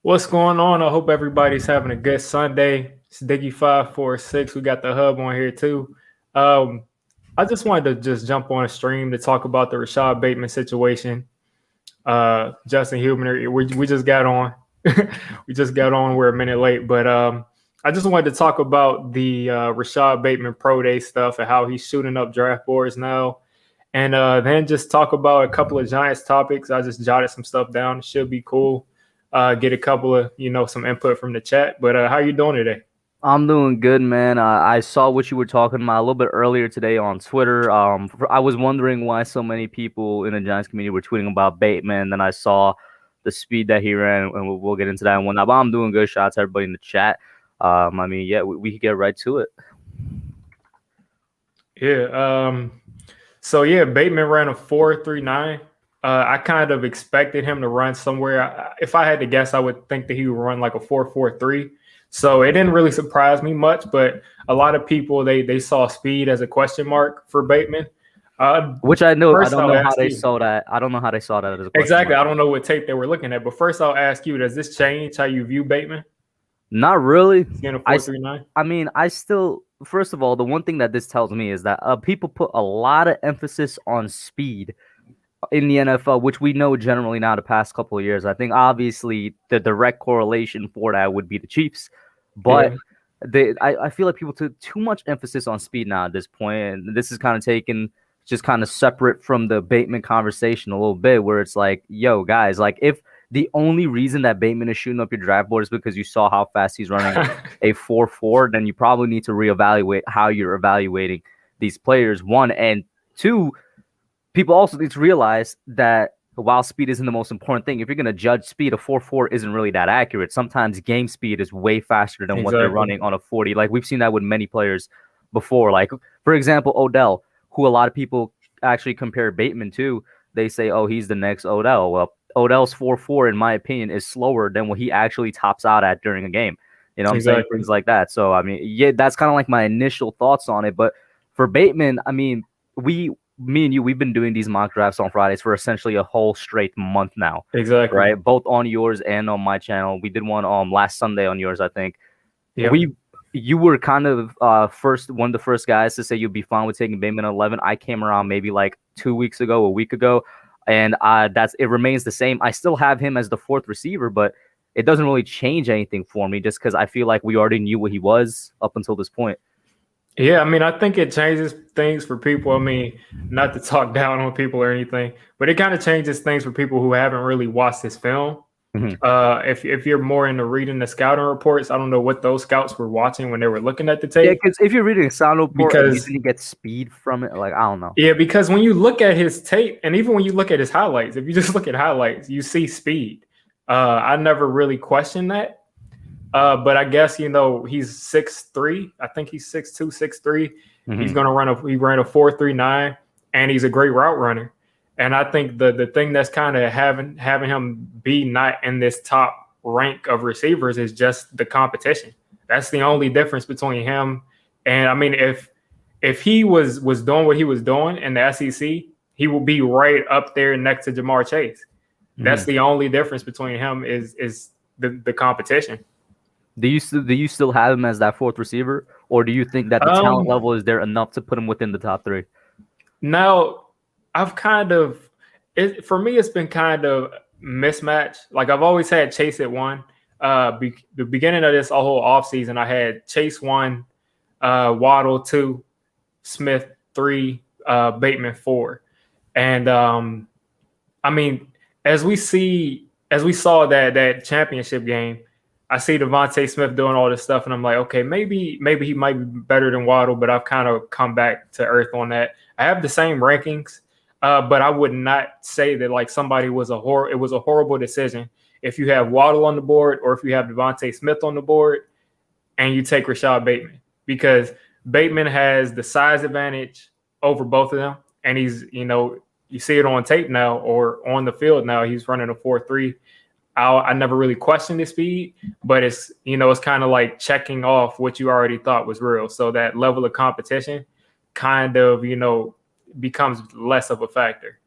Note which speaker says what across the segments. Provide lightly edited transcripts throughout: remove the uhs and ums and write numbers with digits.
Speaker 1: What's going on? I hope everybody's having a good Sunday. It's Diggy546. We got the hub on here too. Um, I just wanted to just jump on a stream to talk about the Rashod Bateman situation. Justin Huebner, we just got on. We just got on. We're a minute late, but I just wanted to talk about the Rashod Bateman Pro Day stuff and how he's shooting up draft boards now. And then just talk about a couple of Giants topics. I just jotted some stuff down. It should be cool. Get a couple of some input from the chat. But how you doing today?
Speaker 2: I'm doing good, man. I saw what you were talking about a little bit earlier today on Twitter. I was wondering why so many people in the Giants community were tweeting about Bateman. Then I saw the speed that he ran, and we'll get into that and whatnot. But I'm doing good. Shout out to everybody in the chat. Yeah, we could get right to it.
Speaker 1: Yeah. So yeah, Bateman ran a 4.39. I kind of expected him to run somewhere. If I had to guess, I would think that he would run like a 4.43. So it didn't really surprise me much, but a lot of people they saw speed as a question mark for Bateman.
Speaker 2: Which I know. I
Speaker 1: First,
Speaker 2: don't
Speaker 1: I'll
Speaker 2: know how
Speaker 1: ask
Speaker 2: they
Speaker 1: you.
Speaker 2: saw that. I don't know how they saw that as a question
Speaker 1: Exactly.
Speaker 2: mark.
Speaker 1: I don't know what tape they were looking at, but first I'll ask you: does this change how you view Bateman?
Speaker 2: Not really.
Speaker 1: Seeing a
Speaker 2: I,
Speaker 1: 4.39.
Speaker 2: I mean, I still, first of all, the one thing that this tells me is that people put a lot of emphasis on speed in the NFL, which we know generally now the past couple of years. I think obviously the direct correlation for that would be the Chiefs, but
Speaker 1: Yeah.
Speaker 2: I feel like people took too much emphasis on speed now at this point, and this is kind of taken just kind of separate from the Bateman conversation a little bit, where it's like, yo, guys, like if the only reason that Bateman is shooting up your draft board is because you saw how fast he's running a 4.4, then you probably need to reevaluate how you're evaluating these players. One and two, people also need to realize that while speed isn't the most important thing, if you're going to judge speed, a 4.4 isn't really that accurate. Sometimes game speed is way faster than what they're
Speaker 1: Exactly.
Speaker 2: running on a 40. Like we've seen that with many players before. Like, for example, Odell, who a lot of people actually compare Bateman to. They say, oh, he's the next Odell. Well, Odell's 4.4, in my opinion, is slower than what he actually tops out at during a game. You know what I'm saying?
Speaker 1: Exactly.
Speaker 2: Things like that. So, I mean, yeah, that's kind of like my initial thoughts on it. But for Bateman, I mean, me and you, we've been doing these mock drafts on Fridays for essentially a whole straight month now,
Speaker 1: Exactly.
Speaker 2: right? Both on yours and on my channel. We did one last Sunday on yours, I think.
Speaker 1: Yep.
Speaker 2: You were kind of one of the first guys to say you'd be fine with taking Bateman at 11. I came around maybe like 2 weeks ago, a week ago, and it remains the same. I still have him as the fourth receiver, but it doesn't really change anything for me just because I feel like we already knew what he was up until this point.
Speaker 1: Yeah, I mean, I think it changes things for people. I mean, not to talk down on people or anything, but it kind of changes things for people who haven't really watched this film.
Speaker 2: Mhm.
Speaker 1: If you're more into reading the scouting reports, I don't know what those scouts were watching when they were looking at the
Speaker 2: Yeah,
Speaker 1: tape.
Speaker 2: because if you're reading a sound report and you
Speaker 1: Because
Speaker 2: didn't get speed from it, like I don't know.
Speaker 1: yeah, because when you look at his tape, and even when you look at his highlights, if you just look at highlights, you see speed. I never really questioned that. But I guess he's 6'3". I think he's 6'2", 6'3". He's
Speaker 2: Mm-hmm.
Speaker 1: gonna he ran a 4.39, and he's a great route runner. And I think the thing that's kind of having him be not in this top rank of receivers is just the competition. That's the only difference between him and, I mean, if he was doing what he was doing in the SEC, he will be right up there next to Jamar Chase. That's
Speaker 2: Mm-hmm.
Speaker 1: the only difference between him is the competition.
Speaker 2: Do you still have him as that fourth receiver, or do you think that the talent
Speaker 1: Um,
Speaker 2: level is there enough to put him within the top three?
Speaker 1: Now, I've for me, it's been kind of mismatched. Like I've always had Chase at one. The beginning of this whole offseason, I had Chase one, Waddle two, Smith three, Bateman four. And I mean, as we saw that championship game, I see Devontae Smith doing all this stuff, and I'm like, okay, maybe he might be better than Waddle, but I've kind of come back to earth on that. I have the same rankings, but I would not say that like somebody was it was a horrible decision if you have Waddle on the board or if you have Devontae Smith on the board and you take Rashod Bateman, because Bateman has the size advantage over both of them, and he's you see it on tape now or on the field now. He's running a 4.3. I never really questioned his speed, but it's kind of like checking off what you already thought was real. So that level of competition kind of becomes less of a factor.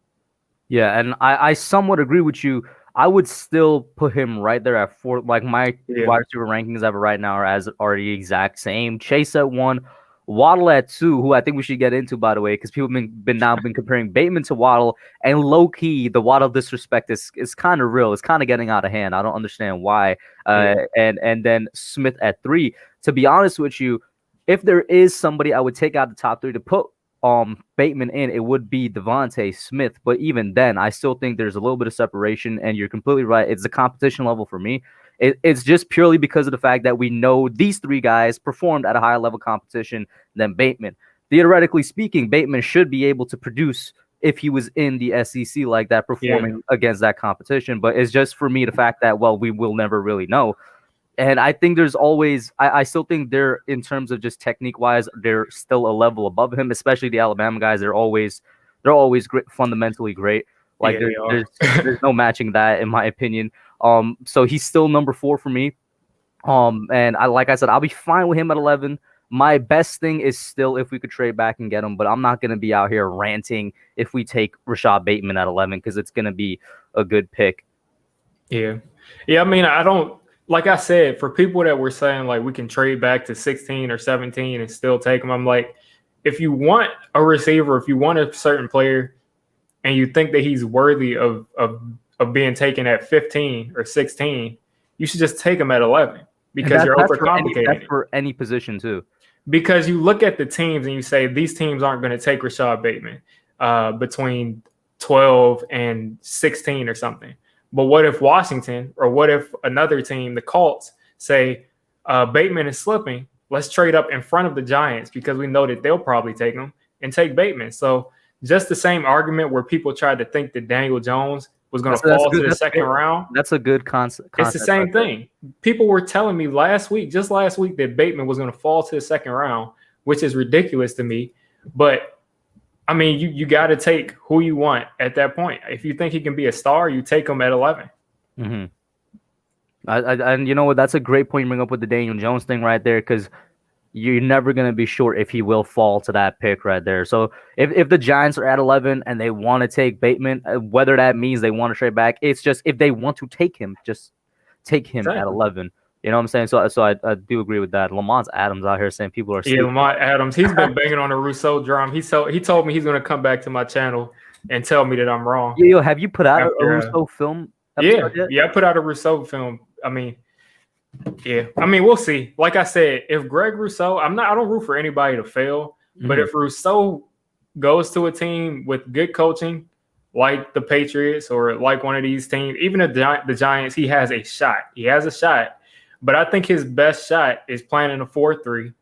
Speaker 2: Yeah, and I somewhat agree with you. I would still put him right there at 4. Like my
Speaker 1: Yeah,
Speaker 2: wide receiver rankings ever right now are the exact same. Chase at 1, Waddle at 2, who I think we should get into, by the way, because people been comparing Bateman to Waddle, and low key the Waddle disrespect is kind of real. It's kind of getting out of hand. I don't understand why.
Speaker 1: yeah,
Speaker 2: And then Smith at 3. To be honest with you, if there is somebody I would take out the top 3 to put Bateman in, it would be Devontae Smith. But even then, I still think there's a little bit of separation, and you're completely right. It's the competition level for me. It's just purely because of the fact that we know these 3 guys performed at a higher level competition than Bateman. Theoretically speaking, Bateman should be able to produce if he was in the SEC like that, performing against that competition. But it's just for me the fact that, well, we will never really know. And I think there's always, I still think they're, in terms of just technique wise, they're still a level above him, especially the Alabama guys. They're always great, fundamentally great. Like there's no matching that, in my opinion. So he's still number 4 for me. And like I said, I'll be fine with him at 11. My best thing is still if we could trade back and get him, but I'm not going to be out here ranting if we take Rashod Bateman at 11, because it's going to be a good pick.
Speaker 1: Yeah. I mean, I don't. Like I said, for people that were saying like we can trade back to 16 or 17 and still take them, I'm like, if you want a receiver, if you want a certain player, and you think that he's worthy of being taken at 15 or 16, you should just take him at 11 because you're overcomplicating
Speaker 2: it. That's for any position too.
Speaker 1: Because you look at the teams and you say these teams aren't going to take Rashod Bateman between 12 and 16 or something. But what if Washington, or what if another team, the Colts, say Bateman is slipping? Let's trade up in front of the Giants because we know that they'll probably take him and take Bateman. So just the same argument where people tried to think that Daniel Jones was going to fall to the second round.
Speaker 2: That's a good concept.
Speaker 1: It's the same thing. People were telling me just last week, that Bateman was going to fall to the second round, which is ridiculous to me. But I mean, you got to take who you want at that point. If you think he can be a star, you take him at 11.
Speaker 2: Mm-hmm. And you know what? That's a great point you bring up with the Daniel Jones thing right there, because you're never going to be sure if he will fall to that pick right there. So if the Giants are at 11 and they want to take Bateman, whether that means they want to trade back, it's just if they want to take him, just take him at 11. You know what I'm saying? So I do agree with that. Lamont Adams out here saying people are
Speaker 1: sleeping. Yeah, Lamont Adams. He's been banging on the Rousseau drum. He told me he's going to come back to my channel and tell me that I'm wrong.
Speaker 2: Yo, have you put out a Rousseau film?
Speaker 1: Yeah, I put out a Rousseau film. I mean, we'll see. Like I said, if Greg Rousseau, I don't root for anybody to fail, but if Rousseau goes to a team with good coaching, like the Patriots or like one of these teams, even the Giants, he has a shot. He has a shot. But I think his best shot is playing in a 4-3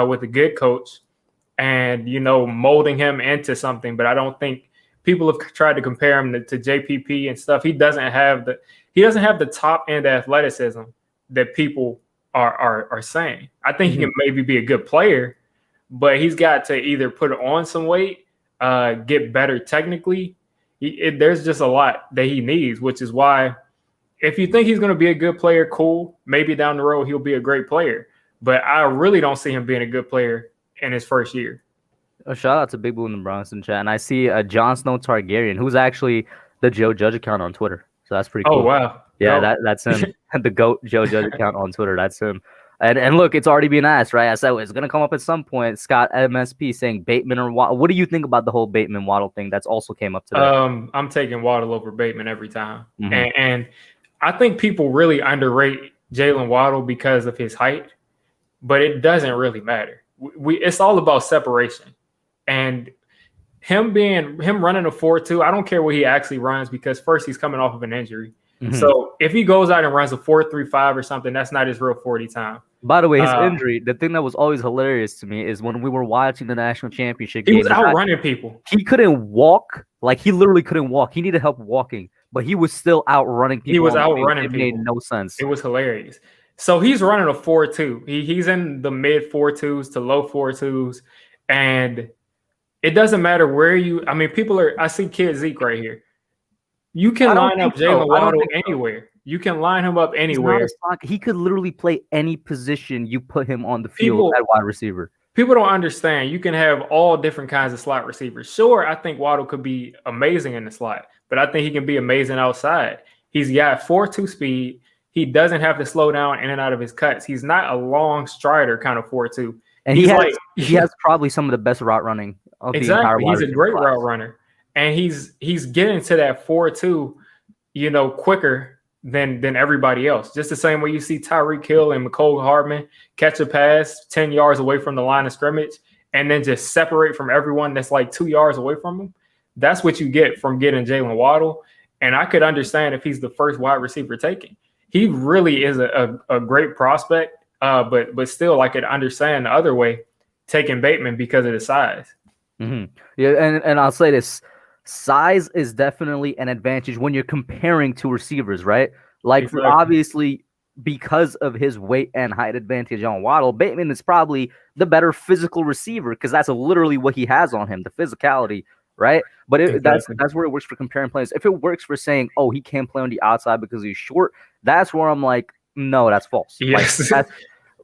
Speaker 1: with a good coach and, molding him into something. But I don't think people have tried to compare him to JPP and stuff. He doesn't have the top end athleticism that people are saying. I think he can maybe be a good player, but he's got to either put on some weight, get better technically. There's just a lot that he needs, which is why if you think he's going to be a good player, cool. Maybe down the road he'll be a great player. But I really don't see him being a good player in his first year.
Speaker 2: A shout out to Big Blue in the Bronx in chat. And I see Jon Snow Targaryen, who's actually the Joe Judge account on Twitter. So that's pretty cool.
Speaker 1: Oh, wow.
Speaker 2: Yeah, that's him. The GOAT Joe Judge account on Twitter. That's him. And look, it's already been asked, right? I said it's going to come up at some point. Scott MSP saying Bateman or Waddle. What do you think about the whole Bateman Waddle thing? That's also came up today.
Speaker 1: I'm taking Waddle over Bateman every time. And I think people really underrate Jalen Waddle because of his height, but it doesn't really matter. It's all about separation. And him running a 4.2, I don't care what he actually runs because first he's coming off of an injury. So if he goes out and runs a 4.35 or something, that's not his real 40 time.
Speaker 2: By the way, his injury, the thing that was always hilarious to me is when we were watching the national championship game.
Speaker 1: He was outrunning people.
Speaker 2: He couldn't walk. Like, he literally couldn't walk. He needed help walking, but he was still outrunning people.
Speaker 1: He was outrunning people.
Speaker 2: It made no sense.
Speaker 1: It was hilarious. So he's running a 4.2. He's in the mid 4.2s to low 4.2s. And it doesn't matter where I see Kid Zeke right here. You can line up Jalen Waddle anywhere. You can line him up anywhere.
Speaker 2: He could literally play any position you put him on the field at wide receiver.
Speaker 1: People don't understand. You can have all different kinds of slot receivers. Sure, I think Waddle could be amazing in the slot, but I think he can be amazing outside. He's got 4.2 speed. He doesn't have to slow down in and out of his cuts. He's not a long strider kind of 4.2.
Speaker 2: And he has probably some of the best route running of the entire wide
Speaker 1: He's a great
Speaker 2: class.
Speaker 1: route runner. And he's getting to that 4.2, quicker than everybody else. Just the same way you see Tyreek Hill and McCole Hardman catch a pass 10 yards away from the line of scrimmage and then just separate from everyone that's like 2 yards away from them. That's what you get from getting Jalen Waddle. And I could understand if he's the first wide receiver taken. He really is a great prospect, but still I could understand the other way taking Bateman because of the size.
Speaker 2: Mm-hmm. Yeah, and I'll say this. Size is definitely an advantage when you're comparing two receivers, right? Like,
Speaker 1: Exactly.
Speaker 2: Obviously, because of his weight and height advantage on Waddle, Bateman is probably the better physical receiver because that's literally what he has on him, the physicality, right? But
Speaker 1: Exactly.
Speaker 2: that's where it works for comparing players. If it works for saying, oh, he can't play on the outside because he's short, that's where I'm like, no, that's false.
Speaker 1: Yes.
Speaker 2: Like,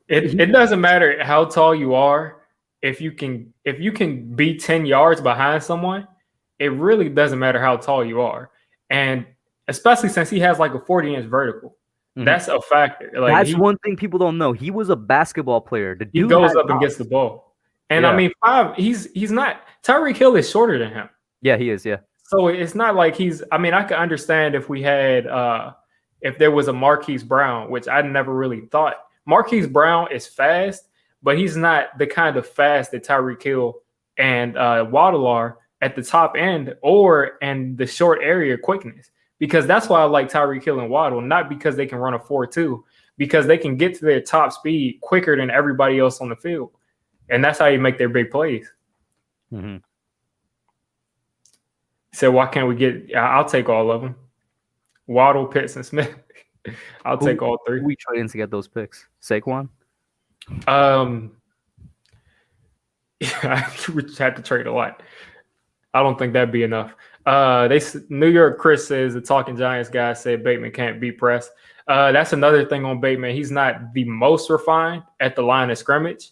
Speaker 1: it doesn't matter how tall you are. If you can be 10 yards behind someone, it really doesn't matter how tall you are. And especially since he has like a 40-inch vertical. Mm-hmm. That's a factor. Like,
Speaker 2: that's one thing people don't know. He was a basketball player. The dude
Speaker 1: he goes up and gets the ball. And I mean, he's not – Tyreek Hill is shorter than him.
Speaker 2: Yeah, he is, yeah.
Speaker 1: So it's not like I could understand if we had if there was a Marquise Brown, which I never really thought. Marquise Brown is fast, but he's not the kind of fast that Tyreek Hill and Waddle are at the top end or in the short area quickness. Because that's why I like Tyreek Hill and Waddle, not because they can run a 4.2, because they can get to their top speed quicker than everybody else on the field. And that's how you make their big plays.
Speaker 2: Mm-hmm.
Speaker 1: So why can't we get – I'll take all of them. Waddle, Pitts, and Smith. I'll take all three.
Speaker 2: Who we trading to get those picks? Saquon?
Speaker 1: Yeah, we just had to trade a lot. I don't think that'd be enough. New York Chris says the Talking Giants guy said Bateman can't beat press. That's another thing on Bateman. He's not the most refined at the line of scrimmage,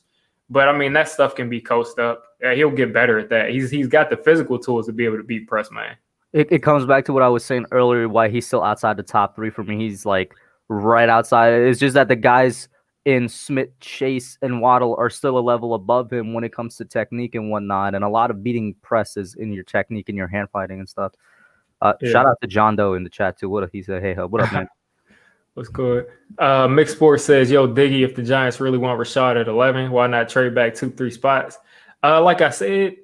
Speaker 1: but I mean that stuff can be coached up. He'll get better at that. He's got the physical tools to be able to beat press man.
Speaker 2: It comes back to what I was saying earlier, why he's still outside the top three for me. He's like right outside. It's just that the guys in Smith, Chase, and Waddle are still a level above him when it comes to technique and whatnot, and a lot of beating presses in your technique and your hand fighting and stuff. Shout out to John Doe in the chat too. He said, hey, what up, man?
Speaker 1: What's good? Mixed Sports says, yo, Diggy, if the Giants really want Rashod at 11, why not trade back 2-3 spots? Like I said,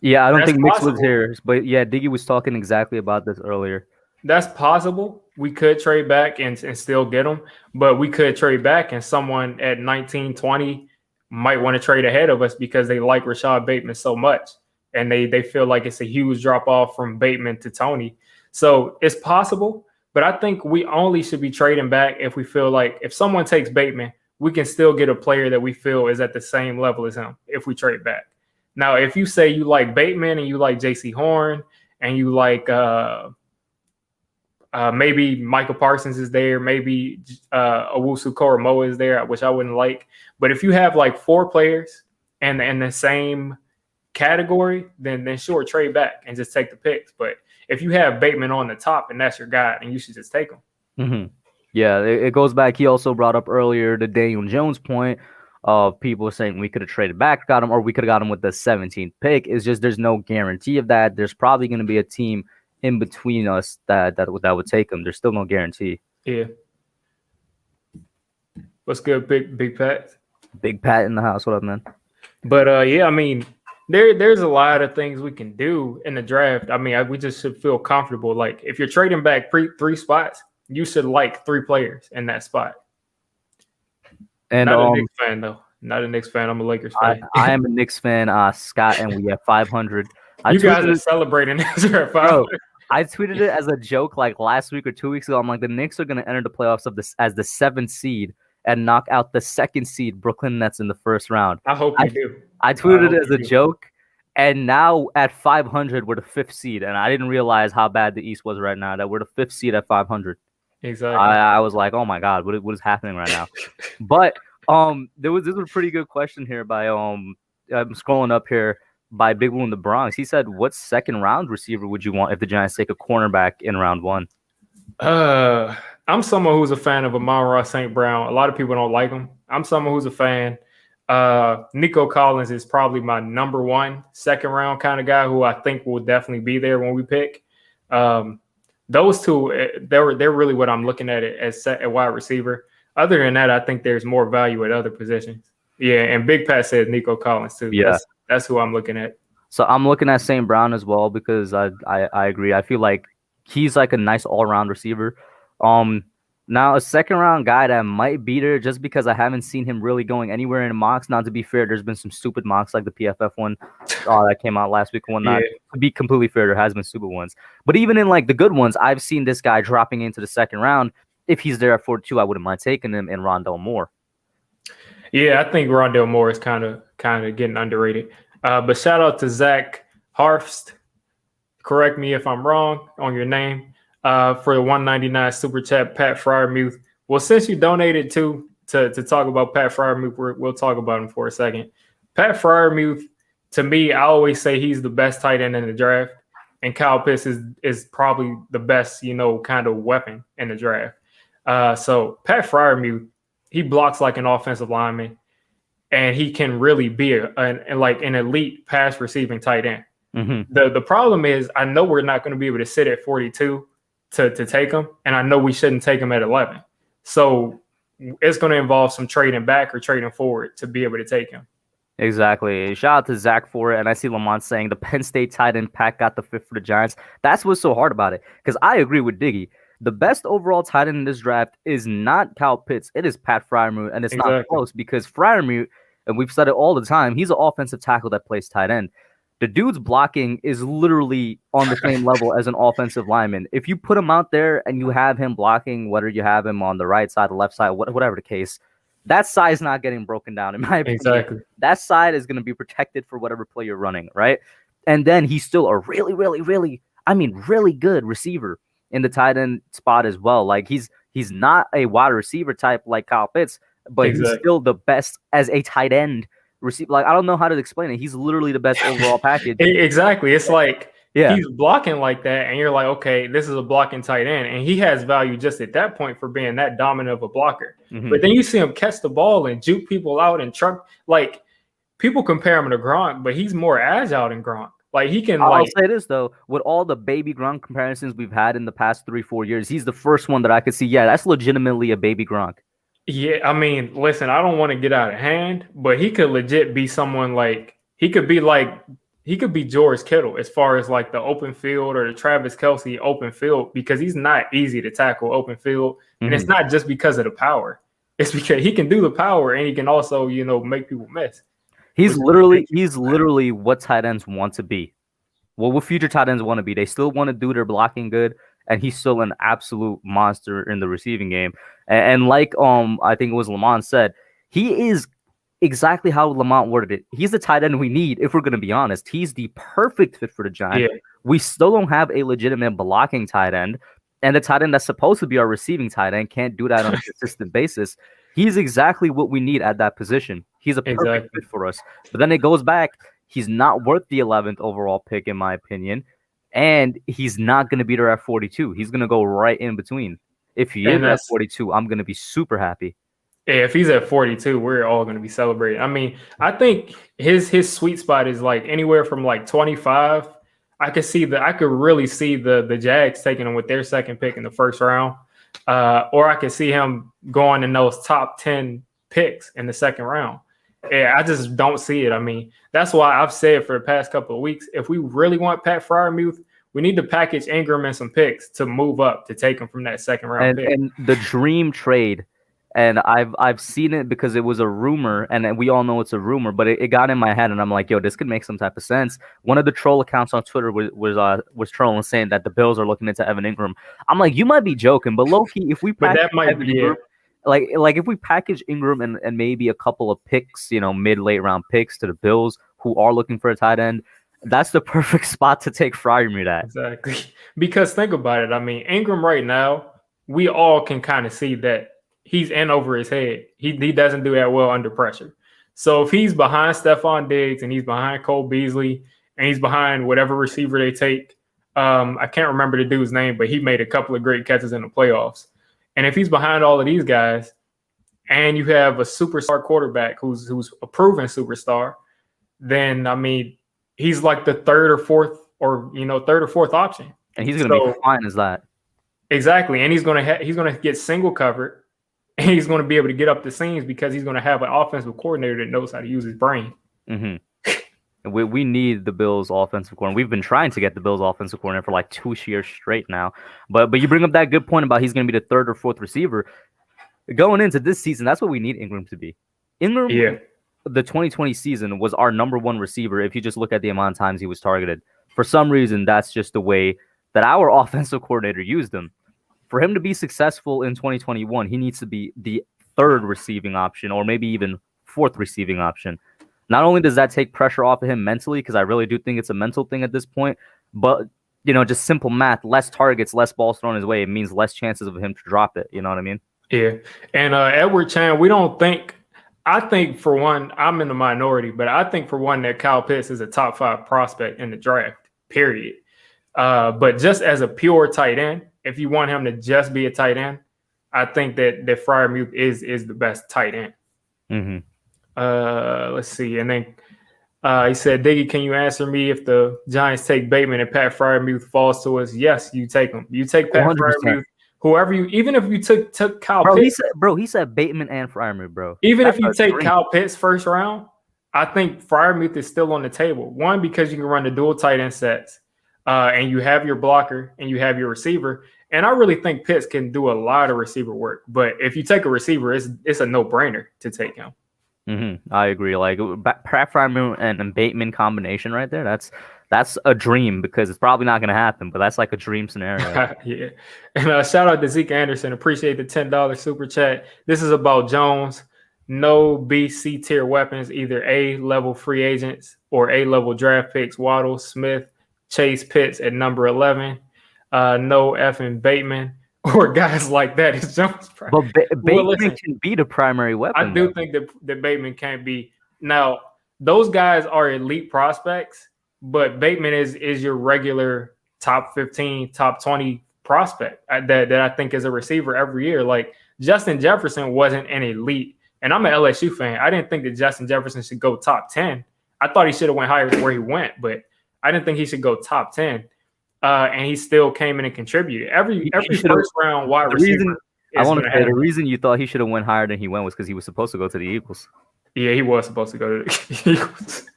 Speaker 2: yeah, I don't think Mix was here, but yeah, Diggy was talking exactly about this earlier.
Speaker 1: That's possible. We could trade back and still get them, but we could trade back and someone at 19, 20 might want to trade ahead of us because they like Rashod Bateman so much and they feel like it's a huge drop off from Bateman to Tony. So it's possible, but I think we only should be trading back if we feel like if someone takes Bateman, we can still get a player that we feel is at the same level as him if we trade back. Now, if you say you like Bateman and you like J.C. Horn and you like maybe Michael Parsons is there, maybe Owusu Koromoa is there, which I wouldn't like. But if you have like 4 players and in the same category, then sure, trade back and just take the picks. But if you have Bateman on the top and that's your guy, then you should just take him.
Speaker 2: Mm-hmm. Yeah, it goes back. He also brought up earlier the Daniel Jones point of people saying we could have traded back, got him, or we could have got him with the 17th pick. It's just there's no guarantee of that. There's probably going to be a team in between us that would take him. There's still no guarantee.
Speaker 1: Yeah. What's good, Big Pat?
Speaker 2: Big Pat in the house. What up, man?
Speaker 1: But yeah, I mean, there's a lot of things we can do in the draft. I mean, we just should feel comfortable. Like if you're trading back 3 spots, you should like 3 players in that spot. And not a Knicks fan though. Not a Knicks fan. I'm a Lakers fan.
Speaker 2: I am a Knicks fan, Scott, and we have 500.
Speaker 1: You guys are celebrating this at 500.
Speaker 2: I tweeted it as a joke like last week or 2 weeks ago. I'm like, the Knicks are going to enter the playoffs as the 7th seed and knock out the 2nd seed Brooklyn Nets in the first round.
Speaker 1: I hope you do.
Speaker 2: I tweeted it as a joke, and now at 500, we're the 5th seed, and I didn't realize how bad the East was right now, that we're the 5th seed at 500.
Speaker 1: Exactly.
Speaker 2: I was like, oh my God, what is happening right now? But this was a pretty good question here by I'm scrolling up here by Big Blue in the Bronx. He said, what 2nd round receiver would you want if the Giants take a cornerback in round 1?
Speaker 1: I'm someone who's a fan of Amon-Ra St. Brown. A lot of people don't like him. I'm someone who's a fan. Nico Collins is probably my number one second round kind of guy who I think will definitely be there when we pick. Those two, they're really what I'm looking at it as at wide receiver. Other than that, I think there's more value at other positions. Yeah, and Big Pat said Nico Collins too.
Speaker 2: Yeah.
Speaker 1: That's who I'm looking at.
Speaker 2: So I'm looking at St. Brown as well because I agree. I feel like he's like a nice all-around receiver. Now a second round guy that might beat her just because I haven't seen him really going anywhere in mocks. Now, to be fair, there's been some stupid mocks like the PFF one that came out last week and whatnot.
Speaker 1: Yeah.
Speaker 2: To be completely fair, there has been stupid ones. But even in like the good ones, I've seen this guy dropping into the second round. If he's there at 42, I wouldn't mind taking him in Rondell Moore.
Speaker 1: Yeah, I think Rondell Moore is kind of getting underrated. But shout out to Zach Harfst. Correct me if I'm wrong on your name. For the 199 super chat, Pat Fryermuth. Well, since you donated to talk about Pat Fryermuth, we'll talk about him for a second. Pat Fryermuth, to me, I always say he's the best tight end in the draft, and Kyle Pitts is probably the best, kind of weapon in the draft. So Pat Fryermuth, he blocks like an offensive lineman, and he can really be an elite pass receiving tight end.
Speaker 2: Mm-hmm.
Speaker 1: The problem is, I know we're not going to be able to sit at 42 to take him, and I know we shouldn't take him at 11. So it's going to involve some trading back or trading forward to be able to take him.
Speaker 2: Exactly. Shout out to Zach for it. And I see Lamont saying the Penn State tight end Pat got the fifth for the Giants. That's what's so hard about it. Because I agree with Diggy. The best overall tight end in this draft is not Kyle Pitts. It is Pat Fryermuth. And it's not close because Fryermuth, and we've said it all the time, he's an offensive tackle that plays tight end. The dude's blocking is literally on the same level as an offensive lineman. If you put him out there and you have him blocking, whether you have him on the right side, the left side, whatever the case, that side's not getting broken down, in my opinion.
Speaker 1: Exactly.
Speaker 2: That side is going to be protected for whatever play you're running, right? And then he's still a really, really, really, really good receiver in the tight end spot as well. Like he's not a wide receiver type like Kyle Pitts, but he's still the best as a tight end receiver. Like I don't know how to explain it. He's literally the best overall package.
Speaker 1: Exactly. It's like he's blocking like that, and you're like, okay, this is a blocking tight end, and he has value just at that point for being that dominant of a blocker. Mm-hmm. But then you see him catch the ball and juke people out and truck. Like people compare him to Gronk, but he's more agile than Gronk. Like he can.
Speaker 2: I'll say this though, with all the baby Gronk comparisons we've had in the past 3-4 years, he's the first one that I could see. Yeah, that's legitimately a baby Gronk.
Speaker 1: Yeah, I mean, listen, I don't want to get out of hand, but he could legit be someone like he could be George Kittle as far as like the open field or the Travis Kelce open field, because he's not easy to tackle open field. And it's not just because of the power. It's because he can do the power and he can also, make people miss.
Speaker 2: He's literally what tight ends want to be. What future tight ends want to be. They still want to do their blocking good, and he's still an absolute monster in the receiving game. And like I think it was Lamont said, he is exactly how Lamont worded it. He's the tight end we need, if we're going to be honest. He's the perfect fit for the Giants. Yeah. We still don't have a legitimate blocking tight end, and the tight end that's supposed to be our receiving tight end can't do that on a consistent basis. He's exactly what we need at that position. He's a perfect fit for us. But then it goes back. He's not worth the 11th overall pick, in my opinion. And he's not going to be there at 42. He's going to go right in between. If he is at 42, I'm going to be super happy.
Speaker 1: Yeah, if he's at 42, we're all going to be celebrating. I mean, I think his sweet spot is like anywhere from like 25. I could really see the Jags taking him with their second pick in the first round. Or I could see him going in those top 10 picks in the second round. Yeah, I just don't see it. I mean, that's why I've said for the past couple of weeks, if we really want Pat Fryermuth, we need to package Ingram and some picks to move up to take him from that second round pick.
Speaker 2: And the dream trade, and I've seen it because it was a rumor, and we all know it's a rumor, but it got in my head, and I'm like, yo, this could make some type of sense. One of the troll accounts on Twitter was trolling, saying that the Bills are looking into Evan Ingram. I'm like, you might be joking, but low-key, if we package Evan Ingram, like if we package Ingram and maybe a couple of picks, mid-late round picks to the Bills who are looking for a tight end, that's the perfect spot to take Fryermuth at.
Speaker 1: Exactly. Because think about it. I mean, Ingram right now, we all can kind of see that he's in over his head. He doesn't do that well under pressure. So if he's behind Stephon Diggs and he's behind Cole Beasley and he's behind whatever receiver they take, I can't remember the dude's name, but he made a couple of great catches in the playoffs. And if he's behind all of these guys, and you have a superstar quarterback who's a proven superstar, then I mean, he's like the third or fourth option.
Speaker 2: And he's going to be fine as that.
Speaker 1: Exactly, and he's going to get single covered, and he's going to be able to get up the seams because he's going to have an offensive coordinator that knows how to use his brain.
Speaker 2: Mm-hmm. We need the Bills' offensive coordinator. We've been trying to get the Bills' offensive coordinator for like 2 years straight now. But you bring up that good point about he's going to be the third or fourth receiver. Going into this season, that's what we need Ingram to be. Ingram, the 2020 season, was our number one receiver if you just look at the amount of times he was targeted. For some reason, that's just the way that our offensive coordinator used him. For him to be successful in 2021, he needs to be the third receiving option or maybe even fourth receiving option. Not only does that take pressure off of him mentally, because I really do think it's a mental thing at this point, but, just simple math, less targets, less balls thrown his way, it means less chances of him to drop it. You know what I mean?
Speaker 1: Yeah. And Edward Chan, I think for one, I'm in the minority, but I think for one that Kyle Pitts is a top 5 prospect in the draft, period. But just as a pure tight end, if you want him to just be a tight end, I think that Freiermuth is the best tight end.
Speaker 2: Mm-hmm.
Speaker 1: Let's see. And then he said, Diggy, can you answer me if the Giants take Bateman and Pat Freiermuth falls to us? Yes, you take him. You take Pat 100%. Freiermuth. Whoever even if you took Kyle Pitts.
Speaker 2: He said Bateman and Freiermuth, bro.
Speaker 1: Even if you take Kyle Pitts first round, I think Freiermuth is still on the table. One, because you can run the dual tight end sets, and you have your blocker and you have your receiver. And I really think Pitts can do a lot of receiver work. But if you take a receiver, it's a no-brainer to take him.
Speaker 2: Mm-hmm. I agree. Like Pat Freiermuth and Bateman combination right there. That's a dream because it's probably not going to happen, but that's like a dream scenario.
Speaker 1: Yeah. And shout out to Zeke Anderson. Appreciate the $10 super chat. This is about Jones. No B, C tier weapons, either A-level free agents or A-level draft picks. Waddle, Smith, Chase, Pitts at number 11. No effing Bateman or guys like that. It's Jones.
Speaker 2: But Bateman can be the primary weapon.
Speaker 1: I do think that Bateman can't be. Now, those guys are elite prospects, but Bateman is your regular top 15, top 20 prospect that I think is a receiver every year. Like Justin Jefferson wasn't an elite, and I'm an LSU fan. I didn't think that Justin Jefferson should go top 10. I thought he should have went higher than where he went, but I didn't think he should go top 10. And he still came in and contributed. Every first round wide receiver.
Speaker 2: The reason you thought he should have went higher than he went was because he was supposed to go to the Eagles.
Speaker 1: Yeah, he was supposed to go to the Eagles.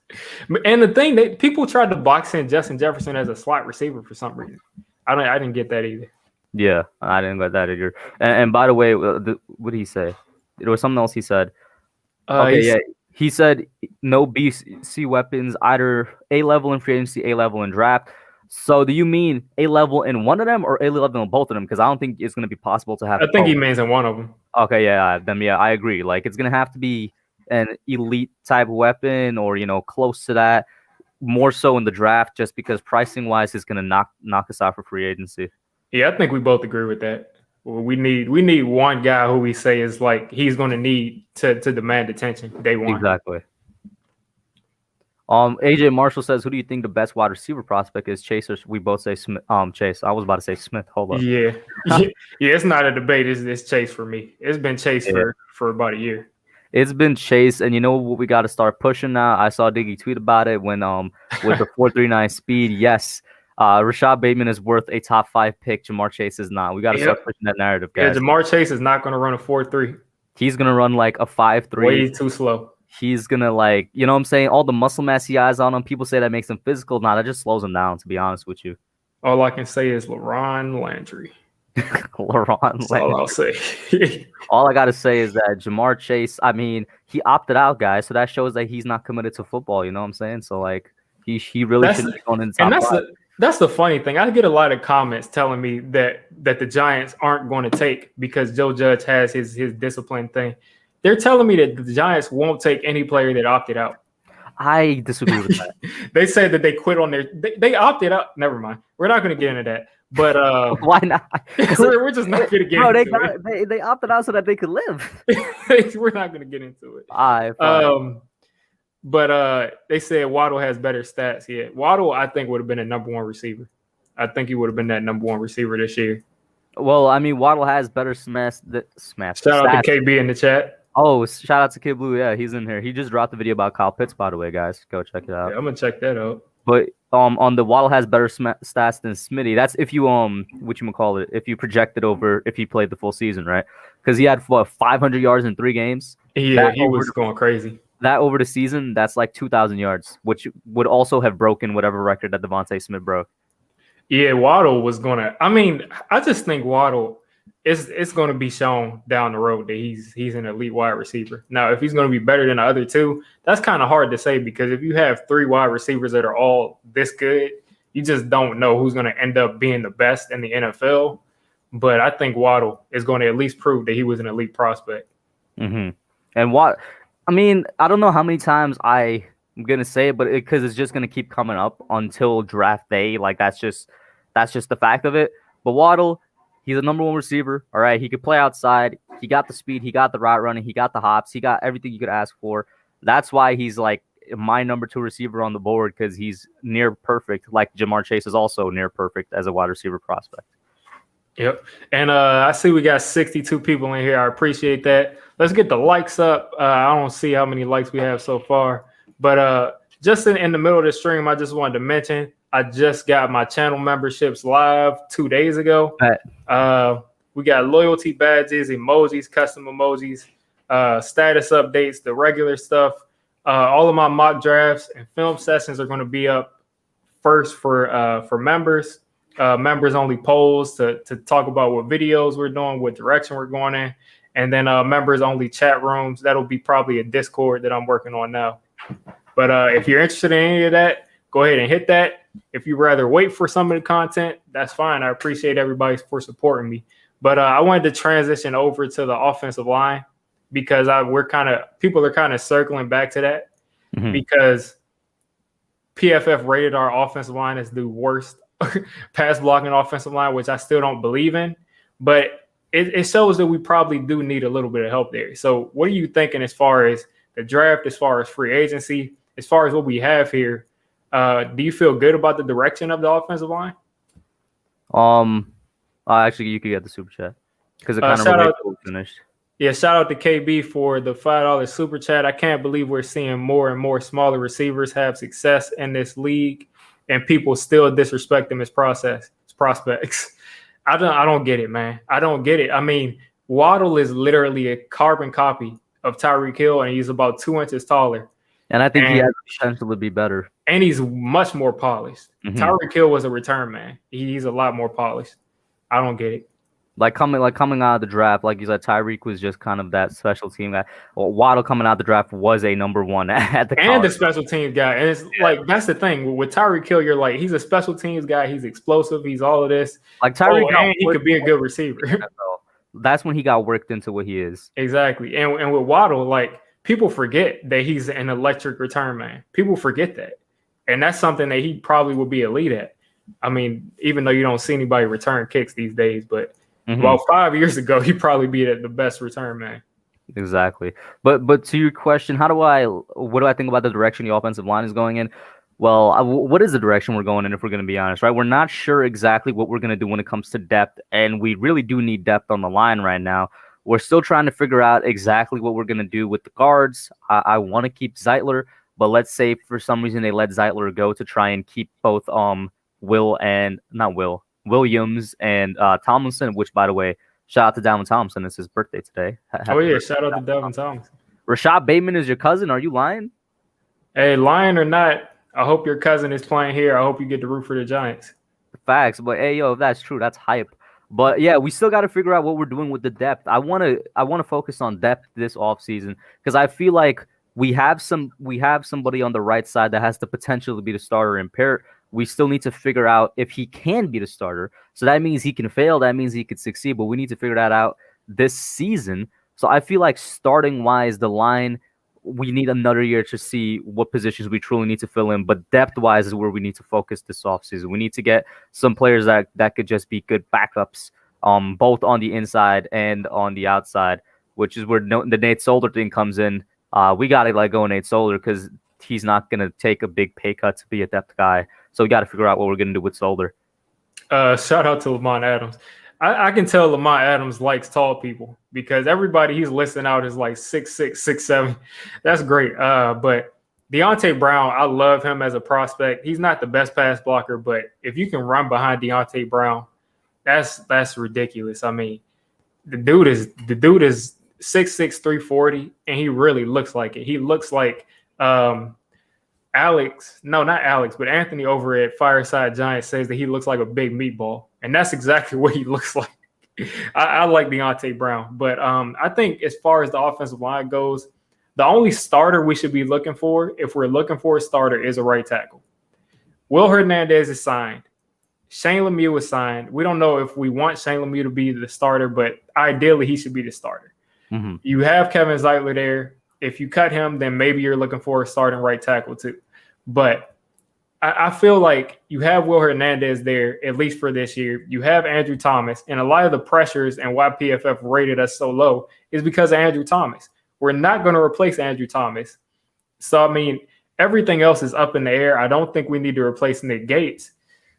Speaker 1: And the thing that people tried to box in Justin Jefferson as a slot receiver for some reason. I didn't get that either.
Speaker 2: Yeah, I didn't get that either. And by the way, what did he say? There was something else he said. He said no B, C weapons, either A-level in free agency, A-level in draft. So do you mean A-level in one of them or A-level in both of them? Because I don't think it's going to be possible to have.
Speaker 1: I think he means in one of them.
Speaker 2: Okay, then I agree. Like it's going to have to be an elite type weapon or close to that, more so in the draft, just because pricing wise is going to knock us out for free agency.
Speaker 1: Yeah, I think we both agree with that. We need one guy who we say is like he's going to need to demand attention day one.
Speaker 2: Exactly. AJ Marshall says, who do you think the best wide receiver prospect is? Chase or we both say Smith. Chase. I was about to say Smith. Hold up.
Speaker 1: Yeah. It's not a debate. It's Chase for me. It's been Chase for about a year.
Speaker 2: It's been Chase, and you know what we got to start pushing now? I saw Diggy tweet about it when with the 4.39 speed. Yes, Rashod Bateman is worth a top 5 pick. Jamar Chase is not. We got to start pushing that narrative, guys.
Speaker 1: Yeah, Jamar Chase is not going to run a 4.3.
Speaker 2: He's going to run like a 5.3.
Speaker 1: Way too slow.
Speaker 2: He's going to what I'm saying? All the muscle mass he has on him, people say that makes him physical. Nah, that just slows him down, to be honest with you.
Speaker 1: All I can say is LaRon Landry.
Speaker 2: That's
Speaker 1: all I'll say.
Speaker 2: All I got to say is that Jamar Chase, I mean, he opted out, guys, so that shows that he's not committed to football, you know what I'm saying? So, he really shouldn't be going in the top 5.
Speaker 1: That's the funny thing. I get a lot of comments telling me that the Giants aren't going to take because Joe Judge has his discipline thing. They're telling me that the Giants won't take any player that opted out.
Speaker 2: I disagree with that.
Speaker 1: They said that they quit on they opted out. Never mind. We're not going to get into that. But
Speaker 2: why not?
Speaker 1: We're just not going to get into
Speaker 2: it. They opted out so that they could live.
Speaker 1: We're not going to get into it.
Speaker 2: Fine.
Speaker 1: But they said Waddle has better stats. Yeah, Waddle I think would have been a number 1 receiver. I think he would have been that number one receiver this year.
Speaker 2: Well, I mean, Waddle has better smash
Speaker 1: Shout out to KB in the chat.
Speaker 2: Oh, shout out to Kid Blue. Yeah, he's in here. He just dropped the video about Kyle Pitts, by the way, guys. Go check it out.
Speaker 1: Yeah, I'm gonna check that out.
Speaker 2: But on the Waddle has better stats than Smitty. That's if you if you projected over if he played the full season, right? Because he had 500 yards in 3 games.
Speaker 1: Yeah, he was going crazy.
Speaker 2: That over the season, that's like 2,000 yards, which would also have broken whatever record that Devontae Smith broke.
Speaker 1: Yeah, Waddle was gonna. I mean, I just think Waddle it's going to be shown down the road that he's an elite wide receiver. Now, if he's going to be better than the other two, that's kind of hard to say because if you have 3 wide receivers that are all this good, you just don't know who's going to end up being the best in the NFL. But I think Waddle is going to at least prove that he was an elite prospect.
Speaker 2: Mm-hmm. And I mean, I don't know how many times I'm going to say it, but because it's just going to keep coming up until draft day. Like, that's just the fact of it. But Waddle, he's a number 1 receiver. All right. He could play outside. He got the speed. He got the route running. He got the hops. He got everything you could ask for. That's why he's like my number 2 receiver on the board because he's near perfect. Like Jamar Chase is also near perfect as a wide receiver prospect.
Speaker 1: Yep. And I see we got 62 people in here. I appreciate that. Let's get the likes up. I don't see how many likes we have so far. But just in the middle of the stream, I just wanted to mention I just got my channel memberships live 2 days ago. We got loyalty badges, emojis, custom emojis, status updates, the regular stuff. All of my mock drafts and film sessions are going to be up first for members. Members only polls to talk about what videos we're doing, what direction we're going in. And then members only chat rooms. That'll be probably a Discord that I'm working on now. But if you're interested in any of that, go ahead and hit that. If you'd rather wait for some of the content, that's fine. I appreciate everybody for supporting me. But I wanted to transition over to the offensive line because people are kind of circling back to that because PFF rated our offensive line as the worst pass blocking offensive line, which I still don't believe in. But it shows that we probably do need a little bit of help there. So what are you thinking as far as the draft, as far as free agency, as far as what we have here? Do you feel good about the direction of the offensive line?
Speaker 2: Actually, you could get the super chat because it kind of finished.
Speaker 1: Yeah, shout out to KB for the $5 super chat. I can't believe we're seeing more and more smaller receivers have success in this league, and people still disrespect them as prospects. I don't get it, man. I don't get it. I mean, Waddle is literally a carbon copy of Tyreek Hill, and he's about 2 inches taller.
Speaker 2: And I think he has the potential to be better.
Speaker 1: And he's much more polished. Tyreek Hill was a return man. He's a lot more polished. I don't get it.
Speaker 2: Like coming out of the draft, like you said, Tyreek was just kind of that special team guy. Well, Waddle coming out of the draft was a number 1 at the college.
Speaker 1: And the special teams guy. And it's like that's the thing with Tyreek Hill. You're like he's a special teams guy. He's explosive. He's all of this.
Speaker 2: Like Tyreek,
Speaker 1: and he could be a good receiver.
Speaker 2: That's when he got worked into what he is.
Speaker 1: Exactly. And with Waddle, like people forget that he's an electric return man. People forget that, and that's something that he probably would be elite at. I mean, even though you don't see anybody return kicks these days, but about 5 years ago, he'd probably be the best return man.
Speaker 2: Exactly. But to your question, what do I think about the direction the offensive line is going in? Well, what is the direction we're going in, if we're going to be honest, right? We're not sure exactly what we're going to do when it comes to depth, and we really do need depth on the line right now. We're still trying to figure out exactly what we're going to do with the guards. I want to keep Zeitler, but let's say for some reason they let Zeitler go to try and keep both Williams and Tomlinson, which, by the way, shout out to Dalvin Tomlinson. It's his birthday today.
Speaker 1: Oh, yeah. Shout out to Dalvin Tomlinson.
Speaker 2: Rashod Bateman is your cousin. Are you lying?
Speaker 1: Hey, lying or not, I hope your cousin is playing here. I hope you get to root for the Giants.
Speaker 2: Facts. But, hey, if that's true, that's hype. But, yeah, we still got to figure out what we're doing with the depth. I want to focus on depth this offseason because I feel like we have somebody on the right side that has the potential to be the starter in pair. We still need to figure out if he can be the starter. So that means he can fail. That means he could succeed. But we need to figure that out this season. So I feel like starting-wise, the line, we need another year to see what positions we truly need to fill in. But depth-wise is where we need to focus this offseason. We need to get some players that could just be good backups, both on the inside and on the outside, which is where the Nate Solder thing comes in. We got to let go of Nate Solder because he's not going to take a big pay cut to be a depth guy. So we got to figure out what we're going to do with Solder.
Speaker 1: Shout out to Lamont Adams. I can tell Lamont Adams likes tall people because everybody he's listing out is like 6'6", 6'7". That's great. But Deontay Brown, I love him as a prospect. He's not the best pass blocker, but if you can run behind Deontay Brown, that's ridiculous. I mean, the dude is 6'6", 340, and he really looks like it. He looks like Alex, no, not Alex, but Anthony over at Fireside Giants says that he looks like a big meatball, and that's exactly what he looks like. I like Deontay Brown, but I think as far as the offensive line goes, the only starter we should be looking for, if we're looking for a starter, is a right tackle. Will Hernandez is signed. Shane Lemieux is signed. We don't know if we want Shane Lemieux to be the starter, but ideally he should be the starter. Mm-hmm. You have Kevin Zeitler there. If you cut him, then maybe you're looking for a starting right tackle too. But I feel like you have Will Hernandez there, at least for this year. You have Andrew Thomas, and a lot of the pressures and why PFF rated us so low is because of Andrew Thomas. We're not going to replace Andrew Thomas. So, I mean, everything else is up in the air. I don't think we need to replace Nick Gates.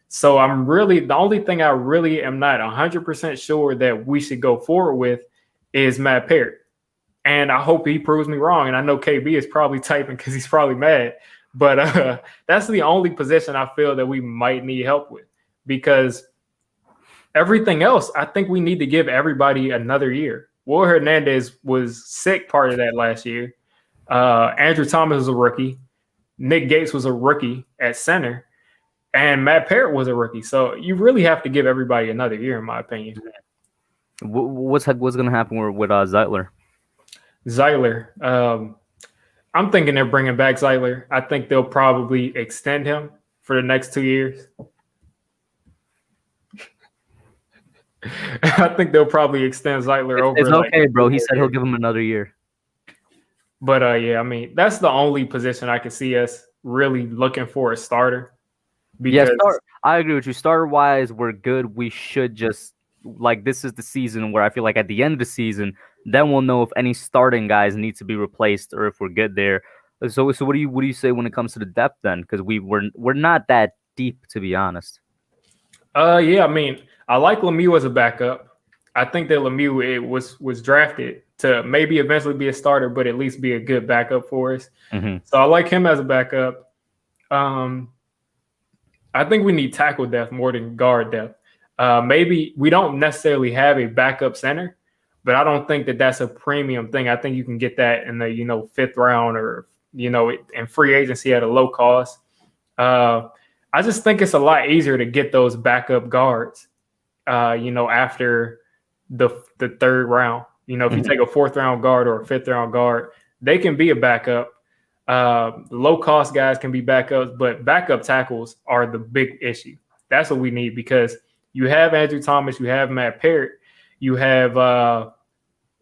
Speaker 1: So the only thing I really am not 100% sure that we should go forward with is Matt Parrott. And I hope he proves me wrong. And I know KB is probably typing because he's probably mad. But that's the only position I feel that we might need help with, because everything else, I think we need to give everybody another year. Will Hernandez was sick part of that last year. Andrew Thomas was a rookie. Nick Gates was a rookie at center. And Matt Parrott was a rookie. So you really have to give everybody another year, in my opinion.
Speaker 2: What's going to happen with Zeitler?
Speaker 1: Zeitler. I'm thinking they're bringing back Zeitler. I think they'll probably extend him for the next 2 years. I think they'll probably extend Zeitler over.
Speaker 2: It's okay, bro. He said he'll give him another year.
Speaker 1: But, yeah, I mean, that's the only position I can see us really looking for a starter.
Speaker 2: Because I agree with you. Starter-wise, we're good. We should just this is the season where I feel like at the end of the season, then we'll know if any starting guys need to be replaced or if we're good there. So what do you say when it comes to the depth then? Because we're not that deep, to be honest.
Speaker 1: Yeah, I mean, I like Lemieux as a backup. I think that Lemieux was drafted to maybe eventually be a starter, but at least be a good backup for us. Mm-hmm. So I like him as a backup. I think we need tackle depth more than guard depth. Maybe we don't necessarily have a backup center, but I don't think that that's a premium thing. I think you can get that in the, fifth round or, in free agency at a low cost. I just think it's a lot easier to get those backup guards, after the third round. If you take a fourth round guard or a fifth round guard, they can be a backup. Low cost guys can be backups, but backup tackles are the big issue. That's what we need, because you have Andrew Thomas, you have Matt Parrott, you have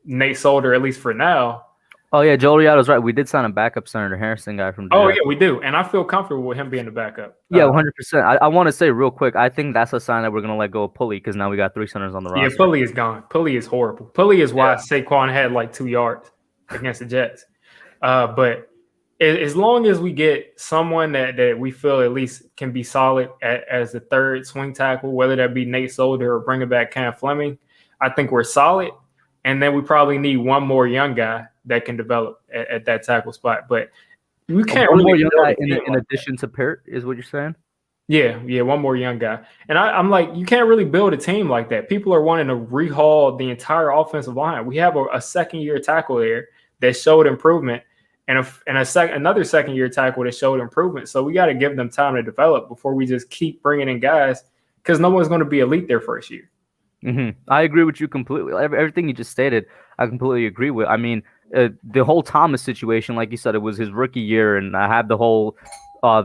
Speaker 1: Nate Solder, at least for now.
Speaker 2: Oh, yeah, Joel Riato's right. We did sign a backup center, Harrison guy from
Speaker 1: Oh, yeah, we do. And I feel comfortable with him being the backup.
Speaker 2: Yeah, 100%. I want to say real quick, I think that's a sign that we're going to let go of Pulley, because now we got 3 centers on the roster.
Speaker 1: Yeah, Pulley is gone. Pulley is horrible. Pulley is why Saquon had like 2 yards against the Jets. But as long as we get someone that we feel at least can be solid as the third swing tackle, whether that be Nate Solder or bringing back Cam Fleming, I think we're solid. And then we probably need one more young guy that can develop at that tackle spot. But we can't
Speaker 2: one more young guy in addition to Parrott is what you're saying?
Speaker 1: Yeah, one more young guy. And I'm like, you can't really build a team like that. People are wanting to rehaul the entire offensive line. We have a second-year tackle there that showed improvement, and another second-year tackle that showed improvement. So we got to give them time to develop before we just keep bringing in guys, because no one's going to be elite their first year.
Speaker 2: Mm-hmm. I agree with you completely. Everything you just stated, I completely agree with. I mean, the whole Thomas situation, like you said, it was his rookie year, and I have the whole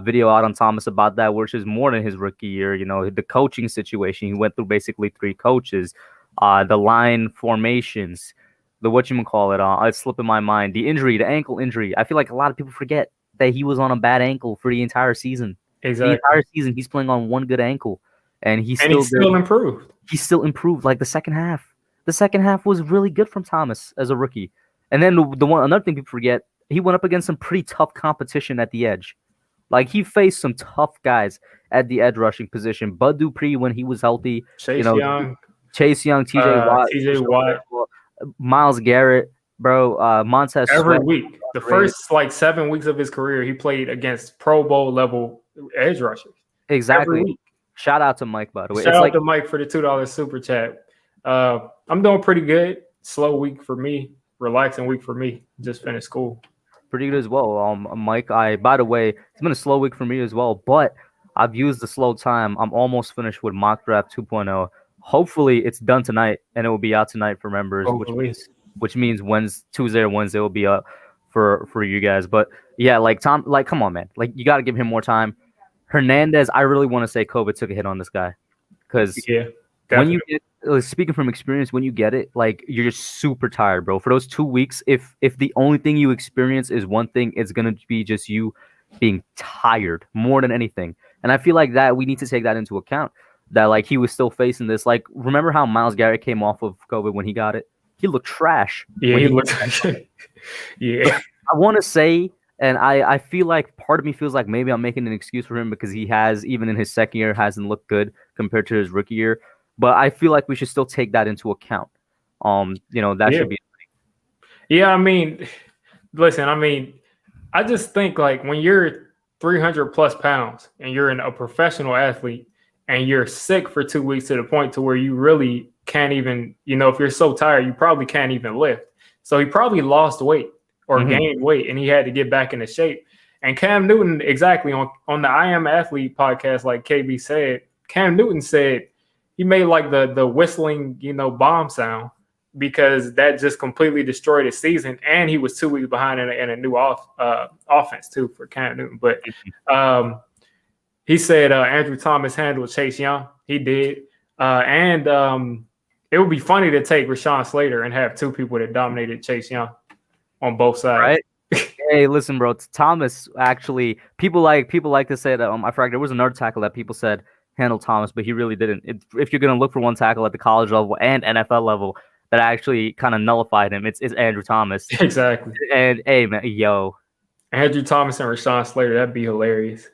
Speaker 2: video out on Thomas about that, which is more than his rookie year. The coaching situation, he went through basically 3 coaches, the line formations, the whatchamacallit, it's slipping my mind, the ankle injury. I feel like a lot of people forget that he was on a bad ankle for the entire season.
Speaker 1: Exactly.
Speaker 2: The entire season, he's playing on one good ankle. And he still
Speaker 1: improved.
Speaker 2: He still improved. Like the second half was really good from Thomas as a rookie. And then another thing people forget, he went up against some pretty tough competition at the edge. Like he faced some tough guys, at the edge rushing position. Bud Dupree, when he was healthy,
Speaker 1: Chase Young,
Speaker 2: TJ Watt,
Speaker 1: TJ Watt.
Speaker 2: Miles Garrett, bro, Montez
Speaker 1: Every
Speaker 2: Sweat.
Speaker 1: week. The first 7 weeks of his career, he played against Pro Bowl level edge rushers.
Speaker 2: Exactly.
Speaker 1: Every week.
Speaker 2: Shout out to Mike, by the way.
Speaker 1: Shout out to Mike for the $2 super chat. I'm doing pretty good. Slow week for me. Relaxing week for me. Just finished school.
Speaker 2: Pretty good as well. Mike, by the way, it's been a slow week for me as well, but I've used the slow time. I'm almost finished with mock draft 2.0. Hopefully it's done tonight and it will be out tonight for members, which means Tuesday or Wednesday will be up for you guys. But yeah, Tom, come on, man. You got to give him more time. Hernandez, I really want to say COVID took a hit on this guy because when you get, speaking from experience, when you get it, you're just super tired, bro. For those 2 weeks, if the only thing you experience is one thing, it's gonna be just you being tired more than anything. And I feel like that we need to take that into account. That he was still facing this. Remember how Myles Garrett came off of COVID when he got it? He looked trash.
Speaker 1: Yeah, he looked. Yeah,
Speaker 2: I want to say. And I feel like part of me feels like maybe I'm making an excuse for him because he has, even in his second year, hasn't looked good compared to his rookie year. But I feel like we should still take that into account. That should be.
Speaker 1: Yeah, I mean, listen, I just think when you're 300 plus pounds and you're a professional athlete and you're sick for 2 weeks to the point to where you really can't even, if you're so tired, you probably can't even lift. So he probably lost weight. Or gained weight, and he had to get back into shape. And Cam Newton, exactly, on the I Am Athlete podcast, like KB said, Cam Newton said he made the whistling, bomb sound because that just completely destroyed his season. And he was 2 weeks behind in a new offense, too, for Cam Newton. But he said Andrew Thomas handled Chase Young. He did. And it would be funny to take Rashawn Slater and have two people that dominated Chase Young. On both sides,
Speaker 2: right? Hey, listen, bro. Thomas actually, people like to say that. I forgot there was another tackle that people said handled Thomas, but he really didn't. If you're gonna look for one tackle at the college level and NFL level that actually kind of nullified him, it's Andrew Thomas.
Speaker 1: Exactly.
Speaker 2: And hey, man,
Speaker 1: Andrew Thomas and Rashawn Slater, that'd be hilarious.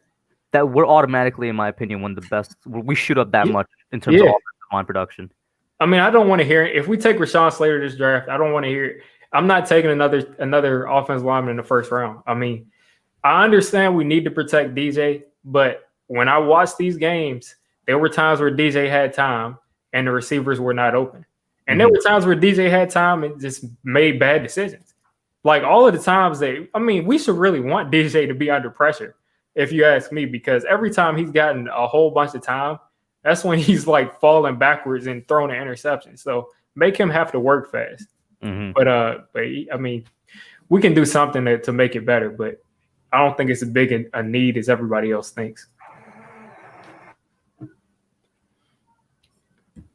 Speaker 2: That we're automatically, in my opinion, one of the best. We shoot up that much in terms of offensive line production.
Speaker 1: I don't want to hear it. If we take Rashawn Slater this draft, I don't want to hear it. I'm not taking another offensive lineman in the first round. I understand we need to protect DJ, but when I watched these games, there were times where DJ had time and the receivers were not open. And there were times where DJ had time and just made bad decisions. All of the times we should really want DJ to be under pressure, if you ask me, because every time he's gotten a whole bunch of time, that's when he's falling backwards and throwing an interception. So make him have to work fast. But we can do something to make it better, but I don't think it's as big a need as everybody else thinks.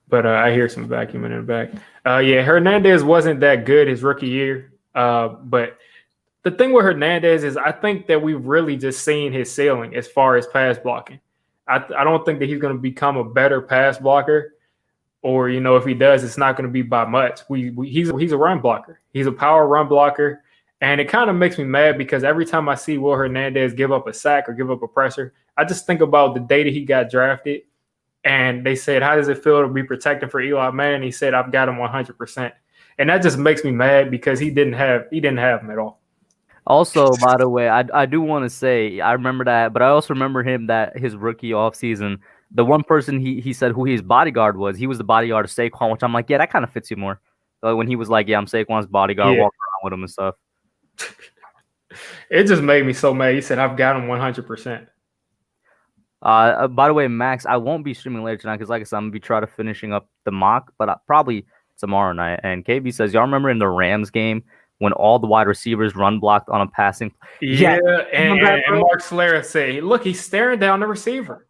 Speaker 1: But I hear some vacuuming in the back. Hernandez wasn't that good his rookie year. But the thing with Hernandez is I think that we've really just seen his ceiling as far as pass blocking. I don't think that he's going to become a better pass blocker. Or, if he does, it's not going to be by much. He's a run blocker. He's a power run blocker. And it kind of makes me mad because every time I see Will Hernandez give up a sack or give up a pressure, I just think about the day that he got drafted. And they said, how does it feel to be protected for Eli Manning? He said, I've got him 100%. And that just makes me mad because he didn't have him at all.
Speaker 2: Also, by the way, I do want to say, I remember that, but I also remember his rookie offseason, the one person he said who his bodyguard was, he was the bodyguard of Saquon, which I'm like, yeah, that kind of fits you more. When he was like, yeah, I'm Saquon's bodyguard, walking around with him and stuff.
Speaker 1: It just made me so mad. He said, I've got him 100%.
Speaker 2: By the way, Max, I won't be streaming later tonight because, like I said, I'm going to be trying to finishing up the mock, but probably tomorrow night. And KB says, y'all remember in the Rams game when all the wide receivers run blocked on a passing?
Speaker 1: Yeah, and Mark Schlereth said, look, he's staring down the receiver.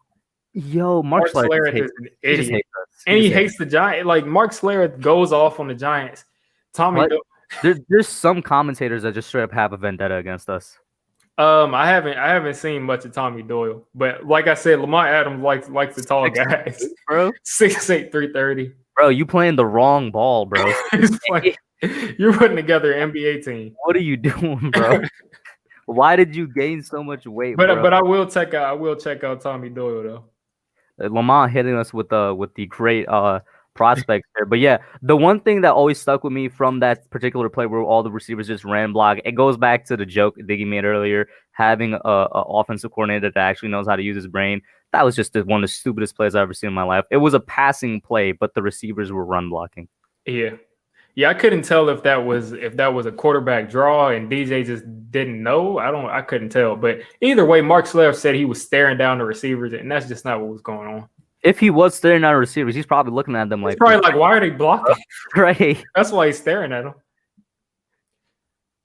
Speaker 2: Yo, Mark Schlereth
Speaker 1: is an idiot. And he hates the Giants. Mark Schlereth goes off on the Giants.
Speaker 2: There's some commentators that just straight up have a vendetta against us.
Speaker 1: I haven't seen much of Tommy Doyle, but like I said, Lamar Adams likes the tall guys,
Speaker 2: bro.
Speaker 1: 6'8", 330.
Speaker 2: Bro, you playing the wrong ball, bro.
Speaker 1: You're putting together an NBA team.
Speaker 2: What are you doing, bro? Why did you gain so much weight,
Speaker 1: But
Speaker 2: bro?
Speaker 1: I will check out Tommy Doyle though.
Speaker 2: Lamont hitting us with the great prospects there. But yeah, the one thing that always stuck with me from that particular play where all the receivers just ran block, it goes back to the joke Diggy made earlier, having a offensive coordinator that actually knows how to use his brain. That was just one of the stupidest plays I've ever seen in my life. It was a passing play, but the receivers were run blocking.
Speaker 1: Yeah. Yeah, I couldn't tell if that was a quarterback draw and DJ just didn't know. I couldn't tell. But either way, Mark Schlereth said he was staring down the receivers, and that's just not what was going on.
Speaker 2: If he was staring at receivers, he's probably looking at them like,
Speaker 1: he's probably like, why are they blocking?
Speaker 2: Right.
Speaker 1: That's why he's staring at them.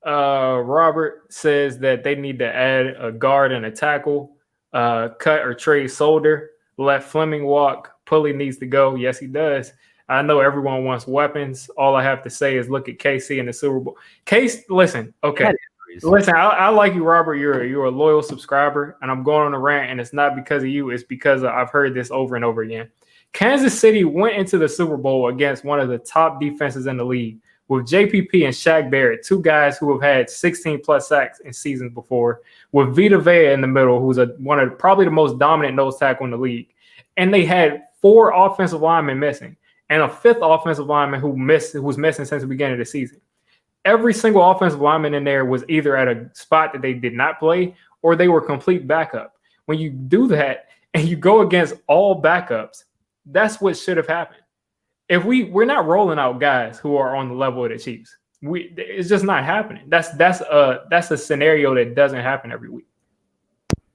Speaker 1: Robert says that they need to add a guard and a tackle, cut or trade Solder, let Fleming walk. Pulley needs to go. Yes, he does. I know everyone wants weapons. All I have to say is look at KC in the Super Bowl. Case, listen, okay. Listen, I like you, Robert. You're a loyal subscriber, and I'm going on a rant, and it's not because of you. It's because I've heard this over and over again. Kansas City went into the Super Bowl against one of the top defenses in the league with JPP and Shaq Barrett, two guys who have had 16-plus sacks in seasons before, with Vita Vea in the middle, who's one of probably the most dominant nose tackle in the league. And they had 4 offensive linemen missing and a 5th offensive lineman who was missing since the beginning of the season. Every single offensive lineman in there was either at a spot that they did not play or they were complete backup. When you do that and you go against all backups, that's what should have happened. If we're not rolling out guys who are on the level of the Chiefs, it's just not happening. That's a scenario that doesn't happen every week.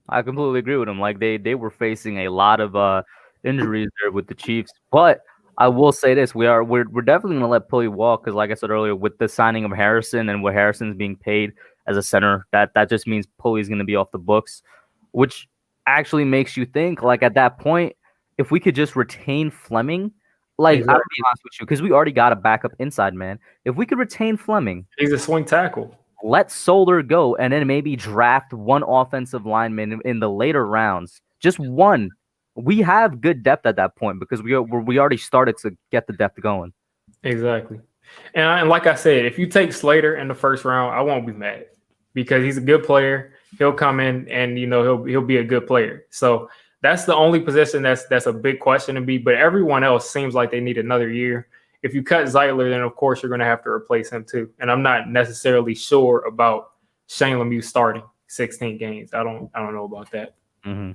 Speaker 2: I completely agree with him. Like they were facing a lot of injuries there with the Chiefs, but I will say this: we're definitely going to let Pulley walk because, like I said earlier, with the signing of Harrison and what Harrison's being paid as a center, that just means Pulley's going to be off the books, which actually makes you think. Like at that point, if we could just retain Fleming, like exactly. I'll be honest with you, because we already got a backup inside man. If we could retain Fleming,
Speaker 1: he's a swing tackle.
Speaker 2: Let Solder go, and then maybe draft one offensive lineman in the later rounds, just one. We have good depth at that point because we already started to get the depth going.
Speaker 1: Exactly. And like I said, if you take Slater in the first round, I won't be mad because he's a good player. He'll come in and he'll be a good player. So that's the only position that's a big question to me. But everyone else seems like they need another year. If you cut Zeitler, then of course you're going to have to replace him too. And I'm not necessarily sure about Shane Lemieux starting 16 games. I don't know about that.
Speaker 2: Mm-hmm.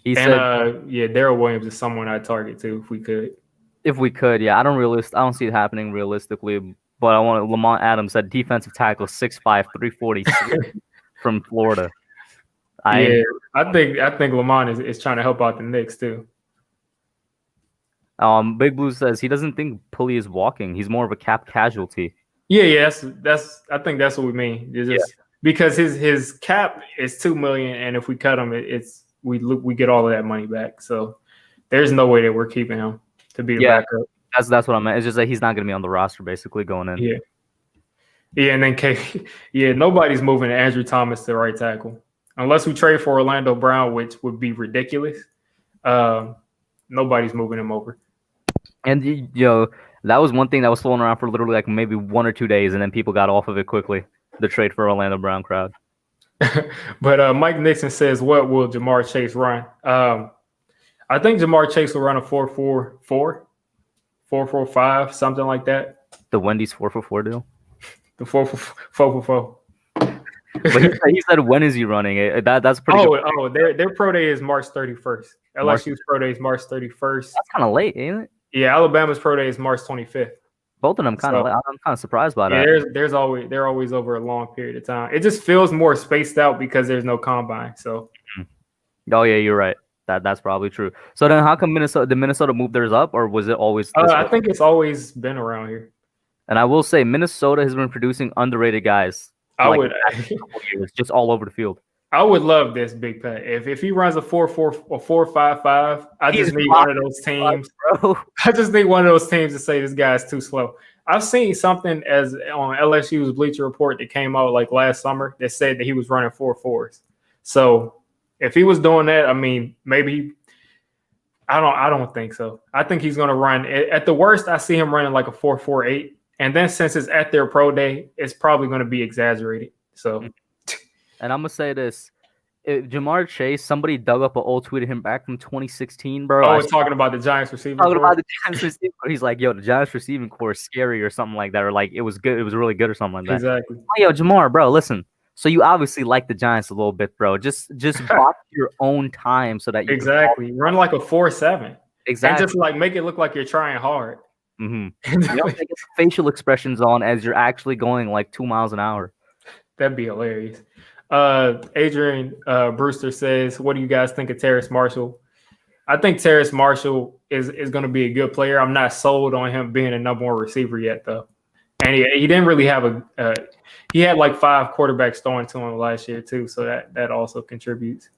Speaker 1: Daryl Williams is someone I'd target too if we could. Yeah, I don't see it happening realistically. But I want Lamont Adams, that defensive tackle, 6'5", 340 from Florida. I think Lamont is trying to help out the Knicks too.
Speaker 2: Big Blue says he doesn't think Pulley is walking. He's more of a cap casualty.
Speaker 1: Yeah. That's I think that's what we mean. Because his cap is $2 million, and if we cut him, we get all of that money back. So there's no way that we're keeping him to be the backup.
Speaker 2: That's what I meant. It's just that he's not going to be on the roster basically going in.
Speaker 1: Yeah, and then nobody's moving Andrew Thomas to right tackle unless we trade for Orlando Brown, which would be ridiculous. Nobody's moving him over.
Speaker 2: And that was one thing that was floating around for literally like maybe 1 or 2 days, and then people got off of it quickly. The trade for Orlando Brown crowd.
Speaker 1: But Mike Nixon says, what will Jamar Chase run? I think Jamar Chase will run a 4.44, 4.45, something like that.
Speaker 2: The Wendy's 4-for-4 deal?
Speaker 1: The 4.44.
Speaker 2: But he said, when is he running? That's pretty good.
Speaker 1: Their pro day is March 31st. LSU's pro day is March 31st.
Speaker 2: That's kind of late, ain't it?
Speaker 1: Yeah, Alabama's pro day is March 25th.
Speaker 2: Both of them kind of. I'm kind of surprised by that.
Speaker 1: They're always over a long period of time. It just feels more spaced out because there's no combine. So,
Speaker 2: oh yeah, you're right. That's probably true. So then, how come Minnesota moved theirs up, or was it always?
Speaker 1: I think it's always been around here.
Speaker 2: And I will say, Minnesota has been producing underrated guys. Just all over the field.
Speaker 1: I would love this, Big Pat. If he runs a 4.4 or 4.55, I just need one of those teams. I just need one of those teams to say this guy's too slow. I've seen something as on LSU's Bleacher Report that came out like last summer that said that he was running 4.4s. So if he was doing that, I mean, maybe I don't think so. I think he's going to run at the worst. I see him running like a 4.48, and then since it's at their pro day, it's probably going to be exaggerated. So.
Speaker 2: And I'm gonna say this: if Jamar Chase, somebody dug up an old tweet of him back from 2016, bro.
Speaker 1: Oh, talking about the Giants receiver
Speaker 2: talking
Speaker 1: core?
Speaker 2: about the Giants receiving core. He's like, yo, the Giants receiving core is scary or something like that, or like it was good, it was really good or something like that.
Speaker 1: Exactly.
Speaker 2: Oh, yo, Jamar, bro, listen. So you obviously like the Giants a little bit, bro. Just box your own time so that you
Speaker 1: exactly run like a 4.7.
Speaker 2: Exactly.
Speaker 1: And just like make it look like you're trying hard.
Speaker 2: Mm-hmm. You don't get the facial expressions on as you're actually going like 2 miles an hour.
Speaker 1: That'd be hilarious. Adrian Brewster says, what do you guys think of Terrace Marshall? I think Terrace Marshall is going to be a good player. I'm not sold on him being a number one receiver yet, though. And he didn't really have he had like 5 quarterbacks throwing to him last year, too. So that also contributes.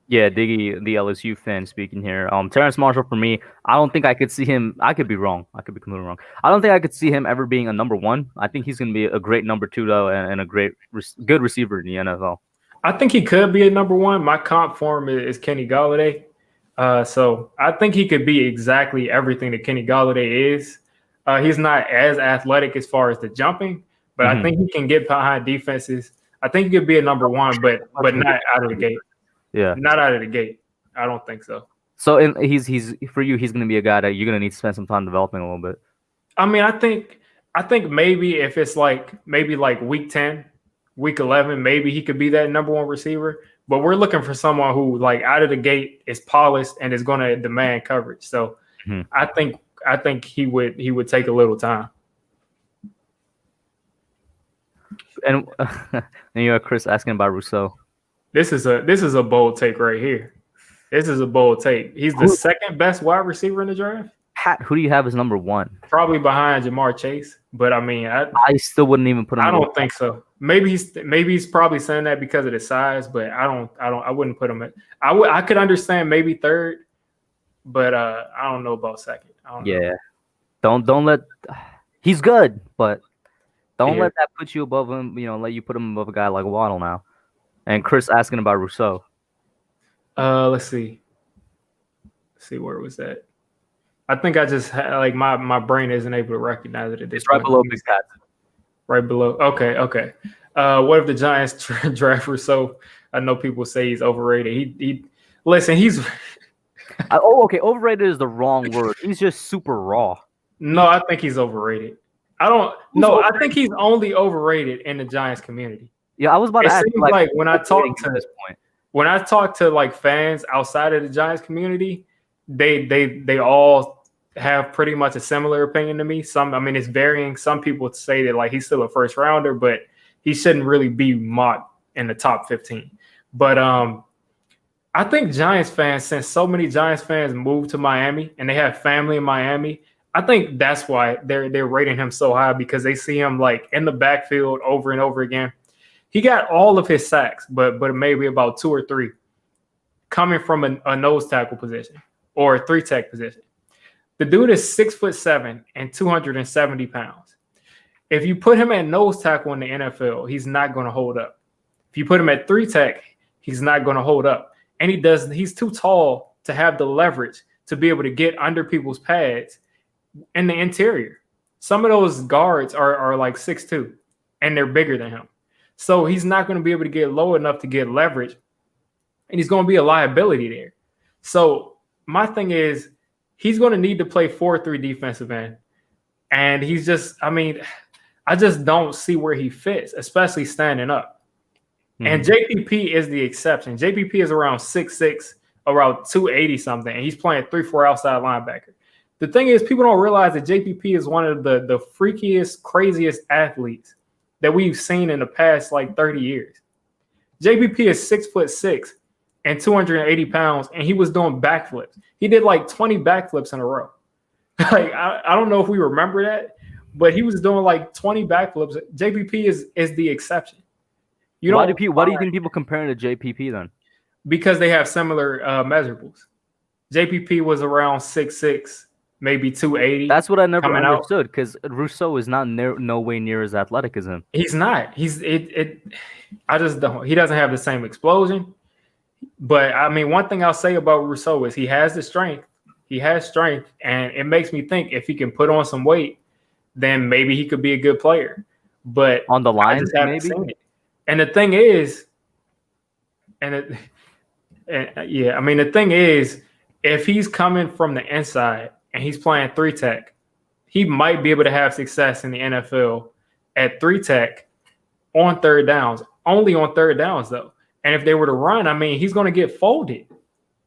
Speaker 2: Yeah, Diggy, the LSU fan speaking here. Terrace Marshall, for me, I don't think I could see him. I could be wrong. I could be completely wrong. I don't think I could see him ever being a number one. I think he's going to be a great number 2, though, and a good receiver in the NFL.
Speaker 1: I think he could be a number one. My comp for him is Kenny Golladay. So I think he could be exactly everything that Kenny Golladay is. He's not as athletic as far as the jumping, but I think he can get behind defenses. I think he could be a number one, but not out of the gate.
Speaker 2: Yeah,
Speaker 1: not out of the gate. I don't think so.
Speaker 2: So he's for you. He's going to be a guy that you're going to need to spend some time developing a little bit.
Speaker 1: I mean, I think maybe if it's like week 10, week 11, maybe he could be that number one receiver. But we're looking for someone who like out of the gate is polished and is going to demand coverage. So I think he would take a little time.
Speaker 2: And you have Chris asking about Rousseau.
Speaker 1: This is a bold take right here. This is a bold take. He's the second best wide receiver in the draft.
Speaker 2: Pat, who do you have as number 1?
Speaker 1: Probably behind Jamar Chase, but I mean, I
Speaker 2: still wouldn't even put him.
Speaker 1: I don't think so. Maybe he's probably saying that because of the size, but I wouldn't put him at. I could understand maybe third, but I don't know about second. I don't know.
Speaker 2: Don't let. He's good, but don't let that put you above him. Let you put him above a guy like Waddle now. And Chris asking about Rousseau.
Speaker 1: Let's see. Where was that? I think I just had, like my brain isn't able to recognize it at this point.
Speaker 2: Right below Big Cat.
Speaker 1: Right below. Okay. What if the Giants draft Rousseau? I know people say he's overrated. He listen. He's
Speaker 2: okay. Overrated is the wrong word. He's just super raw.
Speaker 1: No, I think he's overrated. I think he's only overrated in the Giants community.
Speaker 2: Yeah, I was about to ask.
Speaker 1: It seems like when I talk to like fans outside of the Giants community, they all have pretty much a similar opinion to me. It's varying. Some people say that like he's still a first rounder, but he shouldn't really be mocked in the top 15. But I think Giants fans, since so many Giants fans moved to Miami and they have family in Miami, I think that's why they're rating him so high, because they see him like in the backfield over and over again. He got all of his sacks, but maybe about 2 or 3 coming from a nose tackle position or a 3-tech position. The dude is 6'7" and 270 pounds. If you put him at nose tackle in the NFL, he's not going to hold up. If you put him at 3-tech, he's not going to hold up. And he's too tall to have the leverage to be able to get under people's pads in the interior. Some of those guards are like 6'2", and they're bigger than him. So he's not going to be able to get low enough to get leverage, and he's going to be a liability there. So my thing is, he's going to need to play 4-3 defensive end. And he's just, I just don't see where he fits, especially standing up. And JPP is the exception. JPP is around 6'6", around 280 something, and he's playing 3-4 outside linebacker. The thing is, people don't realize that JPP is one of the freakiest, craziest athletes that we've seen in the past like 30 years. JPP is 6'6" and 280 pounds, and he was doing backflips. He did like 20 backflips in a row. Like I don't know if we remember that, but he was doing like 20 backflips. JPP is the exception. Why do
Speaker 2: you think people comparing to JPP then?
Speaker 1: Because they have similar measurables. JPP was around 6'6", maybe 280.
Speaker 2: That's what I never understood, because Rousseau is not no way near as athletic as him.
Speaker 1: He's not. I just don't. He doesn't have the same explosion. But one thing I'll say about Rousseau is he has the strength. He has strength, and it makes me think if he can put on some weight, then maybe he could be a good player. But
Speaker 2: on the line, maybe.
Speaker 1: And the thing is, Yeah, I mean the thing is, if he's coming from the inside and he's playing 3 tech, he might be able to have success in the NFL at 3 tech on third downs, only on third downs though. And if they were to run, I mean, he's going to get folded.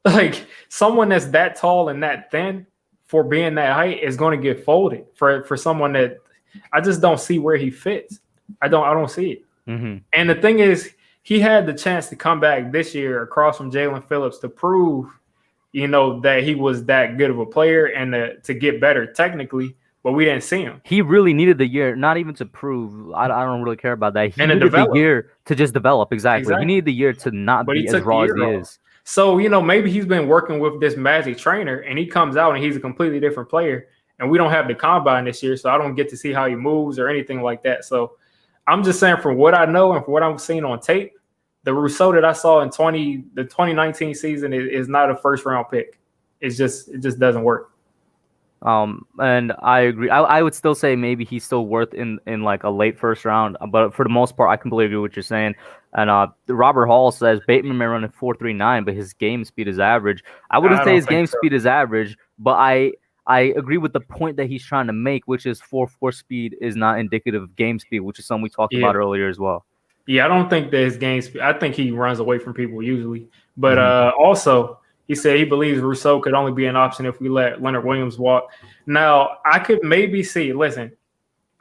Speaker 1: Like someone that's that tall and that thin for being that height is going to get folded for someone that I just don't see where he fits. I don't see it.
Speaker 2: Mm-hmm.
Speaker 1: And the thing is, he had the chance to come back this year across from Jalen Phillips to prove, that he was that good of a player and to get better technically, but we didn't see him.
Speaker 2: He really needed the year, not even to prove. I don't really care about that. He
Speaker 1: And to
Speaker 2: needed the
Speaker 1: develop.
Speaker 2: year to just develop. Exactly. He needed the year to not
Speaker 1: But he
Speaker 2: be as
Speaker 1: took the
Speaker 2: raw as
Speaker 1: year
Speaker 2: he
Speaker 1: off.
Speaker 2: is.
Speaker 1: So, maybe he's been working with this magic trainer and he comes out and he's a completely different player. And we don't have the combine this year, so I don't get to see how he moves or anything like that. So I'm just saying from what I know and from what I've seen on tape, the Rousseau that I saw in the 2019 season is not a first round pick. It just doesn't work.
Speaker 2: And I agree. I would still say maybe he's still worth in like a late first round, but for the most part, I completely agree with what you're saying. And Robert Hall says Bateman may run at 4.39, but his game speed is average. I wouldn't say his game speed is average, but I agree with the point that he's trying to make, which is 4.4 speed is not indicative of game speed, which is something we talked about earlier as well.
Speaker 1: Yeah, I don't think that his game speed. I think he runs away from people usually, but also. He said he believes Rousseau could only be an option if we let Leonard Williams walk. Now, I could maybe see, listen,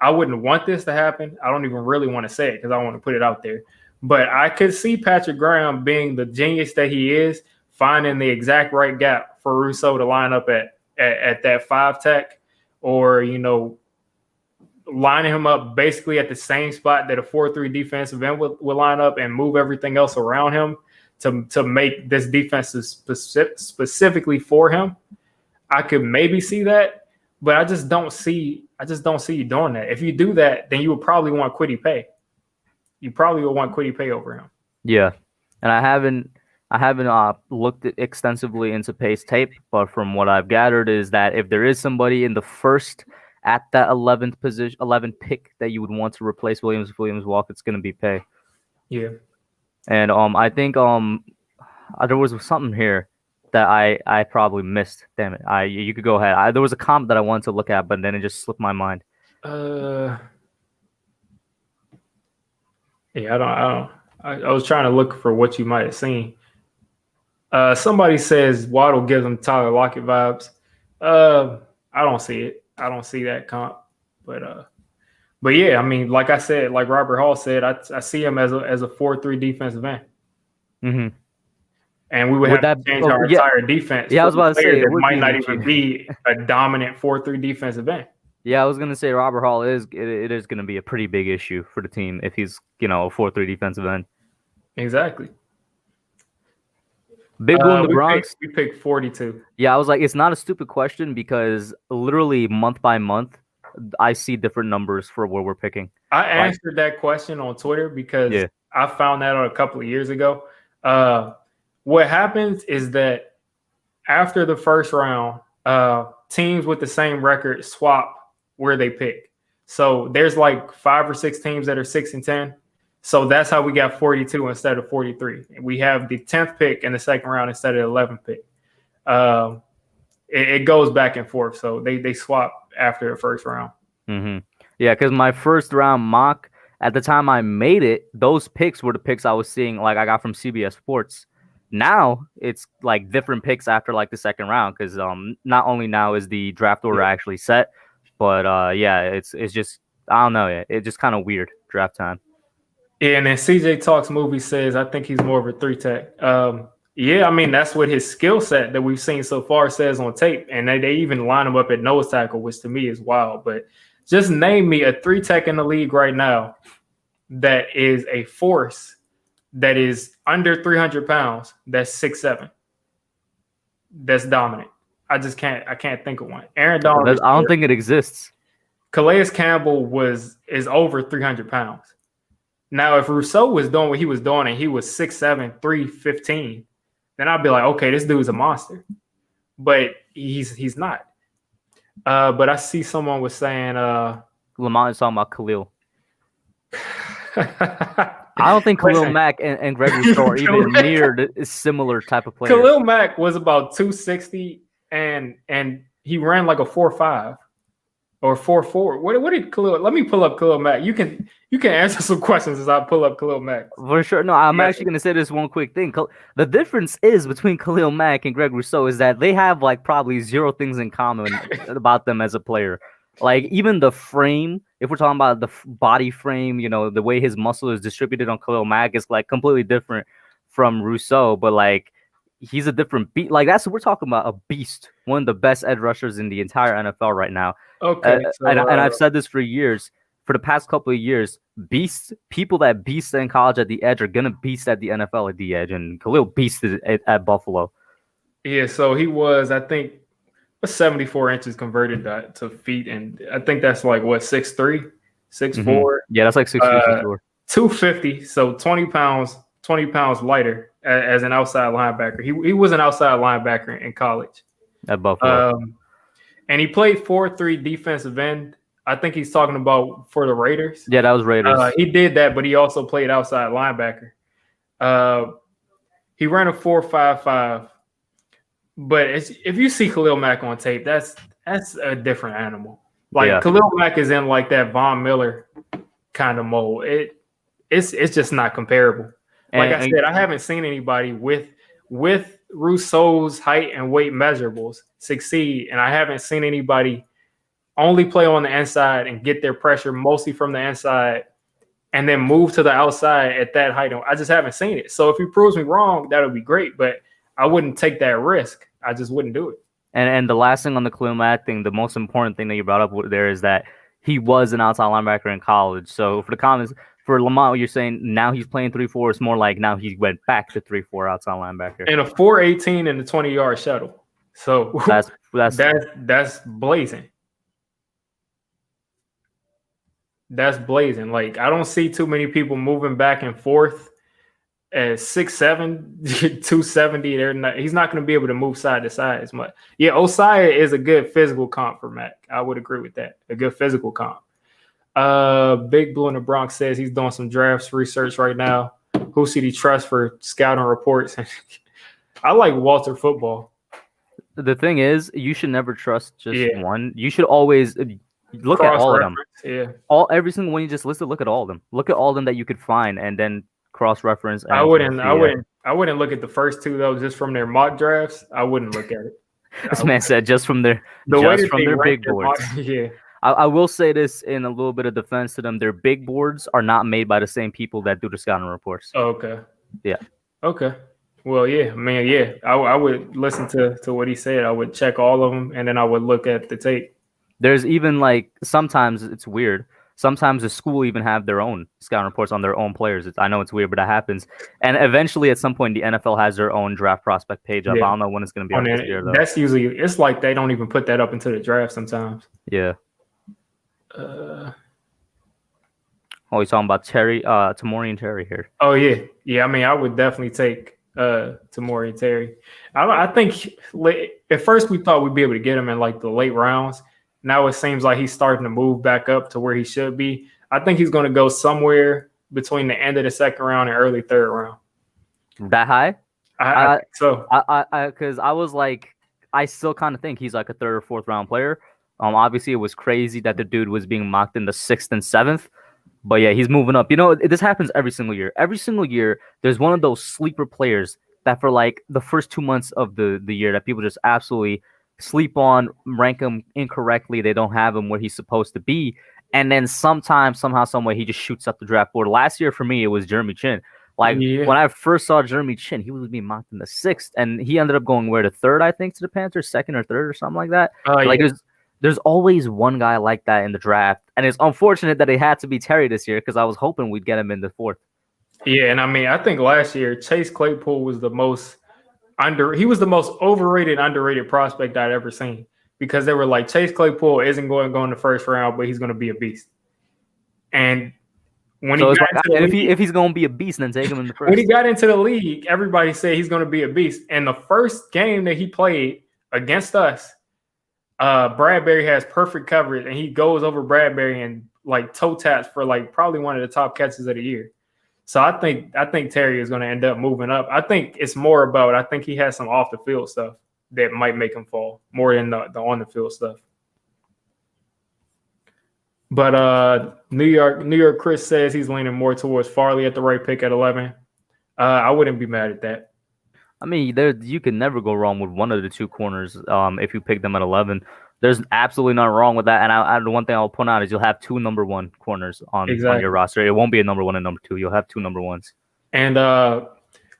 Speaker 1: I wouldn't want this to happen. I don't even really want to say it because I want to put it out there. But I could see Patrick Graham being the genius that he is, finding the exact right gap for Rousseau to line up at that 5 tech or, lining him up basically at the same spot that a 4-3 defensive end would line up and move everything else around him. To make this defense specifically for him, I could maybe see that, but I just don't see you doing that. If you do that, then you would probably want Kwity Paye. You probably would want Kwity Paye over him.
Speaker 2: Yeah, and I haven't looked extensively into Paye's tape, but from what I've gathered is that if there is somebody in the first at that 11th position, 11th pick that you would want to replace Williams walk, it's going to be Paye.
Speaker 1: Yeah.
Speaker 2: And I think there was something here that I probably missed. Damn it! You could go ahead. There was a comment that I wanted to look at, but then it just slipped my mind.
Speaker 1: Yeah, I was trying to look for what you might have seen. Somebody says Waddle gives him Tyler Lockett vibes. I don't see it. I don't see that comp, But yeah, I mean, like I said, like Robert Hall said, I see him as a 4-3 defensive end.
Speaker 2: Mm-hmm.
Speaker 1: And we would have to change our entire defense.
Speaker 2: Yeah, I was about to say
Speaker 1: it might not even be a dominant 4-3 defensive end.
Speaker 2: Yeah, I was gonna say Robert Hall is gonna be a pretty big issue for the team if he's a 4-3 defensive end.
Speaker 1: Exactly.
Speaker 2: Big Blue in the Bronx.
Speaker 1: We picked 42.
Speaker 2: Yeah, I was like, it's not a stupid question because literally month by month, I see different numbers for where we're picking.
Speaker 1: I answered that question on Twitter because I found that out a couple of years ago. What happens is that after the first round, teams with the same record swap where they pick. So there's like 5 or 6 teams that are 6-10. So that's how we got 42 instead of 43. We have the 10th pick in the second round instead of the 11th pick. It goes back and forth. So they swap after the first round.
Speaker 2: Mm-hmm. Yeah, because my first round mock, at the time I made it, those picks were the picks I was seeing, like I got from CBS Sports. Now it's like different picks after like the second round because not only now is the draft order actually set, but it's just, I don't know, it's just kind of weird draft time.
Speaker 1: Yeah, and then CJ Talks Movie says I think he's more of a 3-tech. Yeah, I mean that's what his skill set that we've seen so far says on tape, and they even line him up at nose tackle, which to me is wild. But just name me a 3-tech in the league right now that is a force that is under 300 pounds. That's 6'7". That's dominant. I can't think of one. Aaron Donald.
Speaker 2: I don't think it exists.
Speaker 1: Calais Campbell is over 300 pounds. Now, if Rousseau was doing what he was doing and he was 6'7", 315, then I'd be like, okay, this dude's a monster. But he's not. But I see someone was saying
Speaker 2: Lamont is talking about Khalil. I don't think Khalil
Speaker 1: Listen,
Speaker 2: Mack and Greg Rousseau are even near the similar type of players.
Speaker 1: Khalil Mack was about 260, and he ran like a 4.5 or 4.4. What did Khalil? Let me pull up Khalil Mack. You can answer some questions as I pull up Khalil Mack.
Speaker 2: For sure. No, I'm actually going to say this one quick thing. The difference is between Khalil Mack and Greg Rousseau is that they have like probably zero things in common about them as a player. Like even the frame, if we're talking about the body frame, the way his muscle is distributed on Khalil Mack is like completely different from Rousseau. But like he's a different beat. Like that's what we're talking about, a beast, one of the best edge rushers in the entire NFL right now.
Speaker 1: Okay,
Speaker 2: and I've said this for years. For the past couple of years, people that beast in college at the edge are gonna beast at the NFL at the edge, and Khalil beasted at Buffalo.
Speaker 1: Yeah, so he was, I think, 74 inches converted to feet, and I think that's like what 6'3", 6'4".
Speaker 2: Mm-hmm. Yeah, that's like 6'3",
Speaker 1: 250. So 20 pounds lighter as an outside linebacker. He was an outside linebacker in college
Speaker 2: at Buffalo,
Speaker 1: and he played 4-3 defensive end. I think he's talking about for the Raiders.
Speaker 2: Yeah, that was Raiders.
Speaker 1: He did that, but he also played outside linebacker. He ran a 4.55. But if you see Khalil Mack on tape, that's a different animal. Like Khalil Mack is in like that Von Miller kind of mold. It's just not comparable. Like I said, I haven't seen anybody with Rousseau's height and weight measurables succeed, and I haven't seen anybody only play on the inside and get their pressure mostly from the inside and then move to the outside at that height. I just haven't seen it. So if he proves me wrong, that would be great, but I wouldn't take that risk. I just wouldn't do it.
Speaker 2: And the last thing on the Khalil Mack thing, the most important thing that you brought up there is that he was an outside linebacker in college. So for the comments, for Lamont, you're saying now he's playing 3-4. It's more like now he went back to 3-4 outside linebacker.
Speaker 1: And a 4.18 in the 20-yard shuttle. So that's blazing. That's blazing. Like I don't see too many people moving back and forth at 6'7", 270. He's not going to be able to move side to side as much. Yeah, Osai is a good physical comp for Mac. I would agree with that. A good physical comp. Big Blue in the Bronx says he's doing some drafts research right now. Who should he trust for scouting reports? I like Walter Football.
Speaker 2: The thing is, you should never trust just one. You should always look at all of them.
Speaker 1: Yeah.
Speaker 2: Every single one you just listed, look at all of them. Look at all of them that you could find and then cross-reference.
Speaker 1: I wouldn't look at the first two though, just from their mock drafts. I wouldn't look at it.
Speaker 2: This man said just from their big boards.
Speaker 1: Yeah.
Speaker 2: I will say this in a little bit of defense to them. Their big boards are not made by the same people that do the scouting reports.
Speaker 1: Oh, okay.
Speaker 2: Yeah.
Speaker 1: Okay. Well, yeah, man, yeah. I would listen to what he said. I would check all of them, and then I would look at the tape.
Speaker 2: There's even like sometimes it's weird. Sometimes the school even have their own scouting reports on their own players. I know it's weird, but that happens. And eventually, at some point, the NFL has their own draft prospect page up. I don't know when it's going to be up this year, though.
Speaker 1: That's usually, it's like they don't even put that up into the draft sometimes.
Speaker 2: Yeah. He's talking about Tamori and Terry here.
Speaker 1: Oh, yeah. Yeah, I mean, I would definitely take Tamori and Terry. I think at first we thought we'd be able to get him in like the late rounds. Now it seems like he's starting to move back up to where he should be. I think he's going to go somewhere between the end of the second round and early third round.
Speaker 2: That high?
Speaker 1: I think so.
Speaker 2: Because I was like, I still kind of think he's like a third or fourth round player. Obviously, it was crazy that the dude was being mocked in the 6th and 7th. But yeah, he's moving up. This happens every single year. Every single year, there's one of those sleeper players that for like the first 2 months of the year that people just absolutely sleep on, rank him incorrectly. They don't have him where he's supposed to be. And then somehow, some way, he just shoots up the draft board. Last year, for me, it was Jeremy Chin. When I first saw Jeremy Chin, he was being mocked in the 6th. And he ended up going where, the 3rd, I think, to the Panthers, 2nd or 3rd or something like that. There's always one guy like that in the draft. And it's unfortunate that it had to be Terry this year because I was hoping we'd get him in the 4th. Yeah,
Speaker 1: and I mean, I think last year, Chase Claypool was the most overrated, underrated prospect I'd ever seen because they were like, Chase Claypool isn't going to go in the first round, but he's going to be a beast. And when
Speaker 2: if he's going to be a beast, then take him in the first.
Speaker 1: When he got into the league, everybody said he's going to be a beast. And the first game that he played against us, Bradbury has perfect coverage, and he goes over Bradbury and like toe taps for like probably one of the top catches of the year. So I think Terry is going to end up moving up. I think it's more about I think he has some off the field stuff that might make him fall more than the on the field stuff. But New York Chris says he's leaning more towards Farley at the right pick at 11. I wouldn't be mad at that.
Speaker 2: I mean, you can never go wrong with one of the two corners if you pick them at 11. There's absolutely nothing wrong with that. And the one thing I'll point out is you'll have two number one corners on your roster. It won't be a number one and number two. You'll have two number ones.
Speaker 1: And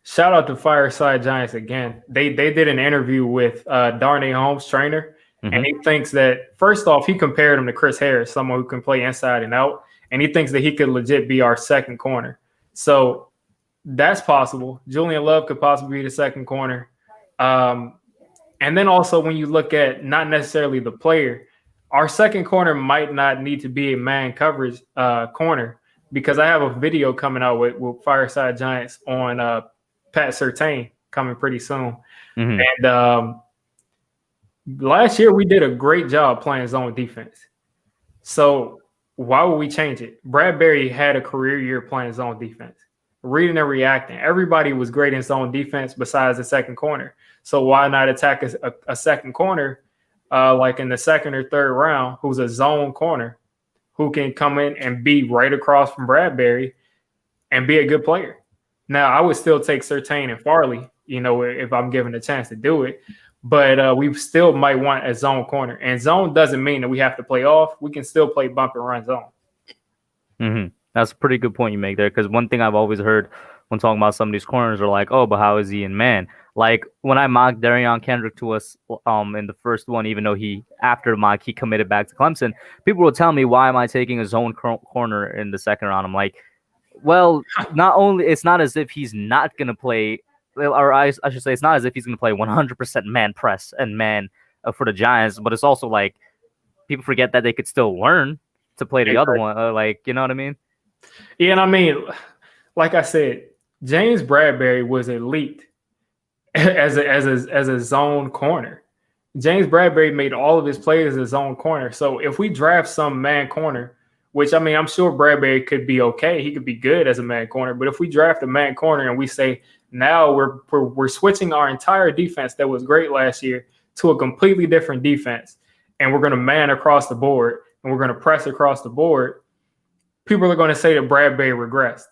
Speaker 1: shout out to Fireside Giants again. They did an interview with Darnay Holmes, trainer, and he thinks that, first off, he compared him to Chris Harris, someone who can play inside and out, and he thinks that he could legit be our second corner. So that's possible. Julian Love could possibly be the second corner. And then also when you look at not necessarily the player, our second corner might not need to be a man coverage corner, because I have a video coming out with Fireside Giants on Pat Surtain coming pretty soon. And last year we did a great job playing zone defense. So why would we change it? Bradbury had a career year playing zone defense. Reading and reacting. Everybody was great in zone defense besides the second corner. So why not attack a second corner like in the second or third round who's a zone corner who can come in and be right across from Bradbury and be a good player? Now, I would still take Surtain and Farley, if I'm given a chance to do it. But we still might want a zone corner. And zone doesn't mean that we have to play off. We can still play bump and run zone.
Speaker 2: That's a pretty good point you make there, because one thing I've always heard when talking about some of these corners are like, oh, but how is he in man? Like when I mocked Darion Kendrick to us in the first one, even though after mock he committed back to Clemson, people will tell me, why am I taking a zone corner in the second round? I'm like, well, it's not as if he's not going to play, or I should say it's not as if he's going to play 100% man press and man for the Giants, but it's also like people forget that they could still learn to play the other one. You know what I mean?
Speaker 1: Yeah, and I mean, like I said, James Bradbury was elite as a zone corner. James Bradbury made all of his plays as a zone corner. So if we draft some man corner, which I mean, I'm sure Bradbury could be okay, he could be good as a man corner. But if we draft a man corner and we say now we're switching our entire defense that was great last year to a completely different defense, and we're going to man across the board and we're going to press across the board, people are going to say that Bradbury regressed,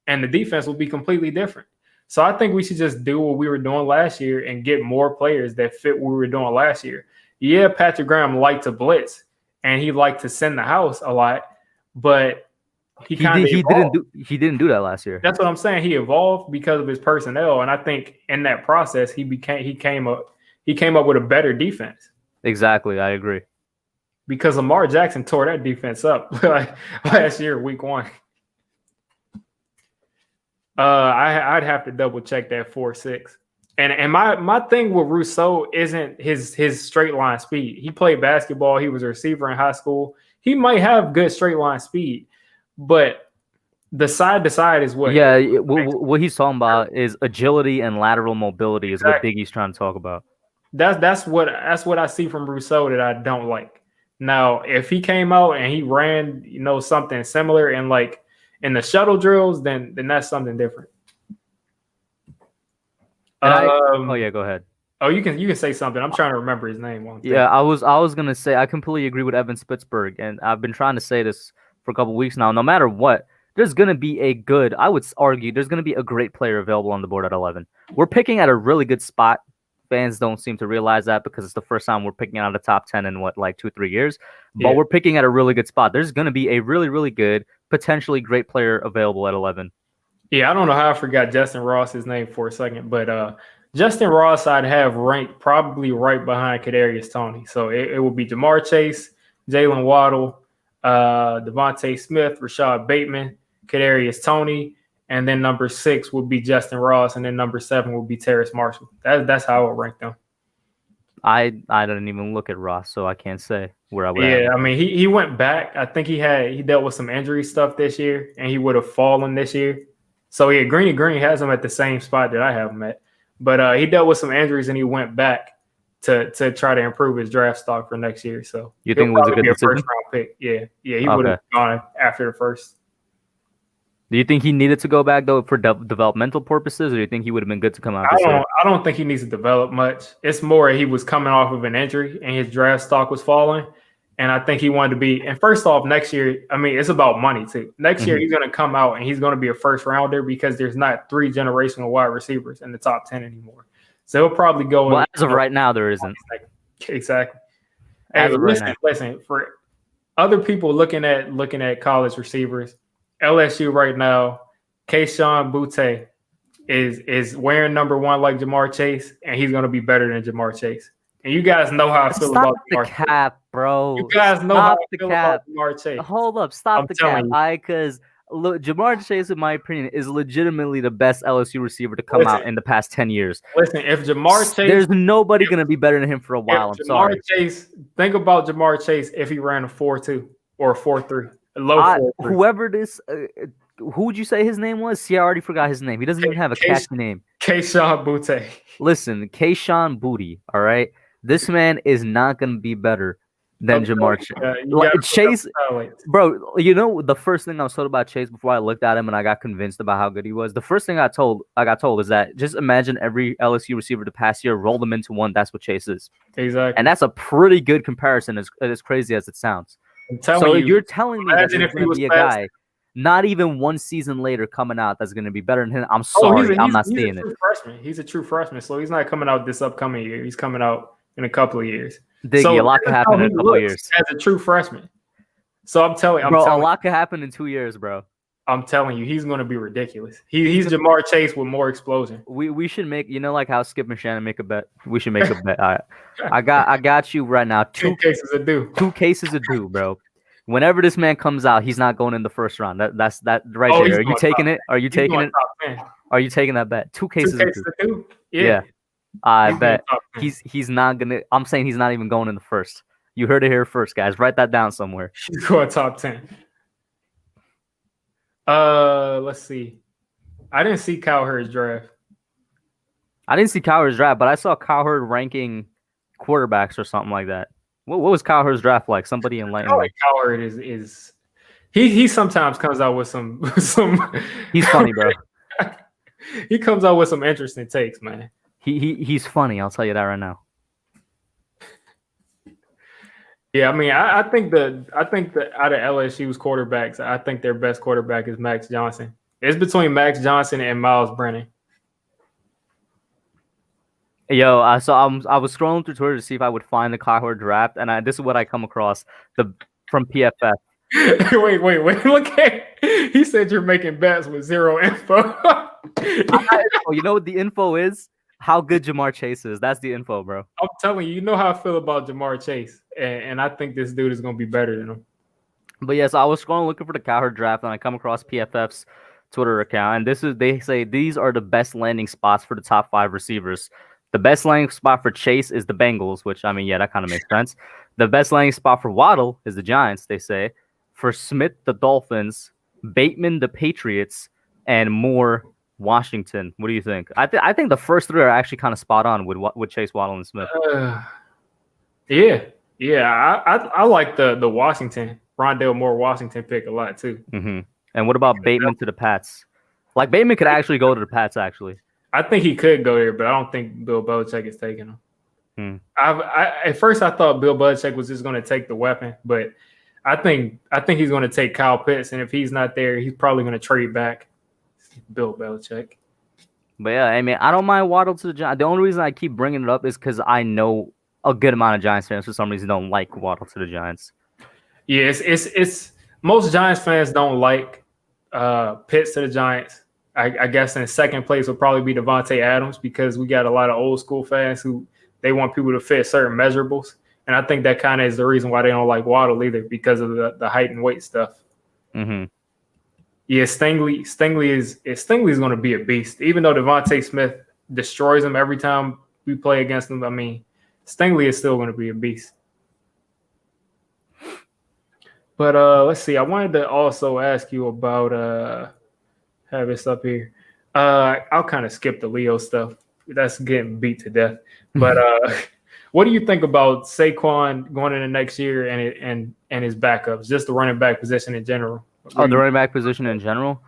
Speaker 1: and the defense will be completely different. So I think we should just do what we were doing last year and get more players that fit what we were doing last year. Yeah, Patrick Graham liked to blitz and he liked to send the house a lot, but he didn't do that last year. That's what I'm saying. He evolved because of his personnel, and I think in that process he came up with a better defense.
Speaker 2: Exactly, I agree.
Speaker 1: Because Lamar Jackson tore that defense up last year, week 1. I'd have to double check that 4.6. And my thing with Rousseau isn't his straight line speed. He played basketball. He was a receiver in high school. He might have good straight line speed, but the side to side is what.
Speaker 2: Yeah, what he's talking about is agility and lateral mobility is what Biggie's trying to talk about.
Speaker 1: That's what I see from Rousseau that I don't like. Now, if he came out and he ran, something similar in the shuttle drills, then that's something different.
Speaker 2: Yeah, go ahead.
Speaker 1: Oh, you can say something. I'm trying to remember his name.
Speaker 2: Yeah, I was gonna say I completely agree with Evan Spitzberg, and I've been trying to say this for a couple weeks now. No matter what, there's gonna be I would argue there's gonna be a great player available on the board at 11. We're picking at a really good spot. Fans don't seem to realize that because it's the first time we're picking out of the top 10 in 2-3 years. But we're picking at a really good spot. There's going to be a really, really good, potentially great player available at 11.
Speaker 1: Yeah, I don't know how I forgot Justin Ross's name for a second, but Justin Ross I'd have ranked probably right behind Kadarius Toney. So it would be Jamar Chase, Jalen Waddle, Devontae Smith, Rashod Bateman, Kadarius Toney, and then number 6 would be Justin Ross, and then number 7 would be Terrace Marshall. That's how I would rank them.
Speaker 2: I didn't even look at Ross, so I can't say where I would.
Speaker 1: Yeah, I mean he went back. I think he dealt with some injury stuff this year, and he would have fallen this year. So yeah, Greeny Green has him at the same spot that I have him at, but he dealt with some injuries and he went back to try to improve his draft stock for next year. So
Speaker 2: you think it was a good decision?
Speaker 1: First round pick? Yeah, he would have gone after the first.
Speaker 2: Do you think he needed to go back though for developmental purposes, or do you think he would have been good to come out this year?
Speaker 1: I don't think he needs to develop much. It's more he was coming off of an injury and his draft stock was falling. And I think he wanted to be. And first off, next year, I mean, it's about money too. Next year, he's going to come out and he's going to be a first rounder because there's not 3 generational wide receivers in the top 10 anymore. So he'll probably go.
Speaker 2: Well, as of right now, there isn't.
Speaker 1: Exactly. Hey, listen. For other people looking at college receivers, LSU right now, Kayshon Boutte is wearing number 1 like Jamar Chase, and he's going to be better than Jamar Chase. And you guys know how I feel about
Speaker 2: Jamar Chase. Cap, bro.
Speaker 1: You guys know how I feel about Jamar Chase.
Speaker 2: Hold up, stop the cap. Because look, Jamar Chase, in my opinion, is legitimately the best LSU receiver to come out in the past 10 years.
Speaker 1: Listen, if Jamar Chase,
Speaker 2: there's nobody going to be better than him for a while. I'm sorry.
Speaker 1: Chase, think about Jamar Chase if he ran a 4.2 or a 4.3, a low 4.3.
Speaker 2: Whoever this, who would you say his name was? See, I already forgot his name. He doesn't even have a catchy name.
Speaker 1: Kayshon Boutte.
Speaker 2: Listen, Kayshon Boutte. All right. This man is not going to be better than Jamar Chase. Chase, bro, you know, the first thing I was told about Chase before I looked at him and I got convinced about how good he was, the first thing I got told is that just imagine every LSU receiver the past year, roll them into one. That's what Chase is.
Speaker 1: Exactly.
Speaker 2: And that's a pretty good comparison, as crazy as it sounds. So you're telling me that there's going to be a guy not even 1 season later coming out that's going to be better than him? I'm sorry. I'm not seeing it.
Speaker 1: He's a true freshman, so he's not coming out this upcoming year. He's coming out in a couple of years.
Speaker 2: Diggy, a lot could happen in a couple of years.
Speaker 1: As a true freshman. So I'm telling
Speaker 2: you. A lot could happen in 2 years, bro.
Speaker 1: I'm telling you, he's going to be ridiculous. He's Jamar Chase with more explosion.
Speaker 2: We should make, you know, like how Skip and Shannon make a bet. We should make a bet. All right. I got you right now.
Speaker 1: 2 cases of due.
Speaker 2: 2 cases of due, bro. Whenever this man comes out, he's not going in the first round. That's right there. Are you taking it? Are you taking it? Are you taking that bet? 2 cases of due. Yeah. I bet he's not gonna. I'm saying he's not even going in the first. You heard it here first, guys. Write that down somewhere.
Speaker 1: He's going top 10. Let's see. I didn't see Cowherd's draft.
Speaker 2: But I saw Cowherd ranking quarterbacks or something like that. What was Cowherd's draft like? Somebody enlighten me.
Speaker 1: Cowherd is he sometimes comes out with some.
Speaker 2: He's funny, bro.
Speaker 1: He comes out with some interesting takes, man.
Speaker 2: He's funny. I'll tell you that right now.
Speaker 1: Yeah, I mean, I think that out of LSU's quarterbacks, I think their best quarterback is Max Johnson. It's between Max Johnson and Miles Brennan.
Speaker 2: Yo, I was scrolling through Twitter to see if I would find the Cowherd draft, and this is what I come across from PFF.
Speaker 1: Wait! Look at he said you're making bets with zero info.
Speaker 2: You know what the info is? How good Jamar Chase is. That's the info, bro.
Speaker 1: I'm telling you, you know how I feel about Jamar Chase, and I think this dude is going to be better than him.
Speaker 2: But yes, I was scrolling looking for the Cowherd draft, and I come across PFF's Twitter account, and they say these are the best landing spots for the top 5 receivers. The best landing spot for Chase is the Bengals, which, I mean, yeah, that kind of makes sense. The best landing spot for Waddle is the Giants, they say. For Smith, the Dolphins. Bateman, the Patriots. And Moore, Washington. What do you think? I think the first 3 are actually kind of spot on with Chase, Waddle, and Smith.
Speaker 1: Yeah. I like the Washington, Rondale Moore Washington pick a lot too.
Speaker 2: Mm-hmm. And what about Bateman to the Pats? Like Bateman could actually go to the Pats. Actually,
Speaker 1: I think he could go there, but I don't think Bill Belichick is taking him. At first I thought Bill Belichick was just going to take the weapon, but I think he's going to take Kyle Pitts, and if he's not there, he's probably going to trade back. Bill Belichick.
Speaker 2: But yeah, I mean, I don't mind Waddle to the Giants. The only reason I keep bringing it up is because I know a good amount of Giants fans for some reason don't like Waddle to the Giants.
Speaker 1: Yeah, it's most Giants fans don't like Pitts to the Giants. I guess in second place will probably be Devontae Adams because we got a lot of old school fans who they want people to fit certain measurables, and I think that kind of is the reason why they don't like Waddle either because of the height and weight stuff.
Speaker 2: Mm-hmm.
Speaker 1: Yeah, Stingley is going to be a beast. Even though Devontae Smith destroys him every time we play against him, I mean, Stingley is still going to be a beast. But let's see. I wanted to also ask you about have this up here. I'll kind of skip the Leo stuff. That's getting beat to death. But what do you think about Saquon going into next year and his backups, just the running back position in general?
Speaker 2: Oh, the running back position in general?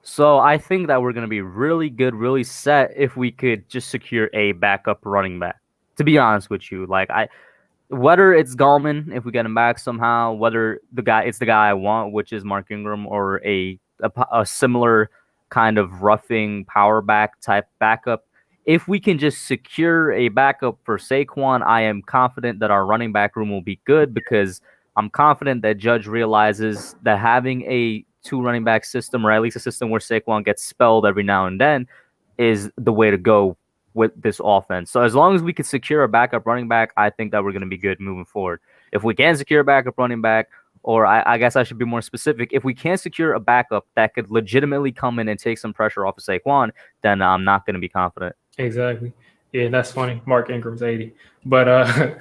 Speaker 2: So I think that we're going to be really good, really set if we could just secure a backup running back. To be honest with you, whether it's Gallman if we get him back somehow, whether it's the guy I want, which is Mark Ingram, or a similar kind of roughing power back type backup. If we can just secure a backup for Saquon, I am confident that our running back room will be good because I'm confident that Judge realizes that having a two running back system, or at least a system where Saquon gets spelled every now and then, is the way to go with this offense. So as long as we can secure a backup running back, I think that we're going to be good moving forward. If we can secure a backup running back, or I guess I should be more specific, if we can't secure a backup that could legitimately come in and take some pressure off of Saquon, then I'm not going to be confident.
Speaker 1: Exactly. Yeah, that's funny. Mark Ingram's 80. But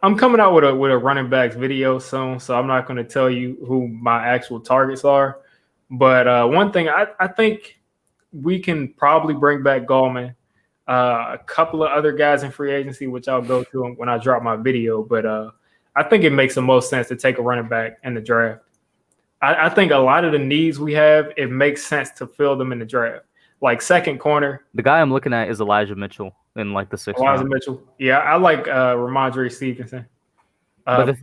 Speaker 1: I'm coming out with a running backs video soon, so I'm not going to tell you who my actual targets are. But one thing I think we can probably bring back Gallman. A couple of other guys in free agency, which I'll go to when I drop my video. But I think it makes the most sense to take a running back in the draft. I think a lot of the needs we have, it makes sense to fill them in the draft. Like second corner.
Speaker 2: The guy I'm looking at is Elijah Mitchell in like the sixth
Speaker 1: Elijah
Speaker 2: round.
Speaker 1: Mitchell. Yeah, I like Ramondre Stevenson.
Speaker 2: But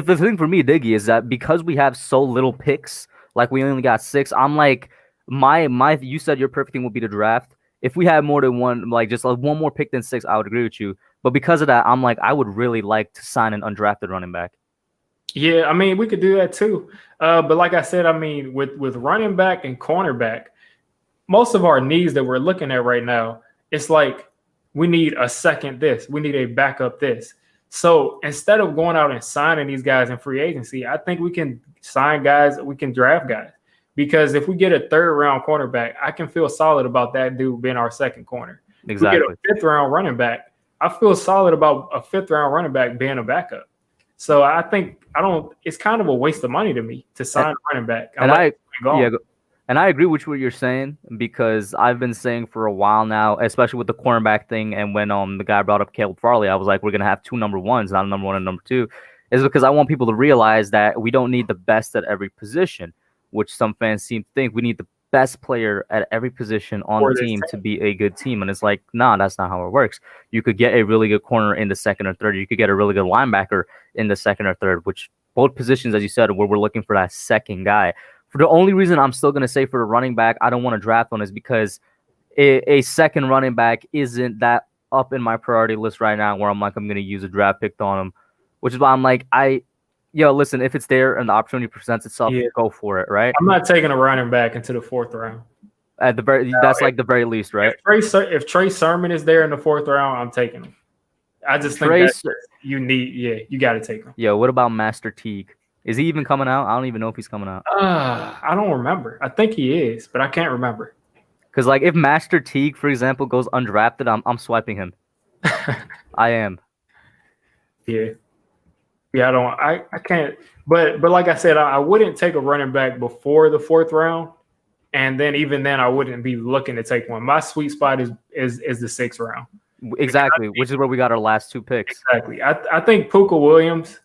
Speaker 2: the thing for me, Diggy, is that because we have so little picks, like we only got 6, I'm like, you said your perfect thing would be to draft. If we had more than one, like just like one more pick than 6, I would agree with you. But because of that, I'm like, I would really like to sign an undrafted running back.
Speaker 1: Yeah, I mean, we could do that too. But like I said, I mean, with running back and cornerback, most of our needs that we're looking at right now, it's like we need a second this, we need a backup this. So instead of going out and signing these guys in free agency, I think we can sign guys, we can draft guys. Because if we get a third round cornerback, I can feel solid about that dude being our second corner.
Speaker 2: Exactly.
Speaker 1: If we get a 5th round running back, I feel solid about a 5th round running back being a backup. So I think it's kind of a waste of money to me to sign a running back.
Speaker 2: And I agree with what you're saying, because I've been saying for a while now, especially with the cornerback thing, and when the guy brought up Caleb Farley, I was like, we're gonna have 2 number ones, not a number 1 and number 2, is because I want people to realize that we don't need the best at every position, which some fans seem to think. We need the best player at every position on the team to be a good team, and it's like, nah, that's not how it works. You could get a really good corner in the second or third. You could get a really good linebacker in the second or third, which both positions, as you said, where we're looking for that second guy. For the only reason I'm still going to say for the running back, I don't want to draft one, is because a second running back isn't that up in my priority list right now where I'm like, I'm going to use a draft pick on him, which is why I'm like, listen, if it's there and the opportunity presents itself, go for it, right?
Speaker 1: I'm not taking a running back into the 4th round.
Speaker 2: At the the very least, right?
Speaker 1: If Trey Sermon is there in the 4th round, I'm taking him. I just think you got to take him.
Speaker 2: Yeah, what about Master Teague? Is he even coming out? I don't even know if he's coming out.
Speaker 1: I don't remember. I think he is, but I can't remember.
Speaker 2: Because like if Master Teague, for example, goes undrafted, I'm swiping him. I am.
Speaker 1: Yeah. Yeah, I can't. But like I said, I wouldn't take a running back before the 4th round. And then even then I wouldn't be looking to take one. My sweet spot is the 6th round.
Speaker 2: Exactly, which is where we got our last 2 picks.
Speaker 1: Exactly. I think Puka Williams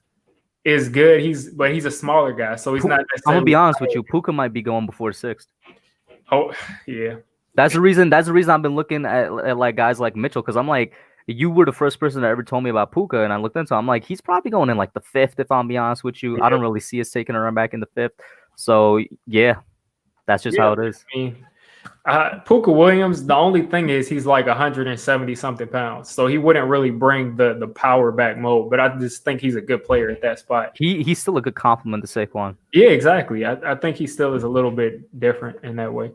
Speaker 1: is good. He's a smaller guy, so he's not necessarily.
Speaker 2: I'm gonna be honest with you. Puka might be going before 6th.
Speaker 1: Oh yeah.
Speaker 2: That's the reason I've been looking at like guys like Mitchell, because I'm like, you were the first person that ever told me about Puka, and I looked into him. I'm like, he's probably going in like the 5th, if I'm be honest with you. Yeah. I don't really see us taking a run back in the 5th. So yeah, that's just how it is.
Speaker 1: I mean, Puka Williams, the only thing is he's like 170 something pounds, so he wouldn't really bring the power back mode. But I just think he's a good player at that spot.
Speaker 2: He's still a good compliment to Saquon.
Speaker 1: Yeah, exactly. I think he still is a little bit different in that way.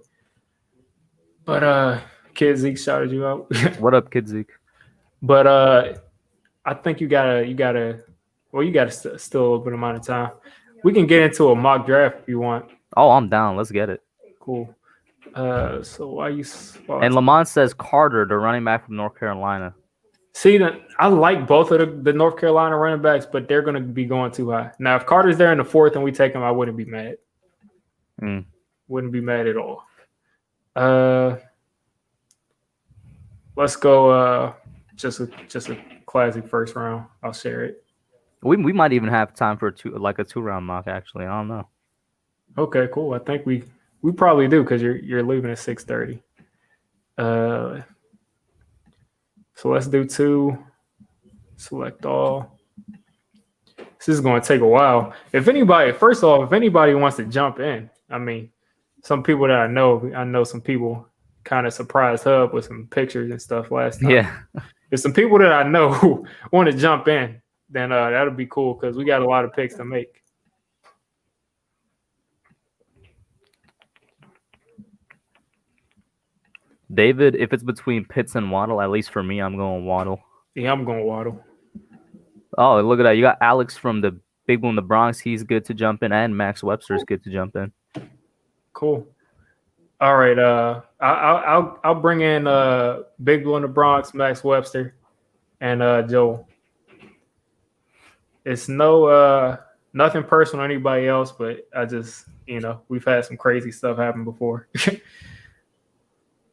Speaker 1: But Kid Zeke shouted you out.
Speaker 2: What up, Kid Zeke?
Speaker 1: But I think you gotta still a little bit amount of time. We can get into a mock draft if you want.
Speaker 2: Oh, I'm down. Let's get it.
Speaker 1: Cool. So
Speaker 2: and Lamont says Carter, the running back from North Carolina.
Speaker 1: See, I like both of the North Carolina running backs, but they're going to be going too high. Now, if Carter's there in the 4th and we take him, I wouldn't be mad. Wouldn't be mad at all. Let's go. Just a classic 1st round. I'll share it.
Speaker 2: We might even have time for a 2-round mock. Actually, I don't know.
Speaker 1: Okay, cool. I think we We probably do because you're leaving at 6:30. So let's do 2. Select all. This is going to take a while. If anybody wants to jump in, I mean, some people that I know some people kind of surprised Hub with some pictures and stuff last time.
Speaker 2: Yeah.
Speaker 1: If some people that I know who want to jump in, then that'll be cool because we got a lot of picks to make.
Speaker 2: David, if it's between Pitts and Waddle, at least for me, I'm going Waddle.
Speaker 1: Yeah, I'm going Waddle.
Speaker 2: Oh, look at that. You got Alex from the Big Blue in the Bronx. He's good to jump in. And Max Webster's good to jump in.
Speaker 1: Cool. All right. I'll bring in Big Blue in the Bronx, Max Webster, and Joel. It's nothing personal to anybody else, but I just, we've had some crazy stuff happen before.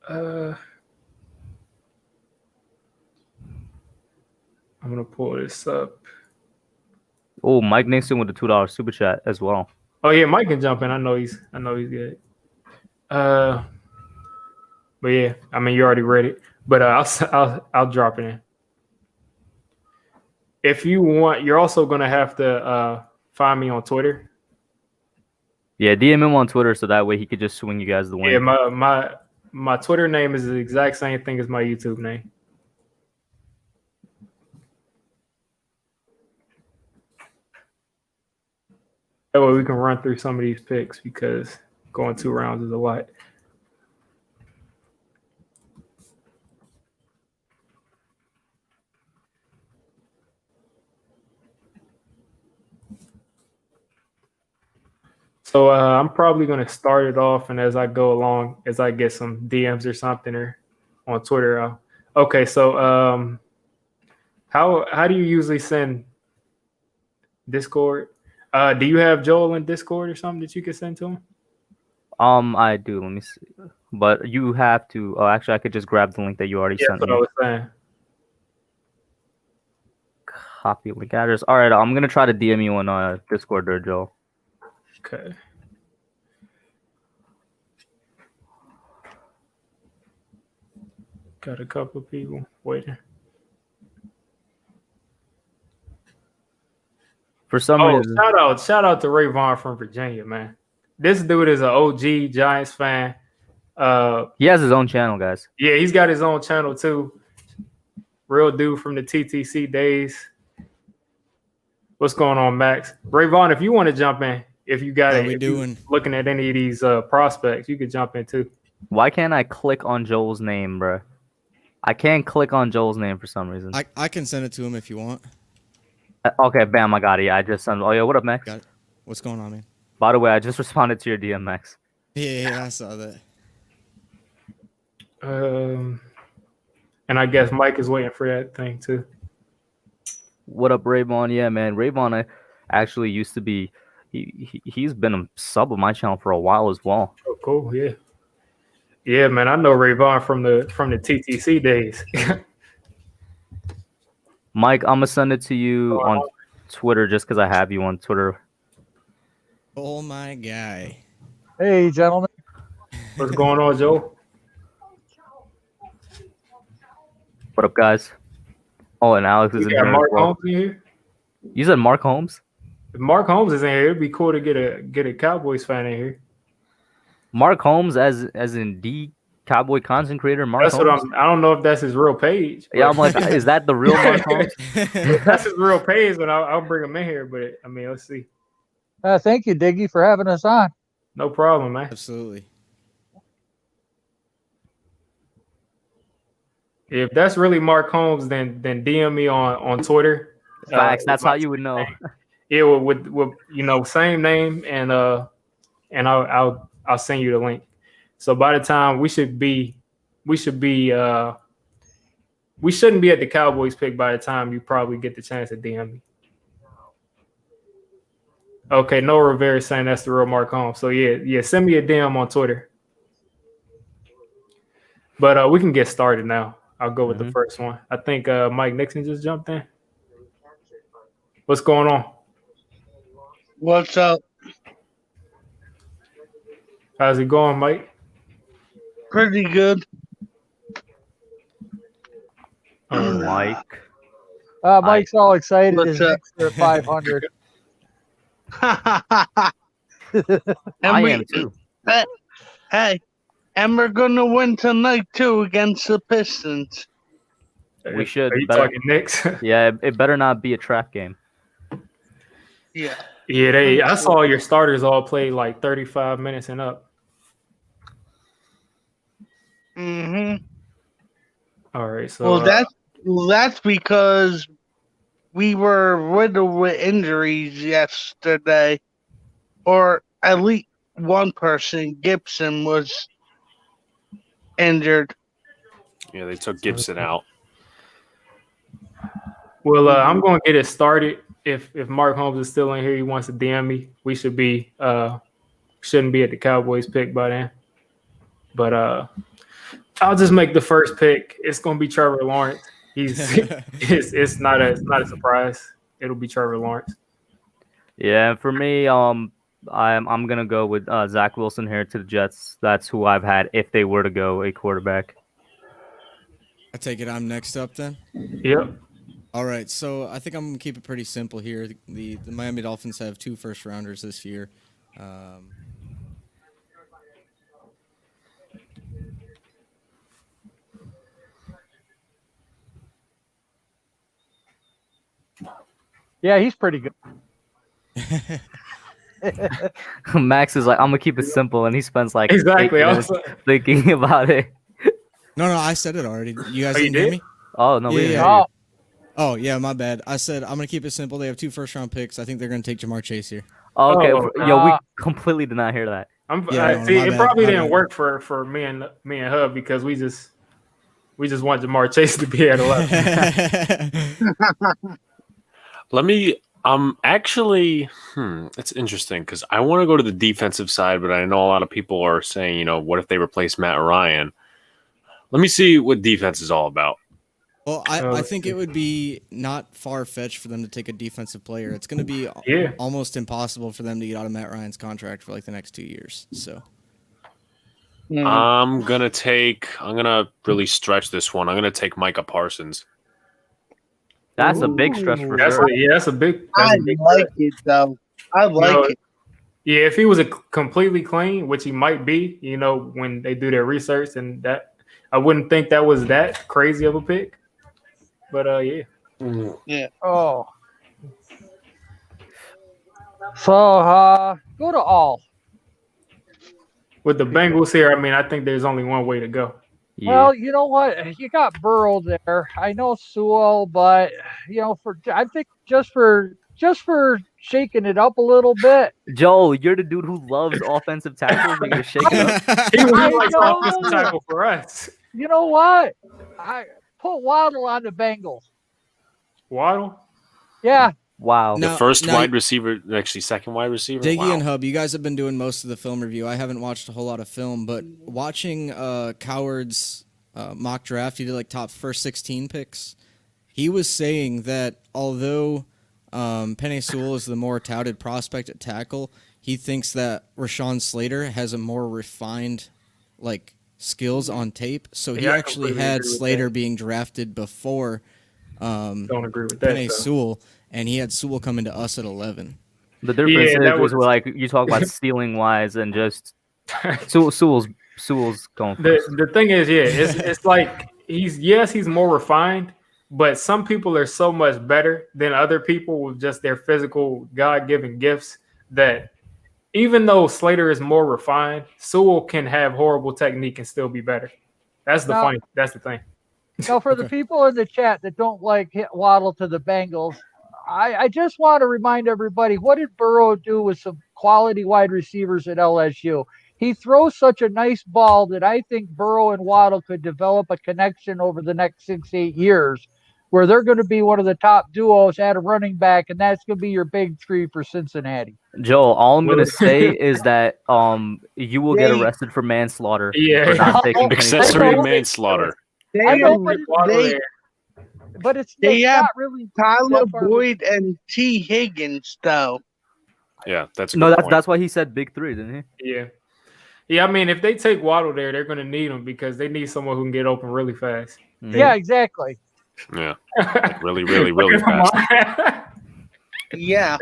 Speaker 1: I'm gonna pull this up.
Speaker 2: Oh, Mike Nixon with the $2 super chat as well.
Speaker 1: Oh yeah, Mike can jump in. I know he's good. But yeah, I mean you already read it, but I'll drop it in. If you want, you're also gonna have to find me on Twitter.
Speaker 2: Yeah, DM him on Twitter so that way he could just swing you guys the win.
Speaker 1: Yeah, my Twitter name is the exact same thing as my YouTube name. That way we can run through some of these picks because going 2 rounds is a lot. So I'm probably going to start it off, and as I go along, as I get some DMs or something or on Twitter. Okay, so how do you usually send Discord? Do you have Joel in Discord or something that you can send to him?
Speaker 2: I do. Let me see. But you have to. Oh, actually, I could just grab the link that you already sent me.
Speaker 1: That's what I was saying.
Speaker 2: Copy link address. All right, I'm gonna try to DM you on Discord there, Joel.
Speaker 1: Okay. Got a couple of people waiting.
Speaker 2: For some reason.
Speaker 1: Shout out to Ray Vaughn from Virginia, man. This dude is an OG Giants fan.
Speaker 2: He has his own channel, guys.
Speaker 1: Yeah, he's got his own channel too. Real dude from the TTC days. What's going on, Max? Ray Vaughn, if you want to jump in, if you got it, looking at any of these prospects, you could jump in too.
Speaker 2: Why can't I click on Joel's name, bro? I can't click on Joel's name for some reason.
Speaker 3: I can send it to him if you want.
Speaker 2: Okay, bam, I got it. Yeah, I just sent. Oh yeah, what up, Max?
Speaker 3: Got it. What's going on, man?
Speaker 2: By the way, I just responded to your DM, Max.
Speaker 3: Yeah, I saw that.
Speaker 1: And I guess Mike is waiting for that thing too.
Speaker 2: What up, Raybon? Yeah, man, Raybon actually used to be. He's been a sub of my channel for a while as well.
Speaker 1: Oh, cool. Yeah. Yeah, man, I know Ray Vaughn from the TTC days.
Speaker 2: Mike, I'm gonna send it to you on Twitter just because I have you on Twitter.
Speaker 3: Oh my guy.
Speaker 4: Hey, gentlemen.
Speaker 1: What's going on, Joe?
Speaker 2: What up, guys? Oh, and Alex is in here.
Speaker 1: Mark Holmes in here?
Speaker 2: You said Mark Holmes?
Speaker 1: If Mark Holmes is in here, it'd be cool to get a Cowboys fan in here.
Speaker 2: Mark Holmes, as in the Cowboy content creator, Mark
Speaker 1: That's
Speaker 2: Holmes?
Speaker 1: I don't know if that's his real page.
Speaker 2: Yeah, I'm like, is that the real Mark Holmes?
Speaker 1: If that's his real page, then I'll bring him in here. But I mean, let's see.
Speaker 4: Thank you, Diggy, for having us on.
Speaker 1: No problem, man.
Speaker 3: Absolutely.
Speaker 1: If that's really Mark Holmes, then DM me on Twitter.
Speaker 2: Facts. That's how you would know.
Speaker 1: Yeah, with same name, and I'll send you the link. So by the time we shouldn't be at the Cowboys pick by the time you probably get the chance to DM me. Okay, Noah Rivera saying that's the real Mark Holmes. So yeah, send me a DM on Twitter. But we can get started now. I'll go with the first one. I think Mike Nixon just jumped in. What's going on?
Speaker 5: What's up?
Speaker 1: How's it going, Mike?
Speaker 5: Pretty good.
Speaker 2: Mike.
Speaker 4: Mike's all excited.
Speaker 5: What's
Speaker 4: His
Speaker 5: up?
Speaker 4: Knicks are at 500.
Speaker 2: I am too.
Speaker 5: Hey, and we're gonna win tonight too against the Pistons.
Speaker 2: We should.
Speaker 1: Are you
Speaker 2: Better,
Speaker 1: talking Knicks?
Speaker 2: yeah, it better not be a trap game.
Speaker 5: Yeah.
Speaker 1: Yeah, I saw your starters all play like 35 minutes and up.
Speaker 5: Mm-hmm.
Speaker 1: All right, so
Speaker 5: Well, that's because we were riddled with injuries yesterday, or at least one person, Gibson, was injured.
Speaker 6: Yeah, they took Gibson out.
Speaker 1: well, I'm going to get it started. If Mark Holmes is still in here, he wants to DM me. We should be shouldn't be at the Cowboys pick by then. But I'll just make the first pick. It's going to be Trevor Lawrence. It's not a surprise. It'll be Trevor Lawrence.
Speaker 2: Yeah, for me, I'm gonna go with Zach Wilson here to the Jets. That's who I've had if they were to go a quarterback.
Speaker 3: I take it I'm next up then.
Speaker 1: Yep.
Speaker 3: All right, so I think I'm gonna keep it pretty simple here. The Miami Dolphins have 2 first-rounders this year.
Speaker 4: Yeah, he's pretty good.
Speaker 2: Max is like, I'm gonna keep it simple, and he spends like
Speaker 1: Exactly.
Speaker 2: 8 minutes thinking about it.
Speaker 3: No, I said it already. You guys
Speaker 1: Oh, you
Speaker 3: didn't hear
Speaker 1: did?
Speaker 3: me?
Speaker 2: Oh no, we
Speaker 3: Yeah,
Speaker 2: didn't
Speaker 3: yeah.
Speaker 2: hear you.
Speaker 3: Oh, yeah, my bad. I said I'm gonna keep it simple. They have 2 first-round picks. I think they're gonna take Jamar Chase here.
Speaker 2: Oh, okay,
Speaker 1: Oh,
Speaker 2: yo, we completely did not hear that.
Speaker 1: See,
Speaker 3: my
Speaker 1: it
Speaker 3: bad,
Speaker 1: probably
Speaker 3: my
Speaker 1: didn't
Speaker 3: bad.
Speaker 1: work for me and Hub because we just want Jamar Chase to be at 11.
Speaker 6: Let me. Actually, it's interesting because I want to go to the defensive side, but I know a lot of people are saying, what if they replace Matt Ryan? Let me see what defense is all about.
Speaker 3: Well, I think it would be not far-fetched for them to take a defensive player. It's going to be almost impossible for them to get out of Matt Ryan's contract for like the next 2 years. So
Speaker 6: I'm gonna really stretch this one. I'm gonna take Micah Parsons.
Speaker 2: That's a big stretch for
Speaker 1: That's
Speaker 2: sure.
Speaker 1: that's a big.
Speaker 5: I
Speaker 1: That's a big
Speaker 5: like it though. I like it.
Speaker 1: Yeah, if he was completely clean, which he might be, when they do their research, and that I wouldn't think that was that crazy of a pick. But yeah.
Speaker 5: Yeah.
Speaker 4: Oh. So go to all.
Speaker 1: With the Bengals here, I think there's only one way to go.
Speaker 2: Yeah.
Speaker 4: Well, you know what? You got Burrow there. I know Sewell, but I think just for shaking it up a little bit.
Speaker 2: Joel, you're the dude who loves offensive tackles. You're gonna shake it up.
Speaker 1: He was
Speaker 4: I
Speaker 1: like
Speaker 4: know.
Speaker 1: offensive tackle for us.
Speaker 4: You know what? I put Waddle on the Bengals.
Speaker 1: Waddle.
Speaker 4: Yeah.
Speaker 2: Wow.
Speaker 3: No.
Speaker 6: The first
Speaker 3: now-
Speaker 6: wide receiver, actually second wide receiver.
Speaker 3: Diggy
Speaker 6: Wow.
Speaker 3: and Hub, you guys have been doing most of the film review. I haven't watched a whole lot of film, but watching Coward's mock draft, he did like top first 16 picks. He was saying that although Penei Sewell is the more touted prospect at tackle, he thinks that Rashawn Slater has a more refined skills on tape. So he
Speaker 1: Yeah, I
Speaker 3: actually
Speaker 1: completely
Speaker 3: had
Speaker 1: agree with
Speaker 3: Slater
Speaker 1: that.
Speaker 3: being drafted before
Speaker 1: Don't agree with that.
Speaker 3: Penei
Speaker 1: though.
Speaker 3: Sewell, and he had Sewell coming to us at 11.
Speaker 2: The difference
Speaker 1: Yeah, that
Speaker 2: is
Speaker 1: was-
Speaker 2: like you talk about stealing wise and just Sewell's going first.
Speaker 1: The thing is, it's like he's more refined, but some people are so much better than other people with just their physical God-given gifts that even though Slater is more refined, Sewell can have horrible technique and still be better. That's the thing.
Speaker 4: Now, for the people in the chat that don't hit Waddle to the Bengals, I just want to remind everybody, what did Burrow do with some quality wide receivers at LSU? He throws such a nice ball that I think Burrow and Waddle could develop a connection over the next 6-8 years where they're going to be one of the top duos at a running back, and that's going to be your big three for Cincinnati.
Speaker 2: Joel, all I'm gonna say is that you will get arrested for manslaughter.
Speaker 1: Yeah.
Speaker 2: For not taking Penei
Speaker 6: Accessory
Speaker 2: Sewell.
Speaker 6: manslaughter.
Speaker 4: I know,
Speaker 5: They
Speaker 4: but it's
Speaker 5: have
Speaker 4: not really
Speaker 5: Tyler
Speaker 4: that far-
Speaker 5: Boyd and T. Higgins though.
Speaker 6: Yeah, that's a
Speaker 2: No,
Speaker 6: good
Speaker 2: that's
Speaker 6: point.
Speaker 2: that's why he said big three, didn't he?
Speaker 1: Yeah. Yeah, I mean, if they take Waddle there, they're going to need him because they need someone who can get open really fast.
Speaker 4: Yeah, exactly.
Speaker 6: Yeah, like really, really, really fast.
Speaker 5: Yeah.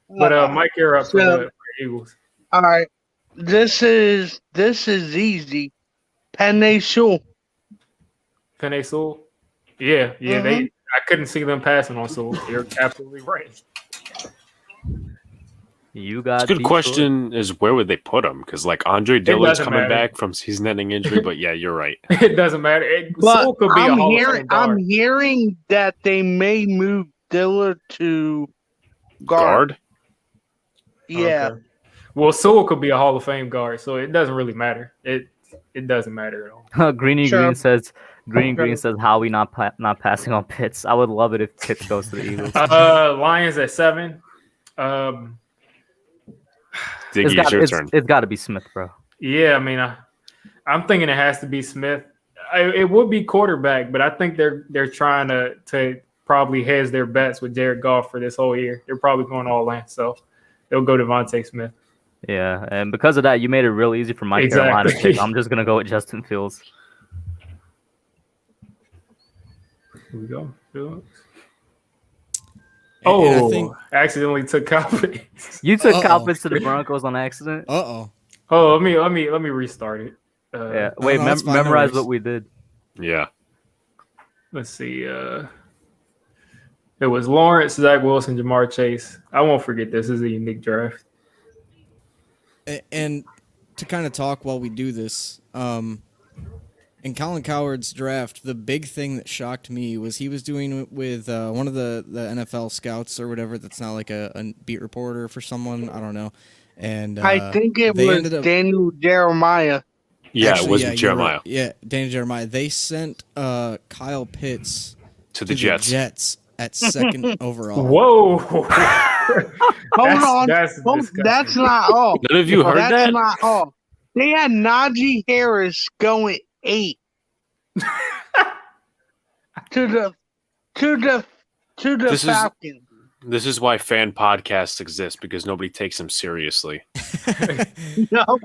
Speaker 1: But Mike, you're up for the Eagles.
Speaker 5: All right. This is easy. Penny Sewell.
Speaker 1: Penei Sewell. Yeah, I couldn't see them passing on Sewell. You're absolutely right.
Speaker 2: You got
Speaker 6: It's a good question is where would they put him? Because like Andre Dillard's coming
Speaker 1: matter.
Speaker 6: back from season-ending injury, but yeah, you're right.
Speaker 1: It doesn't matter. Sewell could be a Hall of Fame guard.
Speaker 5: I'm hearing that they may move Dillard to guard. Yeah.
Speaker 1: Okay. Well, Sewell could be a Hall of Fame guard, so it doesn't really matter. It doesn't matter at all.
Speaker 2: Green says Howie not passing on Pitts. I would love it if Pitts goes to the Eagles.
Speaker 1: Lions at 7.
Speaker 6: Diggy, it's your turn.
Speaker 2: It's got to be Smith, bro.
Speaker 1: Yeah, I mean, I'm thinking it has to be Smith. It would be quarterback, but I think they're trying to probably hedge their bets with Jared Goff for this whole year. They're probably going all in, so they'll go Devontae Smith.
Speaker 2: Yeah, and because of that, you made it real easy for my Carolina pick. I'm just gonna go with Justin Fields.
Speaker 1: Here we go.
Speaker 3: I
Speaker 1: accidentally took confidence.
Speaker 2: You took confidence to the Broncos on accident.
Speaker 3: Oh,
Speaker 1: let me restart it.
Speaker 2: Yeah, wait, memorize what we did.
Speaker 6: Yeah.
Speaker 1: Let's see. It was Lawrence, Zach Wilson, Jamar Chase. I won't forget this. This is a unique draft.
Speaker 3: And to kind of talk while we do this, in Colin Cowherd's draft, the big thing that shocked me was he was doing it with one of the NFL scouts or whatever that's now like a beat reporter for someone. I don't know. And
Speaker 5: I think it was Daniel Jeremiah.
Speaker 6: Yeah, actually, it was Jeremiah.
Speaker 3: Right. Yeah, Daniel Jeremiah. They sent Kyle Pitts
Speaker 6: to the Jets
Speaker 3: at 2nd overall.
Speaker 1: Whoa.
Speaker 5: Hold on. That's not all.
Speaker 6: None of you heard that?
Speaker 5: That's not all. They had Najee Harris going 8 to the Falcons.
Speaker 6: This is why fan podcasts exist, because nobody takes them seriously.
Speaker 5: No.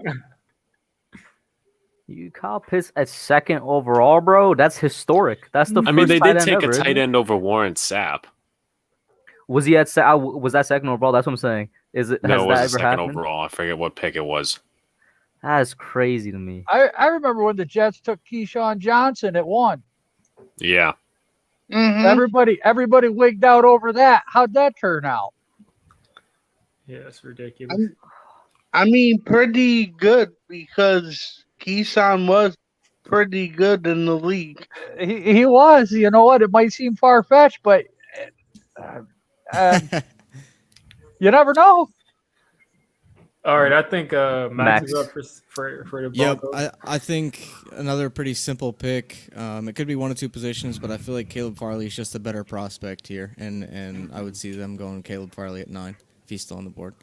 Speaker 2: You Kyle Pitts at 2nd overall, bro. That's historic. That's the.
Speaker 6: I mean, they did take
Speaker 2: a
Speaker 6: tight end over Warren Sapp.
Speaker 2: Was he at? Was that 2nd overall? That's what I'm saying. No,
Speaker 6: it was the 2nd overall. I forget what pick it was.
Speaker 2: That's crazy to me.
Speaker 4: I remember when the Jets took Keyshawn Johnson at 1.
Speaker 6: Yeah.
Speaker 4: Mm-hmm. Everybody wigged out over that. How'd that turn out?
Speaker 1: Yeah, it's ridiculous.
Speaker 5: I mean, pretty good, because Keyshawn was pretty good in the league.
Speaker 4: He was. You know what? It might seem far-fetched, but you never know.
Speaker 1: All right, I think Max is up for the Broncos.
Speaker 3: Yep, I think another pretty simple pick. It could be one of two positions, but I feel like Caleb Farley is just a better prospect here, and I would see them going Caleb Farley at 9 if he's still on the board.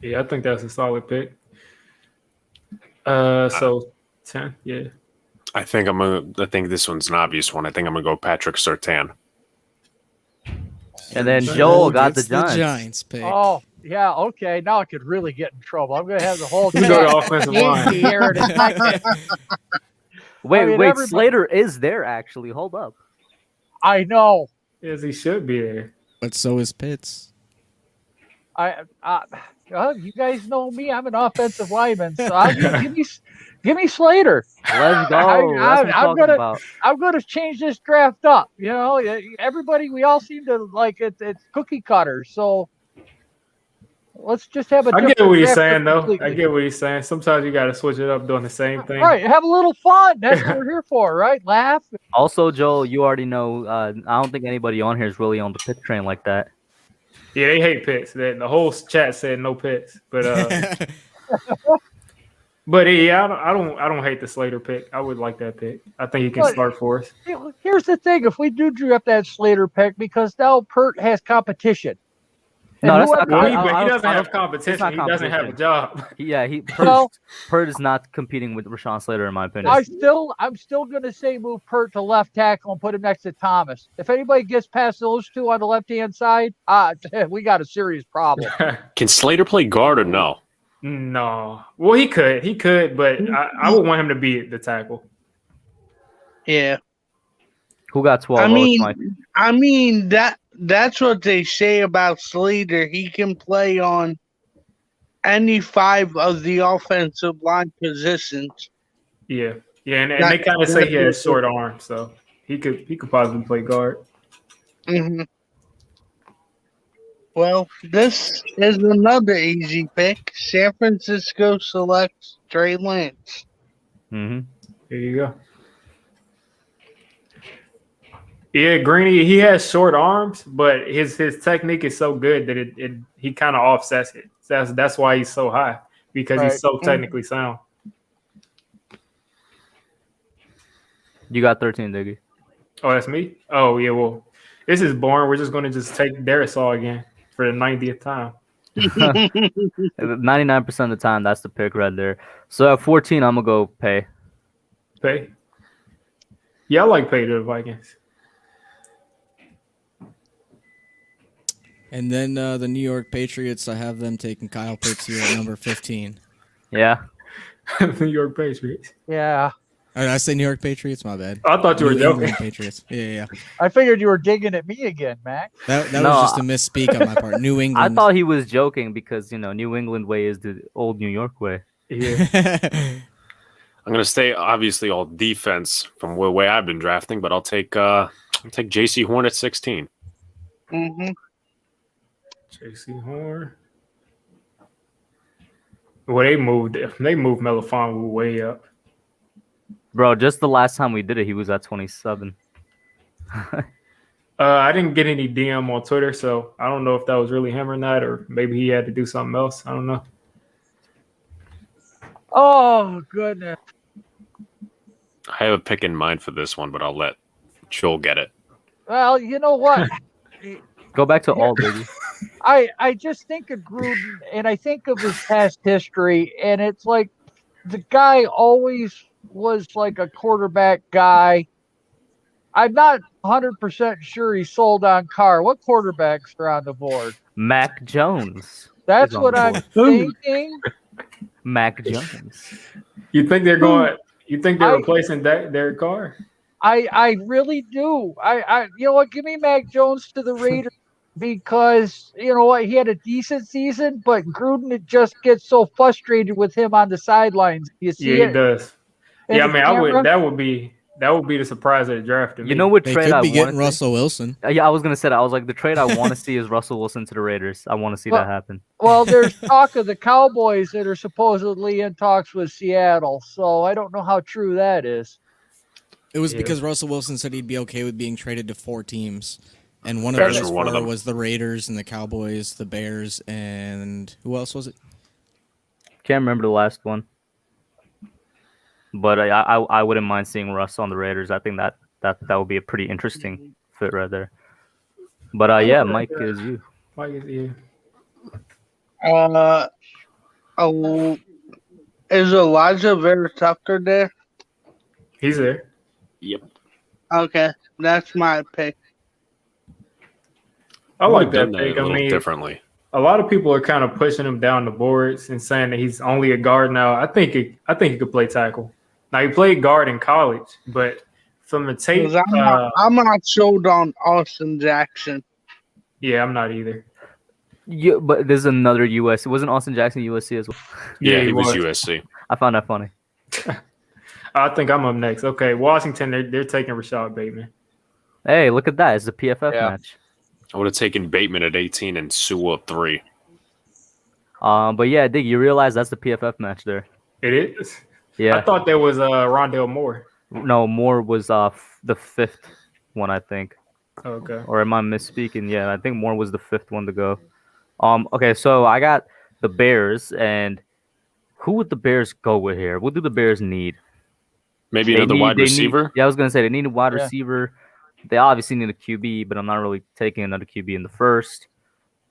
Speaker 1: Yeah, I think that's a solid pick. So 10, yeah.
Speaker 6: I think this one's an obvious one. I think I'm gonna go Patrick Surtain.
Speaker 2: And then Joel got the
Speaker 3: Giants pick.
Speaker 4: Oh, yeah, okay. Now I could really get in trouble. I'm going to have the whole
Speaker 1: go to offensive line.
Speaker 2: Wait, Slater is there, actually. Hold up.
Speaker 4: I know.
Speaker 1: Yes, he should be there.
Speaker 3: But so is Pitts.
Speaker 4: You guys know me. I'm an offensive lineman. So give me Slater.
Speaker 2: Let's go.
Speaker 4: I'm gonna change this draft up. You know, everybody. We all seem to like it. It's cookie cutters. So let's just have a.
Speaker 1: I get what he's saying, though. I get what he's saying. Sometimes you got to switch it up, doing the same thing.
Speaker 4: Right. Have a little fun. That's what we're here for, right? Laugh.
Speaker 2: Also, Joel, you already know. I don't think anybody on here is really on the Pitt train like that.
Speaker 1: Yeah, they hate picks. The whole chat said no picks, but but yeah, I don't hate the Slater pick. I would like that pick. I think he can start for us.
Speaker 4: Here's the thing: if we do draft that Slater pick, because now Pert has competition.
Speaker 2: No, that's
Speaker 4: whoever-
Speaker 2: not.
Speaker 1: Well, but he
Speaker 2: I
Speaker 1: doesn't have
Speaker 2: it's
Speaker 1: competition.
Speaker 2: not
Speaker 1: He doesn't have a
Speaker 2: competition.
Speaker 1: job.
Speaker 2: Yeah,
Speaker 4: Well-
Speaker 2: Purd is not competing with Rashawn Slater in my opinion.
Speaker 4: I'm still gonna say move Pert to left tackle and put him next to Thomas. If anybody gets past those two on the left hand side, we got a serious problem.
Speaker 6: Can Slater play guard or no?
Speaker 1: No. Well, he could, but I would want him to be the tackle.
Speaker 5: Yeah.
Speaker 2: Who got 12?
Speaker 5: I mean that's what they say about Slater. He can play on any 5 of the offensive line positions.
Speaker 1: Yeah, and they kind of say he has short arms, so he could possibly play guard.
Speaker 5: Mm-hmm. Well, this is another easy pick. San Francisco selects Trey Lance.
Speaker 2: Mm-hmm.
Speaker 1: There you go. Yeah, Greeny, he has short arms, but his technique is so good that he kind of offsets it. So that's why he's so high, because he's so technically sound.
Speaker 2: You got 13, Diggy.
Speaker 1: Oh, that's me? Oh, yeah, well, this is boring. We're just going to take Darisaw again for the 90th time.
Speaker 2: 99% of the time, that's the pick right there. So at 14, I'm going to go Pay.
Speaker 1: Pay? Yeah, I like Pay to the Vikings.
Speaker 3: And then the New York Patriots, I have them taking Kyle Pitts here at number 15.
Speaker 2: Yeah.
Speaker 1: New York Patriots.
Speaker 4: Yeah.
Speaker 3: Did I say New York Patriots? My bad.
Speaker 1: I thought you were
Speaker 3: New
Speaker 1: joking.
Speaker 3: England Patriots. Yeah.
Speaker 4: I figured you were digging at me again, Mac.
Speaker 3: That
Speaker 2: No,
Speaker 3: was just a misspeak on my part. New
Speaker 2: I
Speaker 3: England.
Speaker 2: thought he was joking because, New England way is the old New York way.
Speaker 1: Yeah.
Speaker 6: I'm gonna stay obviously all defense from the way I've been drafting, but I'll take J.C. Horn at 16.
Speaker 5: Mm-hmm.
Speaker 1: J.C. Horn. Well, they moved Melifonwu way up.
Speaker 2: Bro, just the last time we did it, he was at 27.
Speaker 1: I didn't get any DM on Twitter, so I don't know if that was really him or not, or maybe he had to do something else. I don't know.
Speaker 4: Oh, goodness.
Speaker 6: I have a pick in mind for this one, but I'll let Joel get it.
Speaker 4: Well, you know what?
Speaker 2: Go back to all, baby.
Speaker 4: I just think of Gruden, and I think of his past history, and it's like the guy always was like a quarterback guy. I'm not 100% sure he sold on Carr. What quarterbacks are on the board?
Speaker 2: Mac Jones.
Speaker 4: That's
Speaker 2: He's on
Speaker 4: what
Speaker 2: the
Speaker 4: I'm
Speaker 2: board.
Speaker 4: thinking.
Speaker 2: Mac Jones.
Speaker 1: You think they're going? You think they're replacing Derek Carr?
Speaker 4: I really do. I you know what? Give me Mac Jones to the Raiders because you know what? He had a decent season, but Gruden just gets so frustrated with him on the sidelines. You see
Speaker 1: Yeah,
Speaker 4: it?
Speaker 1: he does.
Speaker 4: in
Speaker 1: Yeah, I
Speaker 4: the
Speaker 1: mean,
Speaker 4: camera?
Speaker 1: that would be the surprise of the draft to me.
Speaker 2: You know what
Speaker 3: They
Speaker 2: trade
Speaker 3: could
Speaker 2: I
Speaker 3: be
Speaker 2: want
Speaker 3: getting
Speaker 2: to
Speaker 3: Russell Wilson.
Speaker 2: Yeah, I was gonna say that. I was like, the trade I want to see is Russell Wilson to the Raiders. I want to see that happen.
Speaker 4: Well, there's talk of the Cowboys that are supposedly in talks with Seattle, so I don't know how true that is.
Speaker 3: It was
Speaker 1: Yeah.
Speaker 3: because Russell Wilson said he'd be okay with being traded to 4 teams. And one of
Speaker 6: Bears
Speaker 3: those
Speaker 6: were one of
Speaker 3: 4
Speaker 6: them.
Speaker 3: was the Raiders and the Cowboys, the Bears, and who else was it?
Speaker 2: Can't remember the last one, but I wouldn't mind seeing Russ on the Raiders. I think that would be a pretty interesting fit right there. But yeah, Mike is you.
Speaker 1: Mike is here.
Speaker 5: Is Elijah Vera Tucker there?
Speaker 1: He's there.
Speaker 6: Yep.
Speaker 5: Okay, that's my pick.
Speaker 1: I like
Speaker 6: Done
Speaker 1: that
Speaker 6: that
Speaker 1: pick.
Speaker 6: a
Speaker 1: I
Speaker 6: little
Speaker 1: mean,
Speaker 6: differently.
Speaker 1: a lot of people are kind of pushing him down the boards and saying that he's only a guard now. I think he could play tackle. Now he played guard in college, but from the tape,
Speaker 5: 'Cause I'm not sold on Austin Jackson.
Speaker 1: yeah, I'm not either.
Speaker 2: Yeah, but there's another USC. Wasn't Austin Jackson USC as well?
Speaker 6: Yeah, he was USC.
Speaker 2: I found that funny.
Speaker 1: I think I'm up next. Okay, Washington, they're taking Rashod Bateman.
Speaker 2: Hey, look at that! It's a PFF match.
Speaker 6: I would have taken Bateman at 18 and Sewell at 3.
Speaker 2: But yeah, Dig, you realize that's the PFF match there.
Speaker 1: It is.
Speaker 2: Yeah.
Speaker 1: I thought there was Rondale Moore.
Speaker 2: No, Moore was the 5th one, I think.
Speaker 1: Okay.
Speaker 2: Or am I misspeaking? Yeah, I think Moore was the 5th one to go. Okay, so I got the Bears, and who would the Bears go with here? What do the Bears need?
Speaker 6: Maybe another wide receiver?
Speaker 2: Yeah, I was gonna say they need a wide receiver. They obviously need a QB, but I'm not really taking another QB in the first.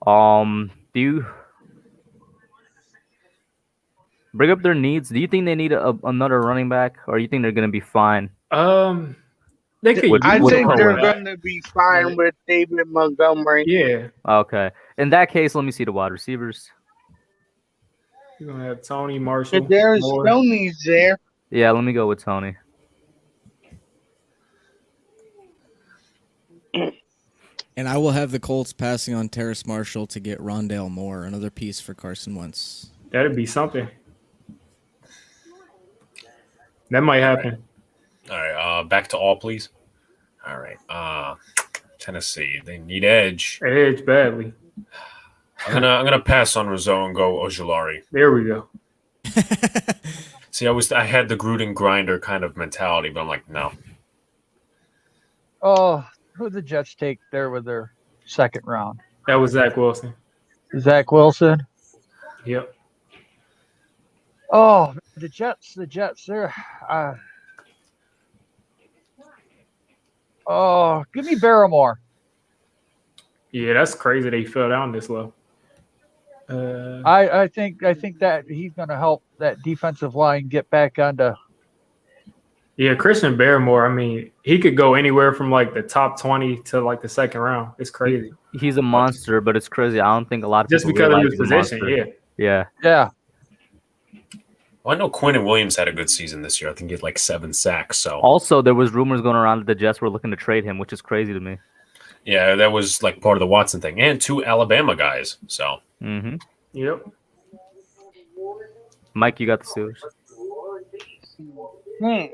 Speaker 2: Do you bring up their needs? Do you think they need another running back, or you think they're gonna be fine?
Speaker 1: They could.
Speaker 5: I
Speaker 2: With
Speaker 5: think they're
Speaker 2: Cornerback.
Speaker 5: going to be fine with David Montgomery.
Speaker 1: Yeah,
Speaker 2: Okay. In that case, let me see the wide receivers.
Speaker 1: you're gonna have Tony Marshall.
Speaker 5: But there's
Speaker 1: Moore.
Speaker 5: no needs there.
Speaker 2: Yeah, let me go with Tony.
Speaker 3: And I will have the Colts passing on Terrace Marshall to get Rondale Moore, another piece for Carson Wentz.
Speaker 1: That'd be something. That might happen.
Speaker 6: All right, back to all, please. All right, Tennessee, they need edge.
Speaker 1: Edge badly.
Speaker 6: I'm gonna pass on Rizzo and go Ojulari.
Speaker 1: There we go.
Speaker 6: See, I had the Gruden grinder kind of mentality, but I'm like, no.
Speaker 4: Oh, who the Jets take there with their second round?
Speaker 1: That was Zach Wilson.
Speaker 4: Zach Wilson.
Speaker 1: Yep.
Speaker 4: Oh, the Jets. They're. Oh, give me Barrymore.
Speaker 1: Yeah, that's crazy. They fell down this low.
Speaker 4: I think that he's going to help that defensive line get back onto.
Speaker 1: Yeah, Christian Barrymore. I mean, he could go anywhere from like the top 20 to like the second round. It's crazy.
Speaker 2: He's a monster, but it's crazy. I don't think a lot of
Speaker 1: Just
Speaker 2: people
Speaker 1: because of
Speaker 2: realize
Speaker 1: his
Speaker 2: he's a
Speaker 1: position.
Speaker 2: monster.
Speaker 1: Yeah.
Speaker 2: Yeah.
Speaker 6: Well, I know Quinn and Williams had a good season this year. I think he had like 7 sacks. So
Speaker 2: Also, there was rumors going around that the Jets were looking to trade him, which is crazy to me.
Speaker 6: yeah, that was like part of the Watson thing, and 2 Alabama guys. So
Speaker 2: Mm-hmm.
Speaker 1: Yep.
Speaker 2: Mike, you got the Steelers.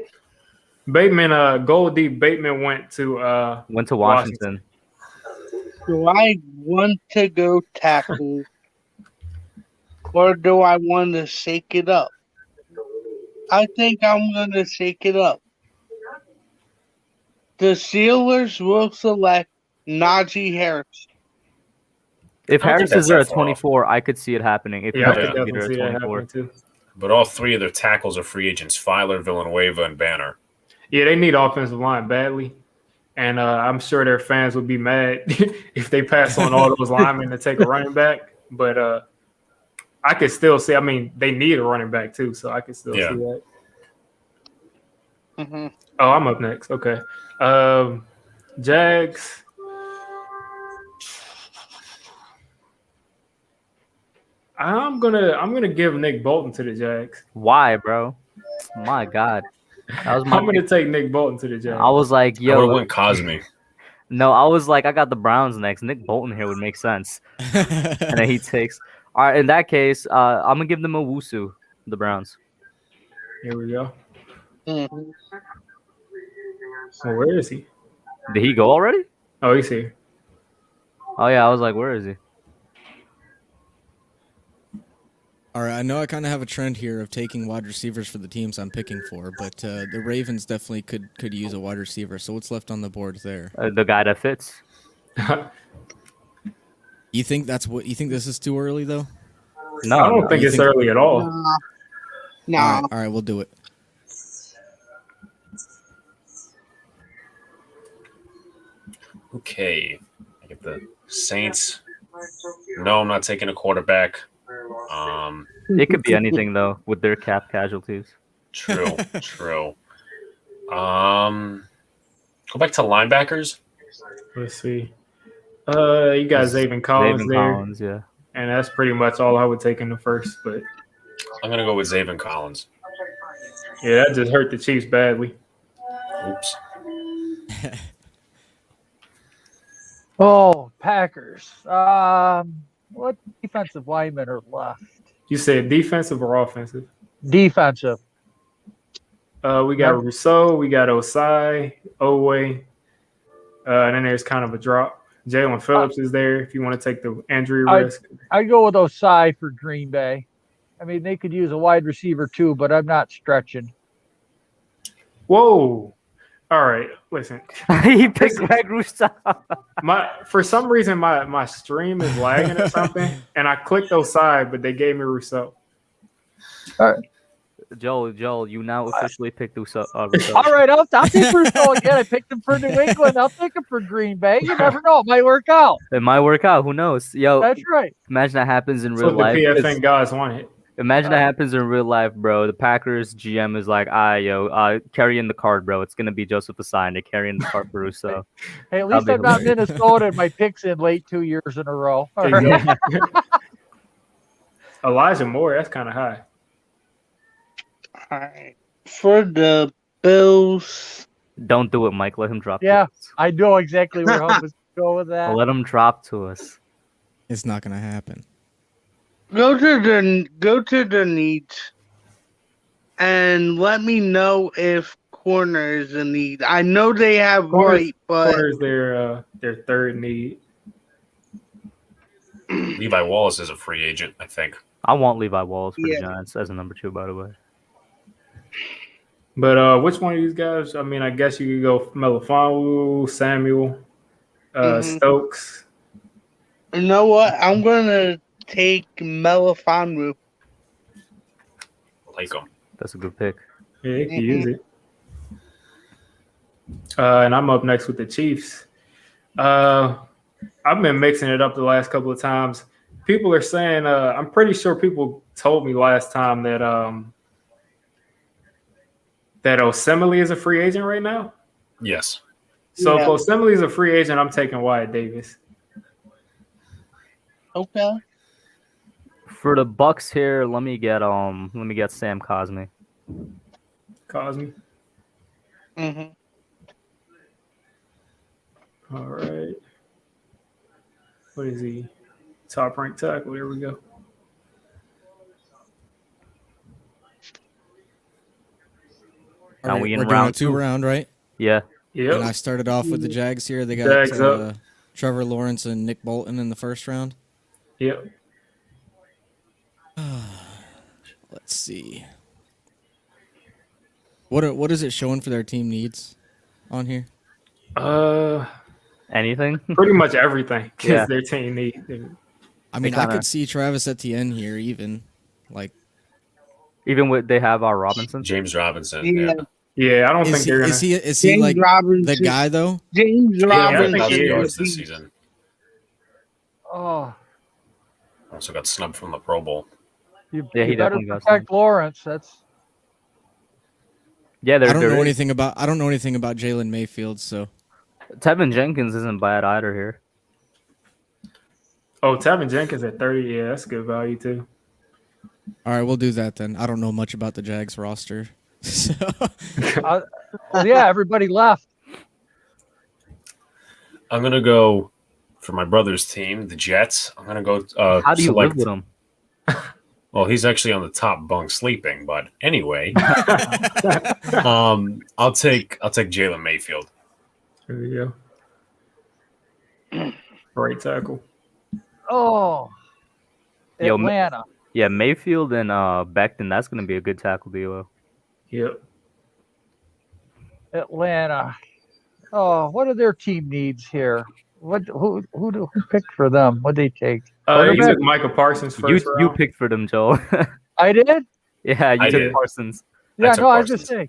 Speaker 1: Bateman, Goldie Bateman went to
Speaker 2: Washington.
Speaker 5: Do I want to go tackle or do I want to shake it up? I think I'm going to shake it up. The Steelers will select Najee Harris.
Speaker 2: If
Speaker 6: I don't
Speaker 2: Harris
Speaker 6: think that's
Speaker 2: is there
Speaker 6: that
Speaker 2: at
Speaker 6: far off.
Speaker 2: 24, I could see it happening. If
Speaker 1: Yeah, I
Speaker 2: Harris
Speaker 1: could
Speaker 2: could be
Speaker 1: definitely
Speaker 2: there
Speaker 1: see
Speaker 2: at
Speaker 1: that
Speaker 2: 24.
Speaker 1: happening too.
Speaker 6: but all 3 of their tackles are free agents: Filer, Villanueva, and Banner.
Speaker 1: Yeah, they need offensive line badly. And I'm sure their fans would be mad if they pass on all those linemen to take a running back. But I could still see, I mean, they need a running back too, so I could still see that.
Speaker 5: Mm-hmm.
Speaker 1: Oh, I'm up next. Okay. Jags. I'm gonna give Nick Bolton to the Jags.
Speaker 2: Why, bro? My God. That was my
Speaker 1: I'm gonna take Nick Bolton to the Jags.
Speaker 2: I was like,
Speaker 6: I would have
Speaker 2: yo.
Speaker 6: went Cosme.
Speaker 2: No, I was like, I got the Browns next. Nick Bolton here would make sense. And then he takes. All right, in that case, I'm going to give them a Wusu, the Browns.
Speaker 1: Here we go.
Speaker 5: Mm-hmm.
Speaker 1: Oh, where is he?
Speaker 2: Did he go already?
Speaker 1: Oh, he's here.
Speaker 2: Oh, yeah, I was like, where is he?
Speaker 3: All right, I know I kind of have a trend here of taking wide receivers for the teams I'm picking for, but the Ravens definitely could use a wide receiver. So what's left on the board there?
Speaker 2: The guy that fits.
Speaker 3: You think this is too early though?
Speaker 2: No,
Speaker 1: I don't think it's early at all.
Speaker 5: No.
Speaker 3: All right, we'll do it.
Speaker 6: Okay, I get the Saints. No, I'm not taking a quarterback.
Speaker 2: It could be anything, though, with their cap casualties.
Speaker 6: True. Go back to linebackers.
Speaker 1: Let's see. You got Zayvon Collins there.
Speaker 2: Collins, yeah.
Speaker 1: And that's pretty much all I would take in the first. But
Speaker 6: I'm gonna go with Zayvon Collins.
Speaker 1: yeah, that just hurt the Chiefs badly.
Speaker 6: Oops.
Speaker 4: Oh, Packers. What defensive linemen are left?
Speaker 1: You said defensive or offensive?
Speaker 4: Defensive.
Speaker 1: We got Rousseau, we got Osai, Owe, and then there's kind of a drop. Jalen Phillips is there if you want to take the injury risk.
Speaker 4: I go with Osai for Green Bay. I mean, they could use a wide receiver too, but I'm not stretching.
Speaker 1: Whoa. All right, listen.
Speaker 2: He picked Greg Rousseau.
Speaker 1: For some reason, my stream is lagging or something, and I clicked Osai, but they gave me Rousseau.
Speaker 4: All right.
Speaker 2: Joel, you now officially picked Rousseau.
Speaker 4: All right, I'll take Rousseau again. I picked him for New England. I'll take him for Green Bay. You never know. It might work out.
Speaker 2: It might work out. Who knows? Yo,
Speaker 4: That's right.
Speaker 2: imagine that happens in
Speaker 1: That's
Speaker 2: real
Speaker 1: what the
Speaker 2: life.
Speaker 1: PFN guys wanted.
Speaker 2: Imagine that happens in real life, bro. The Packers GM is like, carrying the card, bro. It's gonna be Joseph Asai carrying the card for Rousseau.
Speaker 4: Hey, at least I'm not Minnesota and my picks in late 2 years in a row. All right.
Speaker 1: Elijah Moore, that's kind of high.
Speaker 5: All right. For the Bills.
Speaker 2: Don't do it, Mike. Let him drop.
Speaker 4: Yeah,
Speaker 2: to us.
Speaker 4: I know exactly where Hope was going to go with that.
Speaker 2: Let him drop to us.
Speaker 3: It's not gonna happen.
Speaker 5: Go to the needs and let me know if corner is a need. I know they have right, but
Speaker 1: Corner's their third need.
Speaker 6: Levi Wallace is a free agent, I think.
Speaker 2: I want Levi Wallace for
Speaker 5: Yeah.
Speaker 2: the Giants as a number 2, by the way.
Speaker 1: But which one of these guys? I mean, I guess you could go Melifonwu, Samuel, Stokes.
Speaker 5: you know what? I'm gonna take Melifonwu.
Speaker 6: Like him.
Speaker 2: That's a good pick.
Speaker 1: Yeah, you can use it. And I'm up next with the Chiefs. I've been mixing it up the last couple of times. People are saying, I'm pretty sure people told me last time that that Osemele is a free agent right now.
Speaker 6: Yes.
Speaker 1: So
Speaker 5: Yeah.
Speaker 1: if Osemele is a free agent, I'm taking Wyatt Davis.
Speaker 5: Okay.
Speaker 2: For the Bucks here, let me get Sam Cosmi.
Speaker 1: Cosme.
Speaker 5: Mm-hmm.
Speaker 1: All right. What is he? Top ranked tackle. There we go.
Speaker 2: Now we in
Speaker 3: We're doing
Speaker 2: round
Speaker 3: a 2 round, right?
Speaker 2: Yeah.
Speaker 1: Yep.
Speaker 3: And I started off with the Jags here. They got
Speaker 1: Jags up.
Speaker 3: Trevor Lawrence and Nick Bolton in the first round.
Speaker 1: Yep.
Speaker 3: Let's see. What is it showing for their team needs on here?
Speaker 2: Anything?
Speaker 1: Pretty much everything is
Speaker 2: Yeah.
Speaker 1: their team need.
Speaker 3: I mean,
Speaker 2: kinda-
Speaker 3: I could see Travis Etienne here even. Like,
Speaker 2: Even with they have our Robinson.
Speaker 6: James Robinson.
Speaker 5: Yeah.
Speaker 6: Yeah.
Speaker 1: Yeah, I don't
Speaker 3: is
Speaker 1: think
Speaker 3: he,
Speaker 1: they're gonna.
Speaker 3: is he
Speaker 5: James
Speaker 3: like
Speaker 5: Robinson.
Speaker 3: the guy though?
Speaker 5: James
Speaker 1: I
Speaker 5: Robinson.
Speaker 1: think
Speaker 6: 1,000
Speaker 1: he
Speaker 6: yards
Speaker 1: is.
Speaker 6: this season.
Speaker 4: Oh,
Speaker 6: Also got snubbed from the Pro Bowl.
Speaker 4: you
Speaker 2: Yeah, he
Speaker 4: better
Speaker 2: definitely got
Speaker 4: protect Lawrence. That's
Speaker 2: Yeah,
Speaker 3: I don't know
Speaker 2: they're
Speaker 3: anything about Jalen Mayfield, so
Speaker 2: Tevin Jenkins isn't bad either here.
Speaker 1: Oh, Tevin Jenkins at 30. Yeah, that's good value too.
Speaker 3: all right, we'll do that then. I don't know much about the Jags roster. So,
Speaker 4: well, yeah. Everybody left.
Speaker 6: I'm gonna go for my brother's team, the Jets. I'm gonna go.
Speaker 2: How do you
Speaker 6: select,
Speaker 2: live with him?
Speaker 6: Well, he's actually on the top bunk sleeping, but anyway, I'll take Jalen Mayfield.
Speaker 1: There you go. Right tackle.
Speaker 4: Oh,
Speaker 2: Yo,
Speaker 4: Atlanta.
Speaker 2: Yeah, Mayfield and Becton, that's gonna be a good tackle duo.
Speaker 1: Yep.
Speaker 4: Atlanta. Oh, what are their team needs here? Who picked for them? What did they take?
Speaker 1: You
Speaker 4: Quarterback?
Speaker 1: took Michael Parsons first
Speaker 2: You
Speaker 1: round.
Speaker 2: picked for them, Joel.
Speaker 4: I did.
Speaker 2: Yeah, you
Speaker 6: I
Speaker 2: took
Speaker 6: did.
Speaker 2: Parsons.
Speaker 4: Yeah,
Speaker 6: took
Speaker 4: no, I was just
Speaker 6: Parsons.
Speaker 4: saying.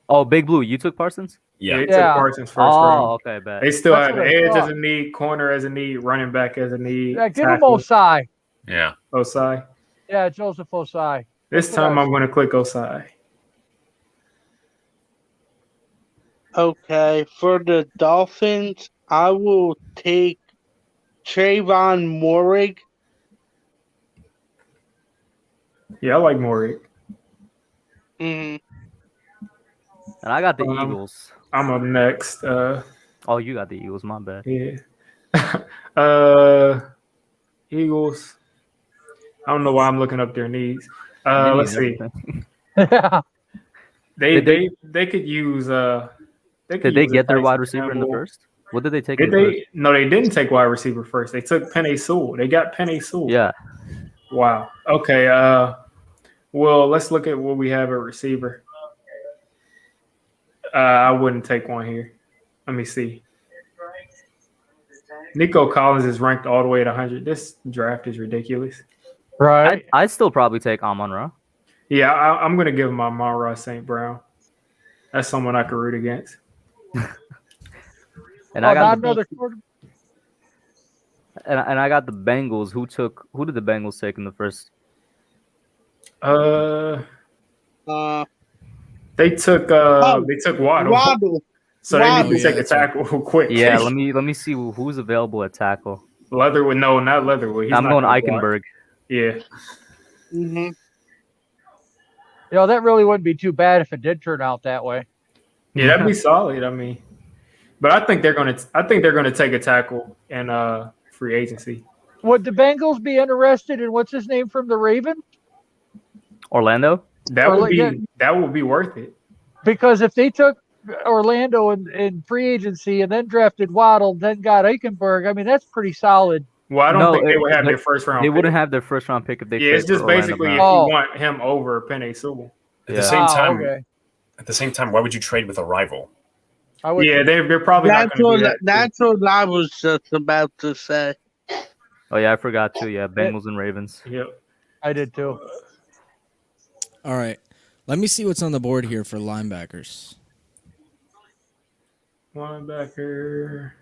Speaker 2: Oh, Big Blue, you took Parsons?
Speaker 1: Yeah,
Speaker 6: Yeah.
Speaker 1: he
Speaker 4: Yeah.
Speaker 1: took Parsons first
Speaker 2: Oh,
Speaker 1: round.
Speaker 2: okay, bet.
Speaker 1: They still
Speaker 4: That's
Speaker 1: have
Speaker 4: what I
Speaker 1: edge
Speaker 4: thought.
Speaker 1: as a need, corner as a need, running back as a need.
Speaker 4: Yeah, give him
Speaker 1: tackle.
Speaker 4: Osai.
Speaker 6: Yeah.
Speaker 1: Osai.
Speaker 4: Yeah, Joseph Osai.
Speaker 1: This
Speaker 4: That's what
Speaker 1: time
Speaker 4: I-
Speaker 1: I'm going to click Osai.
Speaker 5: Okay, for the Dolphins, I will take Trayvon Morig.
Speaker 1: Yeah, I like Morik.
Speaker 5: Mm,
Speaker 2: And I got the
Speaker 1: Um,
Speaker 2: Eagles.
Speaker 1: I'm up next.
Speaker 2: Oh, you got the Eagles, my bad.
Speaker 1: Yeah. Eagles. I don't know why I'm looking up their needs.
Speaker 2: Me
Speaker 1: Let's
Speaker 2: neither.
Speaker 1: see.
Speaker 4: Yeah.
Speaker 1: They could use
Speaker 2: Did they
Speaker 1: use a
Speaker 2: get their
Speaker 1: Tyson
Speaker 2: wide receiver in the
Speaker 1: Campbell.
Speaker 2: first? What did they take?
Speaker 1: Did
Speaker 2: in the
Speaker 1: they? No, they didn't take wide receiver first. They took Penei Sewell. They got Penei Sewell.
Speaker 2: first? Yeah.
Speaker 1: Wow. Okay. Well, let's look at what we have at receiver. I wouldn't take one here. Let me see. Nico Collins is ranked all the way at 100. This draft is ridiculous.
Speaker 4: Right.
Speaker 2: I'd still probably take Amon-Ra.
Speaker 1: Yeah, I'm gonna give him Amon-Ra St. Brown. That's someone I could root against.
Speaker 2: And I got
Speaker 4: not
Speaker 2: the,
Speaker 4: another quarter.
Speaker 2: and I got the Bengals. Who did the Bengals take in the first?
Speaker 1: They took Waddle.
Speaker 5: Waddle.
Speaker 1: So they need
Speaker 5: Waddle.
Speaker 1: to take a tackle quick.
Speaker 2: Yeah, let me see who's available at tackle.
Speaker 1: Leatherwood. No, not Leatherwood. He's
Speaker 2: I'm
Speaker 1: not
Speaker 2: going
Speaker 1: gonna block.
Speaker 2: Eichenberg.
Speaker 1: Yeah.
Speaker 5: Mm-hmm.
Speaker 4: That really wouldn't be too bad if it did turn out that way.
Speaker 1: Yeah, that'd be solid. I mean, but I think they're gonna take a tackle in free agency.
Speaker 4: Would the Bengals be interested in what's his name from the Ravens?
Speaker 2: Orlando?
Speaker 1: That would be worth it.
Speaker 4: Because if they took Orlando in free agency and then drafted Waddle, then got Eichenberg, I mean that's pretty solid.
Speaker 1: Well, I don't think they would have their first round.
Speaker 2: They
Speaker 1: pick.
Speaker 2: wouldn't have their first round pick if they.
Speaker 1: Yeah, it's just basically if you want him over Penei Sewell.
Speaker 7: At the same time,
Speaker 4: okay.
Speaker 7: at the same time, why would you trade with a rival?
Speaker 1: Yeah, they're probably not going to do that.
Speaker 5: That's what I was just about to say.
Speaker 2: Oh yeah, I forgot too. Yeah, Bengals and Ravens.
Speaker 1: Yep,
Speaker 4: I did too.
Speaker 3: All right. Let me see what's on the board here for linebackers.
Speaker 1: Linebacker.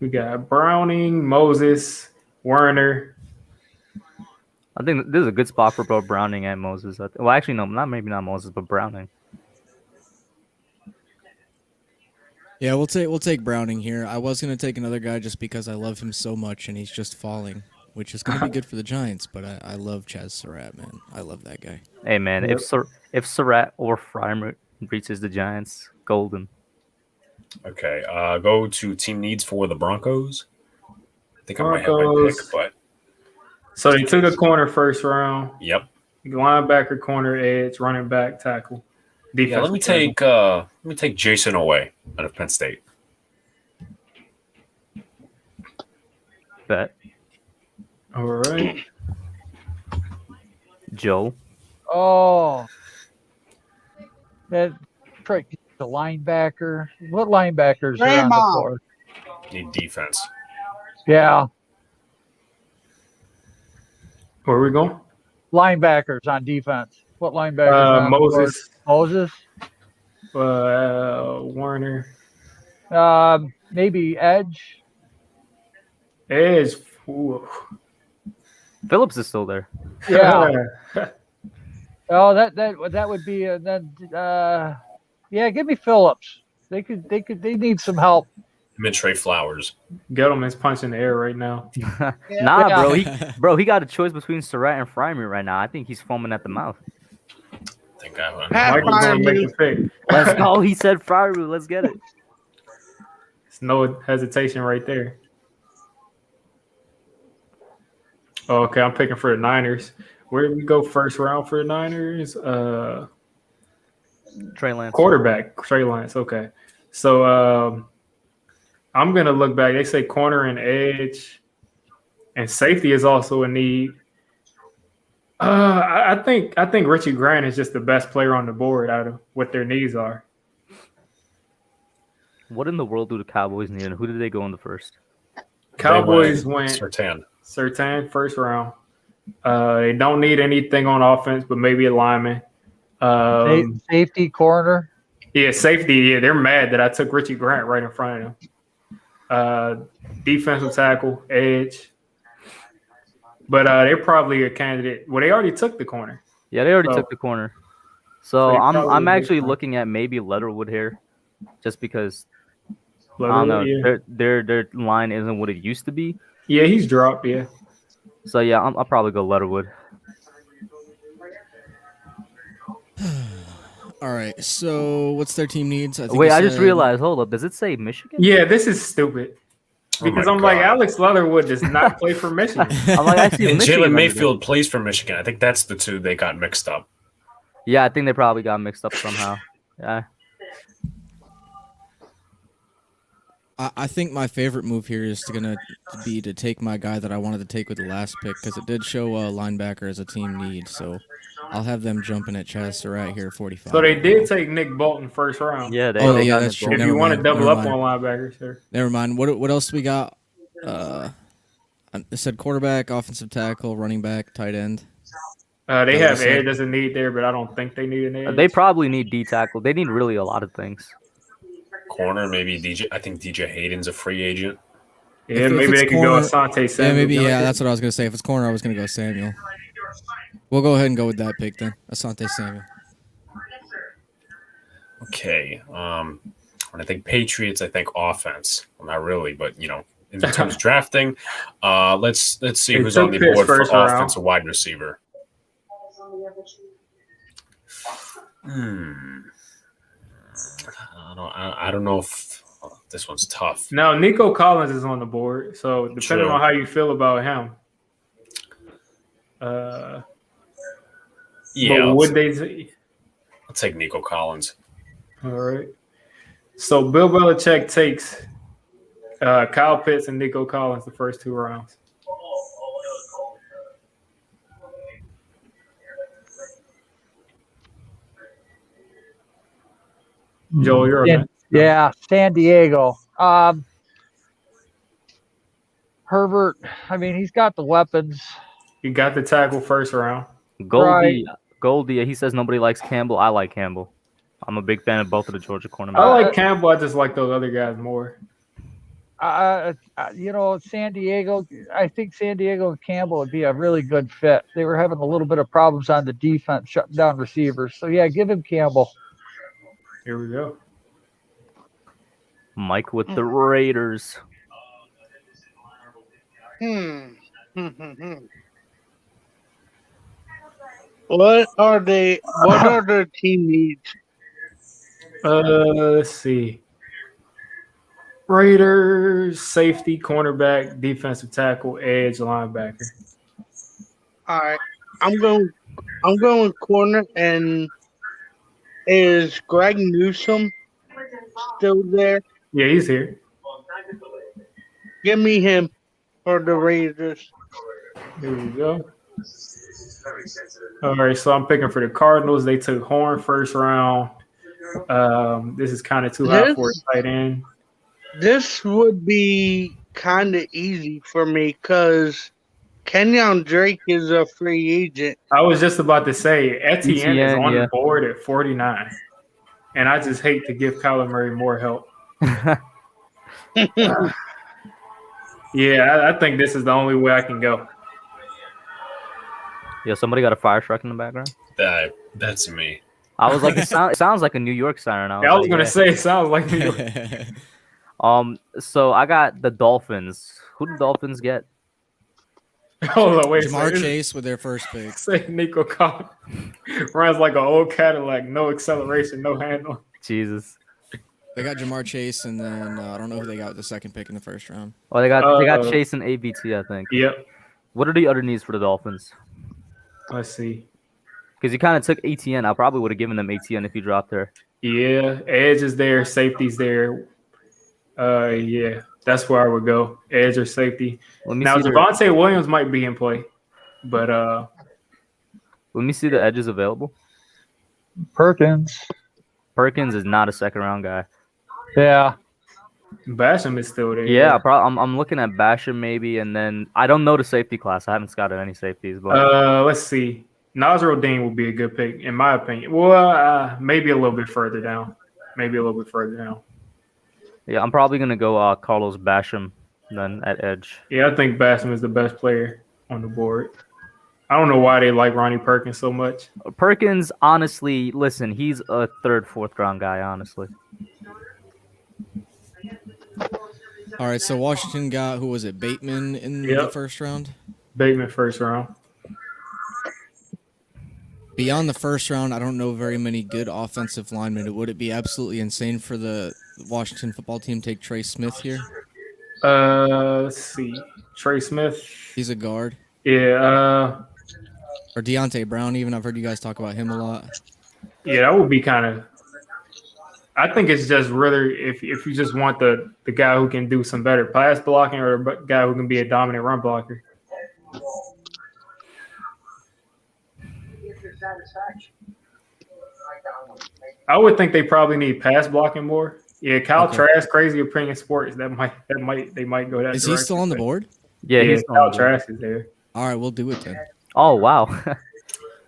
Speaker 1: We got Browning, Moses, Werner.
Speaker 2: I think this is a good spot for both Browning and Moses. Well, actually, no, maybe not Moses, but Browning.
Speaker 3: Yeah, we'll take Browning here. I was gonna take another guy just because I love him so much and he's just falling, which is gonna be good for the Giants. But I love Chaz Surratt, man. I love that guy.
Speaker 2: Hey man,
Speaker 1: Yep.
Speaker 2: if Surratt or Frymer reaches the Giants, golden.
Speaker 7: Okay, go to team needs for the Broncos. I think I might have my
Speaker 1: Broncos.
Speaker 7: pick, but
Speaker 1: So they took a corner first round.
Speaker 7: yep.
Speaker 1: Linebacker, corner, edge, running back, tackle. Defense.
Speaker 7: Yeah, let me take Jason away out of Penn State.
Speaker 2: Bet.
Speaker 1: All right.
Speaker 2: Joe.
Speaker 4: Oh, that the linebacker. What linebackers are on the
Speaker 5: Draymond.
Speaker 4: board?
Speaker 7: Need defense.
Speaker 4: Yeah,
Speaker 1: Where are we going?
Speaker 4: linebackers on defense. What linebackers? are on the board?
Speaker 1: Moses,
Speaker 4: Moses.
Speaker 1: Warner,
Speaker 4: Maybe Edge.
Speaker 1: Edge. Ooh.
Speaker 2: Phillips is still there.
Speaker 4: Yeah. Oh, that would be then. Yeah, give me Phillips. They need some help.
Speaker 7: Mid Trey Flowers.
Speaker 1: Gettleman's punching the air right now.
Speaker 2: Nah,
Speaker 4: Yeah.
Speaker 2: bro, he got a choice between Surratt and Frymer right now. I think he's foaming at the mouth.
Speaker 7: I think I
Speaker 5: Pat
Speaker 1: Michael's gonna make
Speaker 5: Frymer.
Speaker 1: the pick.
Speaker 2: Let's go. He said Frymer. Let's get it.
Speaker 1: It's no hesitation right there. Oh, okay, I'm picking for the Niners. Where did we go first round for the Niners?
Speaker 2: Trey Lance.
Speaker 1: Quarterback, Trey Lance. Okay. So I'm gonna look back. They say corner and edge, and safety is also a need. I think Richie Grant is just the best player on the board out of what their needs are.
Speaker 2: What in the world do the Cowboys need? And who did they go in the first?
Speaker 1: Cowboys went
Speaker 7: Surtain.
Speaker 1: first round. They don't need anything on offense, but maybe a lineman.
Speaker 4: Safety, corner.
Speaker 1: Yeah, safety. Yeah, they're mad that I took Richie Grant right in front of them. Defensive tackle, edge. But they're probably a candidate. Well, they already took the corner.
Speaker 2: Yeah, they already took the corner. So
Speaker 1: they
Speaker 2: I'm
Speaker 1: probably
Speaker 2: actually
Speaker 1: did.
Speaker 2: looking at maybe Letterwood here, just because I
Speaker 1: Leatherwood,
Speaker 2: don't know
Speaker 1: yeah.
Speaker 2: their line isn't what it used to be.
Speaker 1: Yeah, he's dropped. Yeah.
Speaker 2: So yeah, I'll probably go Letterwood.
Speaker 3: All right. So what's their team needs? I
Speaker 2: Wait, I just realized. Hold up, does it say Michigan?
Speaker 1: Yeah, this is stupid. Because I'm like, Alex Leatherwood does not play for Michigan.
Speaker 2: I'm like, I see
Speaker 7: And
Speaker 2: Michigan
Speaker 7: Jalen
Speaker 2: under
Speaker 7: Mayfield plays for Michigan. I think that's the two they got mixed up.
Speaker 2: there. Yeah, I think they probably got mixed up somehow. Yeah.
Speaker 3: I think my favorite move here is gonna be to take my guy that I wanted to take with the last pick because it did show linebacker as a team need. So I'll have them jumping at Chaz Surratt here, 45.
Speaker 1: So they did take Nick Bolton first round.
Speaker 2: Yeah, they.
Speaker 3: Oh,
Speaker 2: they
Speaker 3: yeah,
Speaker 2: got
Speaker 3: that's
Speaker 2: it.
Speaker 3: true.
Speaker 1: If
Speaker 3: Never
Speaker 1: you want to
Speaker 3: mind,
Speaker 1: double
Speaker 3: never
Speaker 1: up
Speaker 3: mind.
Speaker 1: on linebackers, sir.
Speaker 3: Never mind. What else we got? I said quarterback, offensive tackle, running back, tight end.
Speaker 1: They
Speaker 3: Yeah,
Speaker 1: have
Speaker 3: they said-
Speaker 1: edge as a need there, but I don't think they need an edge.
Speaker 2: They probably need D tackle. They need really a lot of things.
Speaker 7: Corner, maybe DJ. I think DJ Hayden's a free agent.
Speaker 1: Yeah,
Speaker 3: If
Speaker 1: maybe
Speaker 3: it's
Speaker 1: they could go
Speaker 3: corner-
Speaker 1: Asante
Speaker 3: Yeah,
Speaker 1: Samuel.
Speaker 3: maybe. Yeah,
Speaker 1: Johnson.
Speaker 3: that's what I was gonna say. If it's corner, I was gonna go Samuel. We'll go ahead and go with that pick then. Asante Samuel.
Speaker 7: Okay. When I think Patriots, I think offense. Well, not really, but in terms of drafting, let's see
Speaker 1: They
Speaker 7: who's on
Speaker 1: took
Speaker 7: the
Speaker 1: Pitts
Speaker 7: board for
Speaker 1: first round.
Speaker 7: offensive wide receiver. I don't know if this one's tough.
Speaker 1: Now, Nico Collins is on the board, so depending
Speaker 7: True.
Speaker 1: on how you feel about him,
Speaker 7: Yeah,
Speaker 1: but would they?
Speaker 7: I'll take Nico Collins.
Speaker 1: All right. So Bill Belichick takes Kyle Pitts and Nico Collins the first 2 rounds. Joel, you're
Speaker 4: Yeah,
Speaker 1: okay.
Speaker 4: yeah, San Diego. Herbert, I mean, he's got the weapons.
Speaker 1: You got the tackle first round.
Speaker 2: Goldie, he says nobody likes Campbell. I like Campbell. I'm a big fan of both of the Georgia cornerbacks.
Speaker 1: I like Campbell. I just like those other guys more.
Speaker 4: San Diego, I think San Diego and Campbell would be a really good fit. They were having a little bit of problems on the defense, shutting down receivers. So, yeah, give him Campbell.
Speaker 1: Here we go.
Speaker 2: Mike with the Raiders.
Speaker 5: What are their team needs?
Speaker 1: Let's see. Raiders, safety, cornerback, defensive tackle, edge, linebacker.
Speaker 5: All right, I'm going corner. And is Greg Newsome still there?
Speaker 1: Yeah, he's here.
Speaker 5: Give me him for the Raiders.
Speaker 1: Here we go. All right, so I'm picking for the Cardinals. They took Horn first round. This is kind of too high for a tight end.
Speaker 5: This would be kind of easy for me because Kenyon Drake is a free agent.
Speaker 1: I was just about to say Etienne is on
Speaker 2: yeah.
Speaker 1: the board at 49, and I just hate to give Kyler Murray more help. Yeah, I think this is the only way I can go.
Speaker 2: Yeah, somebody got a fire truck in the background.
Speaker 7: That's me.
Speaker 2: I was like, it sounds like a New York siren.
Speaker 1: I was gonna say it sounds like New York.
Speaker 2: So I got the Dolphins. Who did the Dolphins get?
Speaker 1: Hold on, wait.
Speaker 3: Jamar Chase with their first pick.
Speaker 1: Say Nico Collins runs like an old Cadillac, no acceleration, no handle.
Speaker 2: Jesus.
Speaker 3: They got Jamar Chase, and then I don't know who they got with the second pick in the first round.
Speaker 2: Oh, they got Chase and ABT, I think.
Speaker 1: Yep.
Speaker 2: What are the other needs for the Dolphins?
Speaker 1: Let's see.
Speaker 2: Because you kind of took ATN. I probably would have given them ATN if you dropped her.
Speaker 1: Yeah, edge is there, safety's there. Yeah, that's where I would go. Edge or safety. Now Javonte Williams might be in play, but
Speaker 2: let me see the edges available.
Speaker 4: Perkins
Speaker 2: is not a second round guy.
Speaker 4: Yeah.
Speaker 1: Basham is still there.
Speaker 2: Yeah, I'm looking at Basham maybe, and then I don't know the safety class. I haven't scouted any safeties, but
Speaker 1: let's see. Nasruddin will be a good pick, in my opinion. Well, maybe a little bit further down.
Speaker 2: Yeah, I'm probably gonna go Carlos Basham then at edge.
Speaker 1: Yeah, I think Basham is the best player on the board. I don't know why they like Ronnie Perkins so much.
Speaker 2: Perkins, honestly, listen, he's a third, fourth round guy, honestly.
Speaker 3: All right, so Washington got, who was it, Bateman in the first round?
Speaker 1: Bateman first round.
Speaker 3: Beyond the first round, I don't know very many good offensive linemen. Would it be absolutely insane for the Washington football team to take Trey Smith here?
Speaker 1: Let's see. Trey Smith.
Speaker 3: He's a guard.
Speaker 1: Yeah.
Speaker 3: Or Deontay Brown, even. I've heard you guys talk about him a lot.
Speaker 1: Yeah, that would be kind of. I think it's just really if you just want the guy who can do some better pass blocking or the guy who can be a dominant run blocker. I would think they probably need pass blocking more. Yeah, Kyle Trask, Crazy Opinion Sports. They might go that.
Speaker 3: Is he still on the board?
Speaker 2: Yeah, he's
Speaker 1: Kyle Trask is there.
Speaker 3: All right, we'll do it then.
Speaker 2: Oh wow.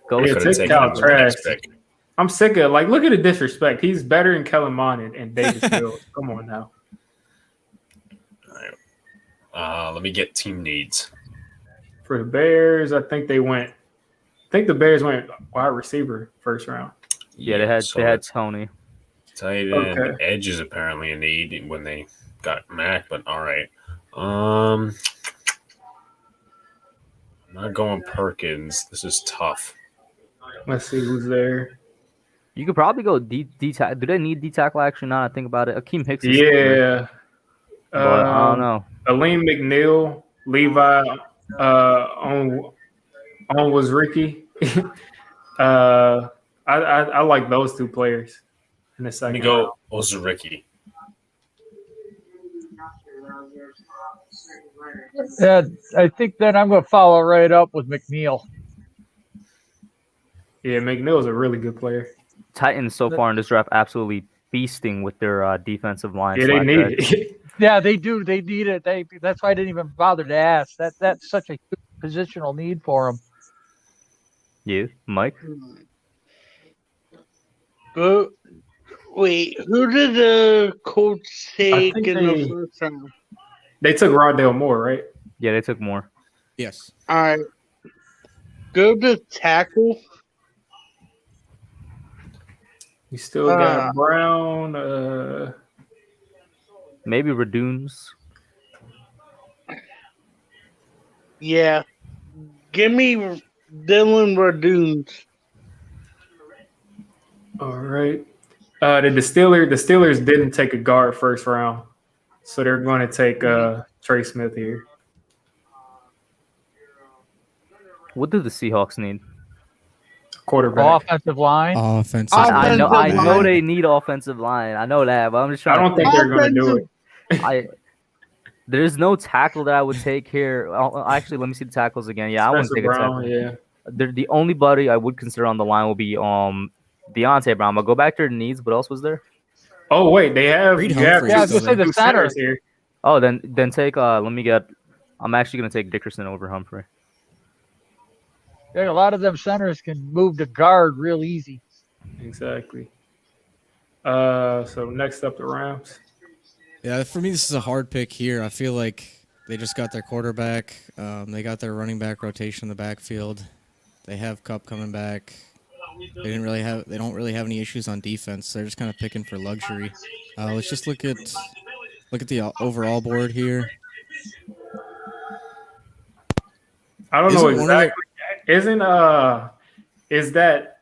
Speaker 2: Go.
Speaker 1: Yeah,
Speaker 7: Could have
Speaker 1: take
Speaker 7: taken him
Speaker 1: Cal
Speaker 7: with the next
Speaker 1: trash.
Speaker 7: pick.
Speaker 1: I'm sick of look at the disrespect. He's better than Kellen Mond and Davis Mills. Come on now.
Speaker 7: Let me get team needs.
Speaker 1: For the Bears, I think the Bears went wide receiver first round.
Speaker 2: Yeah, they had Tony.
Speaker 7: Tight end,
Speaker 1: Okay.
Speaker 7: edge is apparently a need when they got Mac, but all right. I'm not going Perkins. This is tough.
Speaker 1: Let's see who's there.
Speaker 2: You could probably go D tackle. Do they need D tackle? Actually, now that I think about it, Akeem Hicks. Is still there,
Speaker 1: Yeah.
Speaker 2: but I don't know.
Speaker 1: Aleem McNeil, Levi, on was Ricky. I like those two players in the
Speaker 7: Let
Speaker 1: second.
Speaker 7: me go Ozariki.
Speaker 4: Yeah, I think then I'm going to follow right up with McNeil.
Speaker 1: Yeah, McNeil's a really good player.
Speaker 2: Titans so far in this draft absolutely feasting with their defensive line.
Speaker 1: Yeah, they need it.
Speaker 4: Yeah, they do. They need it. That's why I didn't even bother to ask. That's such a huge positional need for them.
Speaker 2: You, Mike?
Speaker 5: But wait, who did the Colts take
Speaker 1: think
Speaker 5: in
Speaker 1: they-
Speaker 5: the first round?
Speaker 1: They took Rondale Moore, right?
Speaker 2: Yeah, they took more.
Speaker 3: Yes.
Speaker 5: All right, go to tackle.
Speaker 1: You still got Brown.
Speaker 2: Maybe Radunes.
Speaker 5: Yeah, give me Dylan Radunes.
Speaker 1: All right. The Steelers didn't take a guard first round, so they're going to take Trey Smith here.
Speaker 2: What do the Seahawks need?
Speaker 1: Quarterback.
Speaker 4: Offensive line.
Speaker 3: Offensive.
Speaker 2: I know
Speaker 5: line.
Speaker 2: they need offensive line. I know that, but I'm just
Speaker 1: I
Speaker 2: trying.
Speaker 1: don't think they're going to do it.
Speaker 2: There's no tackle that I would take here. Actually, let me see the tackles again. Yeah, I wouldn't
Speaker 1: Spencer
Speaker 2: take a
Speaker 1: Brown,
Speaker 2: tackle.
Speaker 1: yeah.
Speaker 2: The only buddy I would consider on the line will be Deontay Brown. But go back to their needs. What else was there?
Speaker 1: Oh wait, they have
Speaker 3: Reed
Speaker 1: you have
Speaker 3: Humphries
Speaker 4: Yeah, I
Speaker 1: two
Speaker 4: was gonna say the
Speaker 1: two
Speaker 4: center.
Speaker 1: centers here.
Speaker 2: Oh, then take. I'm actually gonna take Dickerson over Humphrey.
Speaker 4: Yeah, a lot of them centers can move to guard real easy.
Speaker 1: Exactly. So next up, the Rams.
Speaker 3: Yeah, for me, this is a hard pick here. I feel like they just got their quarterback. They got their running back rotation in the backfield. They have Kupp coming back. They don't really have any issues on defense. They're just kind of picking for luxury. Let's just look at the overall board here.
Speaker 1: I don't know
Speaker 3: Isn't one of the-
Speaker 1: exactly. Is that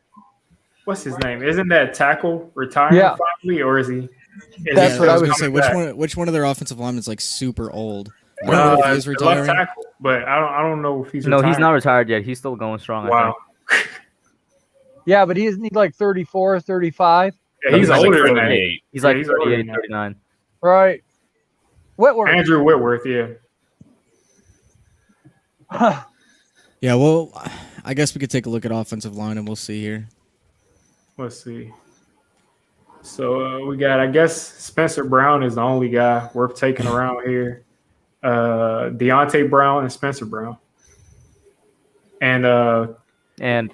Speaker 1: what's his name? Isn't that tackle retiring
Speaker 4: Yeah.
Speaker 1: finally, or is he?
Speaker 4: That's
Speaker 3: Yeah,
Speaker 4: what I was
Speaker 3: gonna say.
Speaker 1: coming back?
Speaker 3: Which one of their offensive linemen is like super old? I don't know if he is
Speaker 1: The left
Speaker 3: retiring.
Speaker 1: tackle, but I don't know if he's
Speaker 2: No,
Speaker 1: retiring.
Speaker 2: he's not retired yet. He's still going strong. I
Speaker 1: Wow.
Speaker 2: think.
Speaker 4: Yeah, but isn't he like 34, 35?
Speaker 1: Yeah, he's
Speaker 7: Like
Speaker 1: older than that.
Speaker 7: 38.
Speaker 2: He's
Speaker 1: Yeah,
Speaker 2: like
Speaker 1: he's older
Speaker 2: 38,
Speaker 1: than that.
Speaker 2: 39.
Speaker 4: Right. Whitworth.
Speaker 1: Andrew Whitworth, yeah.
Speaker 3: Yeah, well, I guess we could take a look at offensive line and we'll see here.
Speaker 1: Let's see. So we got, I guess, Spencer Brown is the only guy worth taking around here. Deontay Brown and Spencer Brown. And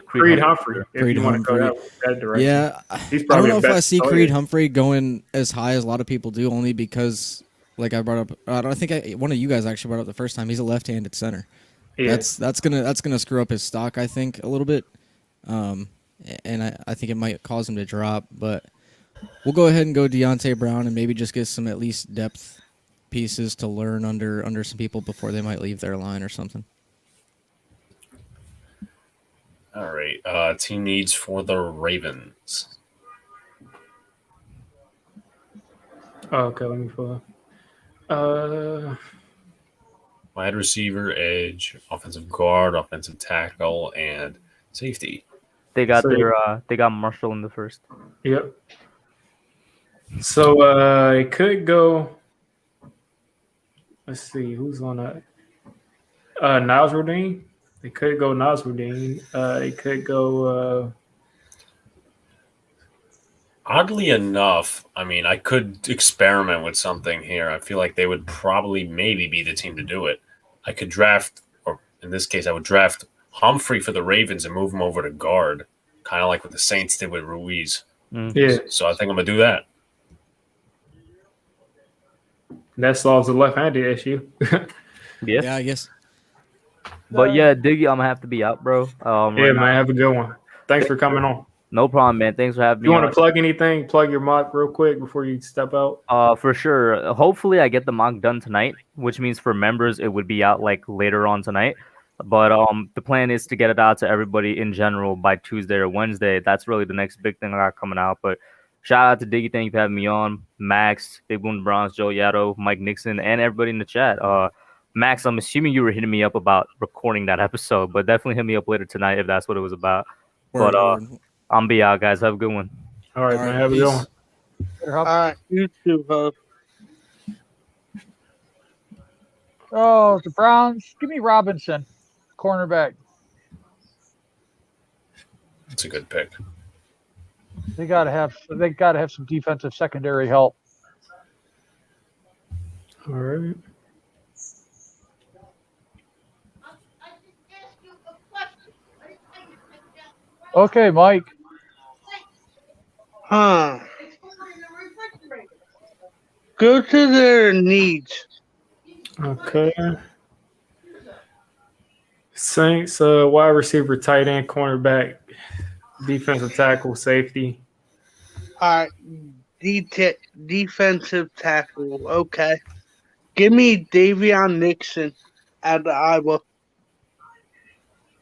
Speaker 1: Creed Humphrey, if
Speaker 3: Creed
Speaker 1: you want to go
Speaker 3: Humphrey.
Speaker 1: that direction.
Speaker 3: Yeah,
Speaker 1: He's
Speaker 3: I
Speaker 1: probably
Speaker 3: don't know
Speaker 1: the
Speaker 3: if I
Speaker 1: best
Speaker 3: see
Speaker 1: player.
Speaker 3: Creed Humphrey going as high as a lot of people do, only because, like I brought up, I think one of you guys actually brought up the first time. He's a left-handed center.
Speaker 1: Yeah.
Speaker 3: That's gonna screw up his stock, I think, a little bit, and I think it might cause him to drop. But we'll go ahead and go Deontay Brown and maybe just get some at least depth pieces to learn under some people before they might leave their line or something.
Speaker 7: All right. Team needs for the Ravens.
Speaker 1: Okay, let me pull up.
Speaker 7: Wide receiver, edge, offensive guard, offensive tackle, and safety.
Speaker 2: They got
Speaker 1: So-
Speaker 2: they got Marshall in the first.
Speaker 1: Yep. So it could go. Let's see who's on that. Nasruddin. It could go Nasruddin. It could go.
Speaker 7: Oddly enough, I mean, I could experiment with something here. I feel like they would probably maybe be the team to do it. I could draft, or in this case, I would draft Humphrey for the Ravens and move him over to guard, kind of like what the Saints did with Ruiz.
Speaker 1: Yeah,
Speaker 7: So I think I'm gonna do that.
Speaker 1: that solves the left-handed issue.
Speaker 3: Yeah, I guess.
Speaker 2: But yeah, Diggy, I'm gonna have to be out, bro.
Speaker 1: Yeah,
Speaker 2: Right
Speaker 1: man,
Speaker 2: now.
Speaker 1: have a good one. Thanks for coming on.
Speaker 2: No problem, man. Thanks for having me.
Speaker 1: You want
Speaker 2: on.
Speaker 1: to plug anything? Plug your mock real quick before you step out.
Speaker 2: For sure. Hopefully, I get the mock done tonight, which means for members, it would be out like later on tonight. But the plan is to get it out to everybody in general by Tuesday or Wednesday. That's really the next big thing I got coming out. But shout out to Diggy, thank you for having me on. Max, Big Boom Bronze, Joe Yato, Mike Nixon, and everybody in the chat. Max, I'm assuming you were hitting me up about recording that episode, but definitely hit me up later tonight if that's what it was about.
Speaker 3: Word,
Speaker 2: But
Speaker 3: word.
Speaker 2: I'm be out, guys. Have a good one.
Speaker 1: All right,
Speaker 3: All
Speaker 1: man.
Speaker 3: right,
Speaker 1: Have a good
Speaker 3: peace.
Speaker 1: one.
Speaker 5: All right, you too, Hub.
Speaker 4: Oh, the Browns. Give me Robinson, cornerback.
Speaker 7: It's a good pick.
Speaker 4: They gotta have some defensive secondary help.
Speaker 1: All right.
Speaker 4: Okay, Mike.
Speaker 5: Huh. Go to their needs.
Speaker 1: Okay. Saints, wide receiver, tight end, cornerback, defensive tackle, safety.
Speaker 5: All right, defensive tackle. Okay. Give me Davion Nixon out of Iowa.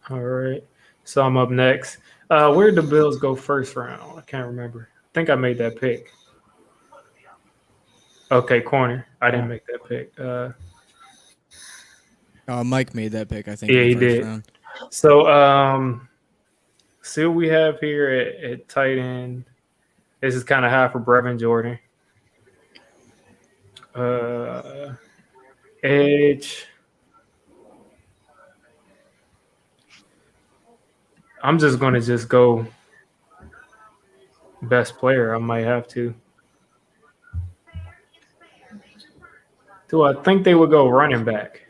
Speaker 1: All right. So I'm up next. Where did the Bills go first round? I can't remember. I think I made that pick. Okay, corner. I didn't make that pick.
Speaker 3: Mike made that pick, I think.
Speaker 1: Yeah,
Speaker 3: in
Speaker 1: he
Speaker 3: the first
Speaker 1: did.
Speaker 3: round.
Speaker 1: So see what we have here at tight end. This is kind of high for Brevin Jordan. Edge. I'm just going to go best player. I might have to. Do I think they would go running back?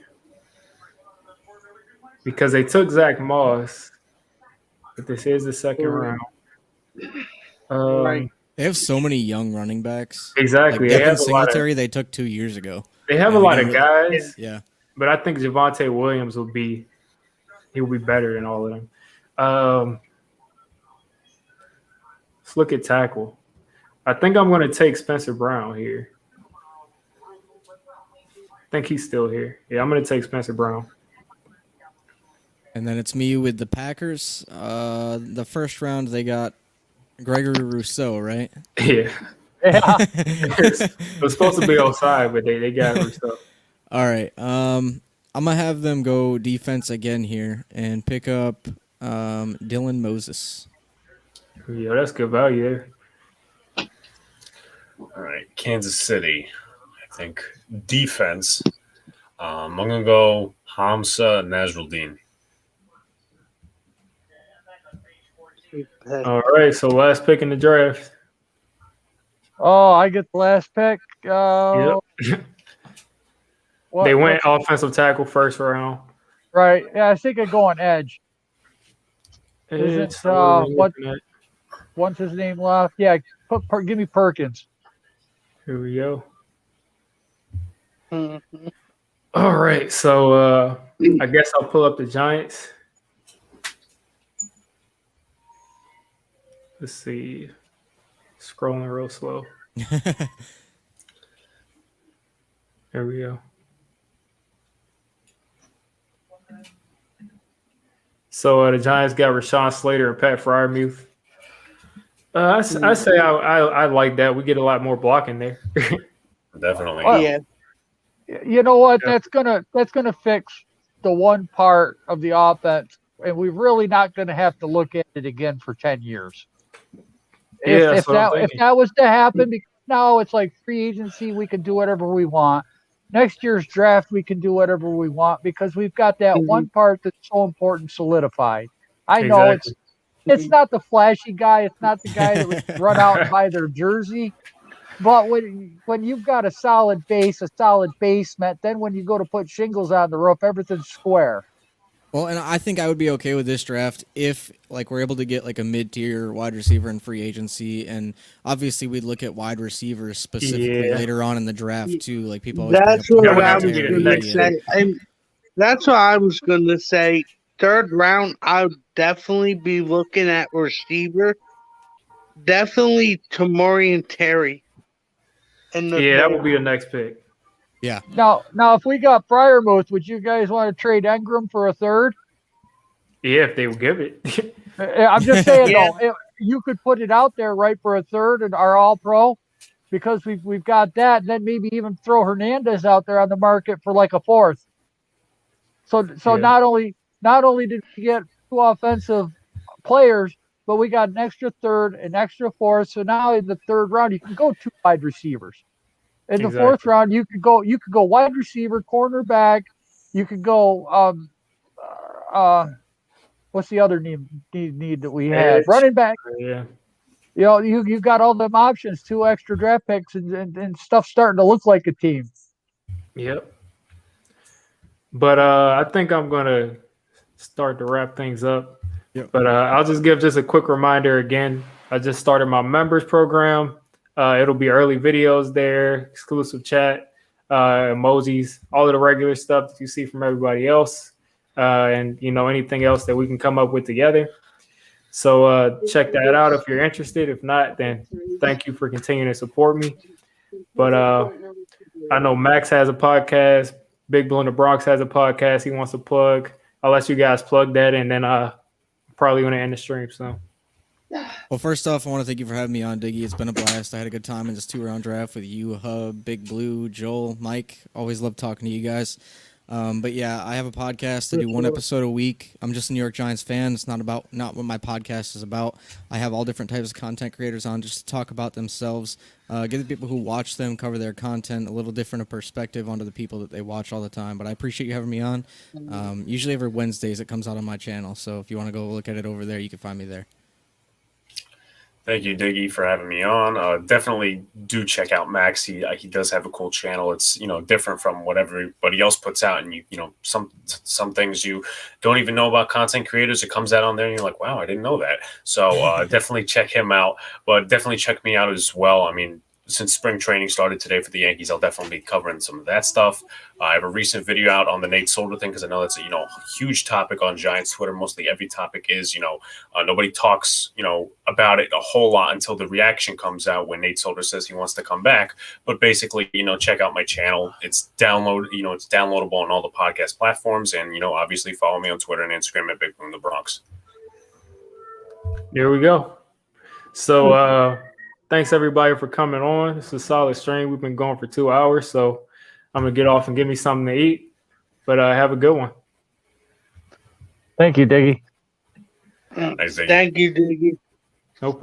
Speaker 1: Because they took Zach Moss, but this is the second round.
Speaker 5: Right.
Speaker 3: They have so many young running backs.
Speaker 1: Exactly.
Speaker 3: Like
Speaker 1: They
Speaker 3: Devin
Speaker 1: have a lot of,
Speaker 3: Singletary, they took 2 years ago.
Speaker 1: they have a
Speaker 3: And we
Speaker 1: lot of
Speaker 3: didn't really-
Speaker 1: guys,
Speaker 3: Yeah.
Speaker 1: but I think Javonte Williams will be better than all of them. Let's look at tackle. I think I'm going to take Spencer Brown here. I think he's still here. Yeah, I'm going to take Spencer Brown.
Speaker 3: And then it's me with the Packers. The first round, they got Gregory Rousseau, right?
Speaker 1: Yeah.
Speaker 4: Yeah.
Speaker 1: It was supposed to be outside, but they got Rousseau.
Speaker 3: All right. I'm going to have them go defense again here and pick up Dylan Moses.
Speaker 1: Yeah, that's good value there.
Speaker 7: All right, Kansas City. I think defense. I'm gonna go Hamza Nasruddin.
Speaker 1: All right, so last pick in the draft.
Speaker 4: Oh, I get the last pick.
Speaker 1: Yep. They went offensive tackle first round.
Speaker 4: right. Yeah, I think I'd go on edge. Isn't, what's his name left? Yeah, give me Perkins.
Speaker 1: Here we go.
Speaker 5: Mhm.
Speaker 1: All right, so I guess I'll pull up the Giants. Let's see. Scrolling real slow. There we go. So the Giants got Rashawn Slater and Pat Fryermuth. I say I like that. We get a lot more blocking there.
Speaker 7: Definitely.
Speaker 4: Well,
Speaker 5: Yeah.
Speaker 4: You know what?
Speaker 1: Yeah.
Speaker 4: That's gonna fix the one part of the offense, and we're really not gonna have to look at it again for 10 years.
Speaker 1: Yeah,
Speaker 4: If
Speaker 1: that's what I'm
Speaker 4: that
Speaker 1: thinking.
Speaker 4: was to happen, because now it's like free agency, we can do whatever we want. Next year's draft, we can do whatever we want because we've got that
Speaker 5: Mhm.
Speaker 4: one part that's so important solidified. I know
Speaker 1: Exactly.
Speaker 4: it's not the flashy guy, it's not the guy that would run out and buy their jersey. But when you've got a solid base, a solid basement, then when you go to put shingles on the roof, everything's square.
Speaker 3: Well, and I think I would be okay with this draft if like we're able to get like a mid-tier wide receiver in free agency, and obviously we'd look at wide receivers specifically
Speaker 1: Yeah.
Speaker 3: later on in the draft too. Like people always bring
Speaker 5: That's
Speaker 3: up
Speaker 5: what
Speaker 1: That would
Speaker 5: I
Speaker 1: have to
Speaker 5: was
Speaker 1: be the
Speaker 5: going to
Speaker 1: next
Speaker 5: say. And that's what I was going to say. Third round, I would definitely be looking at receiver. Definitely Tamori and Terry.
Speaker 1: Yeah, that would be the next pick.
Speaker 3: Yeah.
Speaker 4: Now, if we got Fryermuth, would you guys want to trade Engram for a third?
Speaker 1: Yeah, if they would give it.
Speaker 4: I'm just saying
Speaker 5: Yeah.
Speaker 4: though, you could put it out there right for a third and our All Pro, because we've got that, and then maybe even throw Hernandez out there on the market for like a fourth. So
Speaker 1: Yeah.
Speaker 4: not only did we get 2 offensive players, but we got an extra third, an extra fourth. So now in the third round, you can go 2 wide receivers. In the fourth
Speaker 1: Exactly.
Speaker 4: round, you could go wide receiver, cornerback. You could go what's the other need that we had?
Speaker 1: Edge.
Speaker 4: Running back.
Speaker 1: Yeah.
Speaker 4: You know, you've got all them options, 2 extra draft picks, and stuff starting to look like a team.
Speaker 1: Yep. But I think I'm gonna start to wrap things up.
Speaker 3: Yep.
Speaker 1: But I'll just give a quick reminder again. I just started my members program. It'll be early videos there, exclusive chat, emojis, all of the regular stuff that you see from everybody else, and anything else that we can come up with together. So check that out if you're interested. If not, then thank you for continuing to support me. But I know Max has a podcast. Big Blue in the Bronx has a podcast he wants to plug. I'll let you guys plug that, and then probably going to end the stream. So,
Speaker 3: Well, first off, I want to thank you for having me on, Diggy. It's been a blast. I had a good time in this 2-round draft with you, Hub, Big Blue, Joel, Mike. Always love talking to you guys. But yeah, I have a podcast. I do 1 episode a week. I'm just a New York Giants fan. It's not what my podcast is about. I have all different types of content creators on just to talk about themselves, give the people who watch them, cover their content, a little different a perspective onto the people that they watch all the time. But I appreciate you having me on. Usually every Wednesdays it comes out on my channel. So if you want to go look at it over there, you can find me there.
Speaker 7: Thank you, Diggy, for having me on. Definitely do check out Max. He does have a cool channel. It's different from what everybody else puts out, and some things you don't even know about content creators. It comes out on there, and you're like, wow, I didn't know that. So definitely check him out, but definitely check me out as well. I mean, since spring training started today for the Yankees, I'll definitely be covering some of that stuff. I have a recent video out on the Nate Solder thing because I know that's a huge topic on Giants Twitter. Mostly every topic is nobody talks about it a whole lot until the reaction comes out when Nate Solder says he wants to come back. But basically, check out my channel. It's it's downloadable on all the podcast platforms, and obviously follow me on Twitter and Instagram at Big Blue in the Bronx.
Speaker 1: there we go. So thanks everybody for coming on. It's a solid stream. We've been going for 2 hours, so I'm gonna get off and give me something to eat. But have a good one.
Speaker 4: Thank you, Diggy.
Speaker 7: Thanks, Diggy.
Speaker 5: Thank you, Diggy.
Speaker 1: No problem.